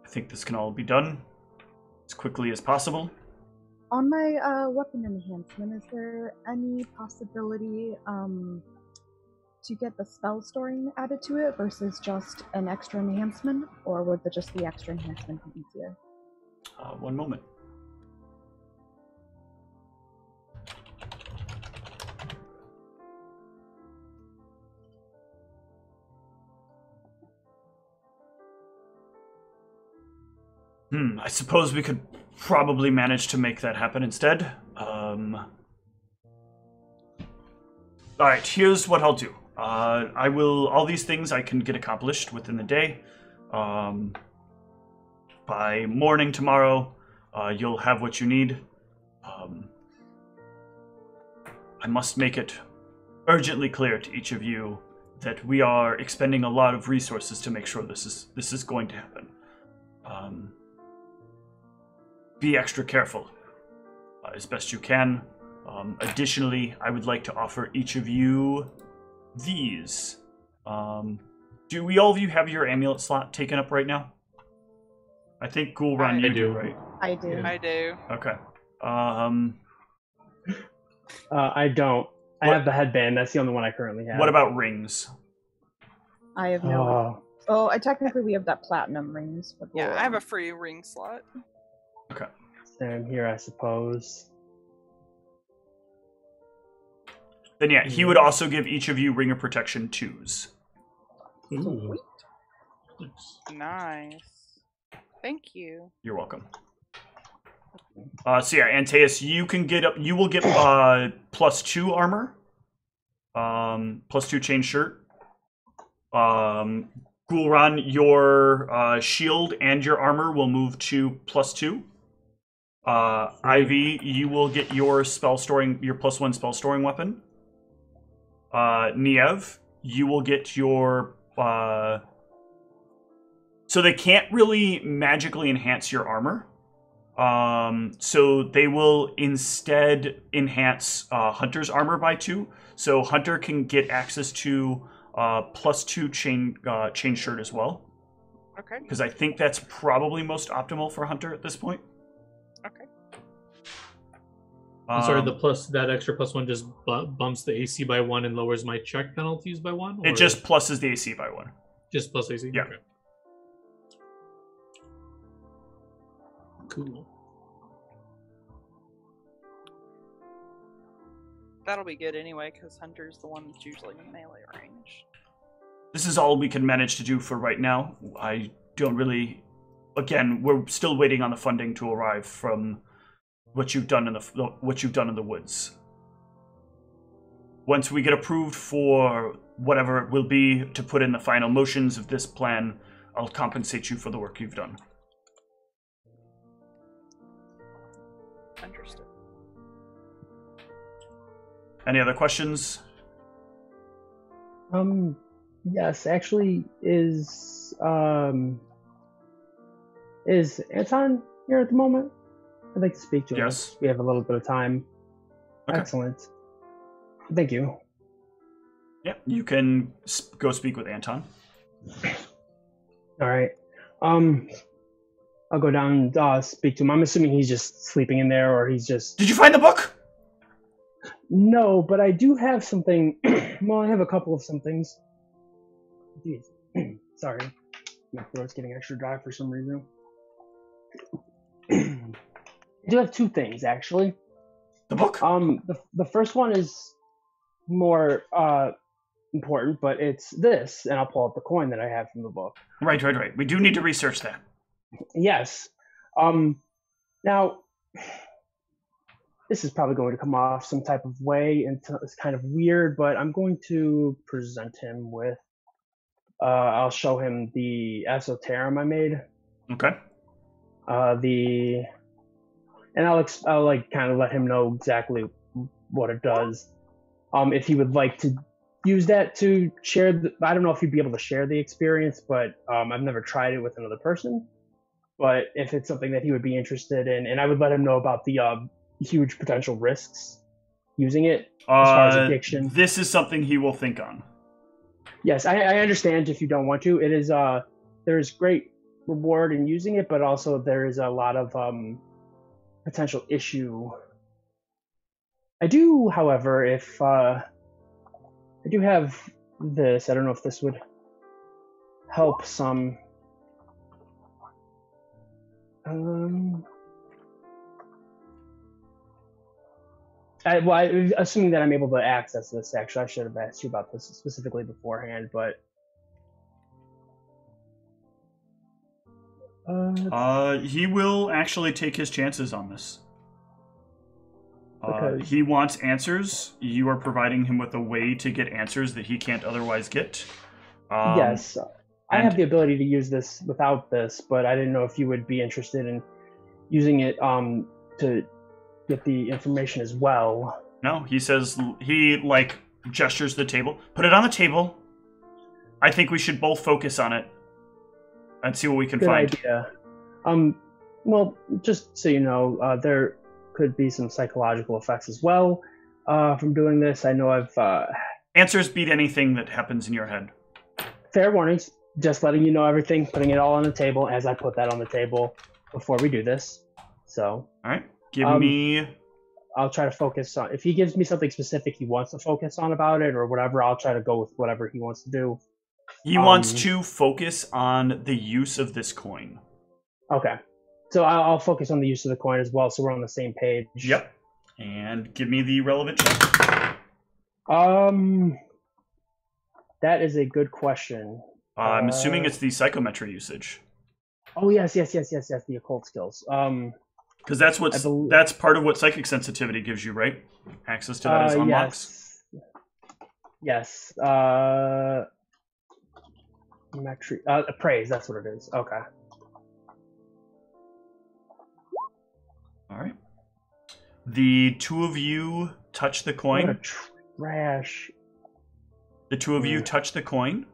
[SPEAKER 2] I think this can all be done as quickly as possible.
[SPEAKER 1] On my weapon enhancement, is there any possibility to get the spell storing added to it versus just an extra enhancement, or would just the extra enhancement be easier?
[SPEAKER 2] One moment. I suppose we could probably manage to make that happen instead. Alright, here's what I'll do. All these things I can get accomplished within the day. By morning tomorrow, you'll have what you need. I must make it urgently clear to each of you that we are expending a lot of resources to make sure this is going to happen. Be extra careful as best you can. Additionally, I would like to offer each of you these. Do all of you have your amulet slot taken up right now? I think Ghoulrun, you do, right?
[SPEAKER 1] I do.
[SPEAKER 4] I do.
[SPEAKER 2] Okay.
[SPEAKER 5] I don't. I have the headband. That's the only one I currently have.
[SPEAKER 2] What about rings?
[SPEAKER 1] I have no. Oh, technically we have that platinum rings. But
[SPEAKER 4] Yeah, I have a free ring slot.
[SPEAKER 2] Okay.
[SPEAKER 5] Same here, I suppose.
[SPEAKER 2] Then yeah, he would also give each of you Ring of Protection 2s.
[SPEAKER 3] Ooh.
[SPEAKER 4] Nice. Thank you.
[SPEAKER 2] You're welcome. So yeah, Antaeus, you will get +2 armor, +2 chain shirt. Gulran, your shield and your armor will move to +2. Ivy, you will get your +1 spell storing weapon. Niev, you will get your so they can't really magically enhance your armor. So they will instead enhance Hunter's armor by 2. So Hunter can get access to +2 chain shirt as well.
[SPEAKER 4] Okay.
[SPEAKER 2] Because I think that's probably most optimal for Hunter at this point.
[SPEAKER 4] Okay.
[SPEAKER 3] I'm sorry, that extra +1 just bumps the AC by 1 and lowers my check penalties by 1?
[SPEAKER 2] It just pluses the AC by 1.
[SPEAKER 3] Just plus AC?
[SPEAKER 2] Yeah.
[SPEAKER 3] Okay. Cool.
[SPEAKER 4] That'll be good anyway, because Hunter's the one that's usually in melee range.
[SPEAKER 2] This is all we can manage to do for right now. I don't really... Again, we're still waiting on the funding to arrive from what you've done in the woods. Once we get approved for whatever it will be to put in the final motions of this plan, I'll compensate you for the work you've done.
[SPEAKER 4] Understood.
[SPEAKER 2] Any other questions?
[SPEAKER 5] Yes, actually, is Anton here at the moment? I'd like to speak to him.
[SPEAKER 2] Yes.
[SPEAKER 5] We have a little bit of time.
[SPEAKER 2] Okay.
[SPEAKER 5] Excellent. Thank you.
[SPEAKER 2] Yeah, you can go speak with Anton.
[SPEAKER 5] All right. I'll go down and speak to him. I'm assuming he's just sleeping in there, or he's just...
[SPEAKER 2] Did you find the book?
[SPEAKER 5] No, but I do have something. Well, I have a couple of some things. Jeez. Sorry. My throat's getting extra dry for some reason. I do have 2 things, actually.
[SPEAKER 2] The book?
[SPEAKER 5] The first one is more important, but it's this, and I'll pull out the coin that I have from the book.
[SPEAKER 2] Right. We do need to research that.
[SPEAKER 5] Yes. Now, this is probably going to come off some type of way, and it's kind of weird, but I'm going to present him with. I'll show him the esoterum I made.
[SPEAKER 2] Okay.
[SPEAKER 5] And I'll like kind of let him know exactly what it does. If he would like to use that to share, I don't know if he'd be able to share the experience, but I've never tried it with another person. But if it's something that he would be interested in, and I would let him know about the huge potential risks using it as far as addiction.
[SPEAKER 2] This is something he will think on.
[SPEAKER 5] Yes, I understand if you don't want to. It is there's great reward in using it, but also there is a lot of potential issue. I do, however, if I do have this, I don't know if this would help some. Assuming that I'm able to access this, actually, I should have asked you about this specifically beforehand, but...
[SPEAKER 2] he will actually take his chances on this.
[SPEAKER 5] Because...
[SPEAKER 2] He wants answers. You are providing him with a way to get answers that he can't otherwise get.
[SPEAKER 5] Yes. I have the ability to use this without this, but I didn't know if you would be interested in using it to get the information as well.
[SPEAKER 2] No, he says, he like gestures the table. Put it on the table. I think we should both focus on it and see what we can find.
[SPEAKER 5] Good idea. Well, just so you know, there could be some psychological effects as well from doing this. I know I've...
[SPEAKER 2] Answers beat anything that happens in your head.
[SPEAKER 5] Fair warnings. Just letting you know everything, putting it all on the table as I put that on the table before we do this. So...
[SPEAKER 2] All right. Give me...
[SPEAKER 5] I'll try to focus on... If he gives me something specific he wants to focus on about it or whatever, I'll try to go with whatever he wants to do.
[SPEAKER 2] He wants to focus on the use of this coin.
[SPEAKER 5] Okay. So I'll focus on the use of the coin as well, so we're on the same page.
[SPEAKER 2] Yep. And give me the relevant check.
[SPEAKER 5] That is a good question.
[SPEAKER 2] I'm assuming it's the psychometry usage.
[SPEAKER 5] Oh, yes, the occult skills.
[SPEAKER 2] Because that's part of what psychic sensitivity gives you, right? Access to that as unlocks.
[SPEAKER 5] Yes. Praise, that's what it is. Okay.
[SPEAKER 2] All right. The two of you touch the coin.
[SPEAKER 5] What a trash.
[SPEAKER 2] The two of you touch the coin,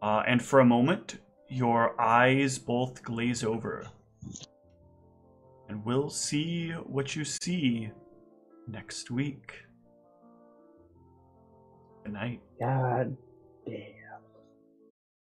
[SPEAKER 2] and for a moment, your eyes both glaze over. And we'll see what you see next week. Good night.
[SPEAKER 5] God damn.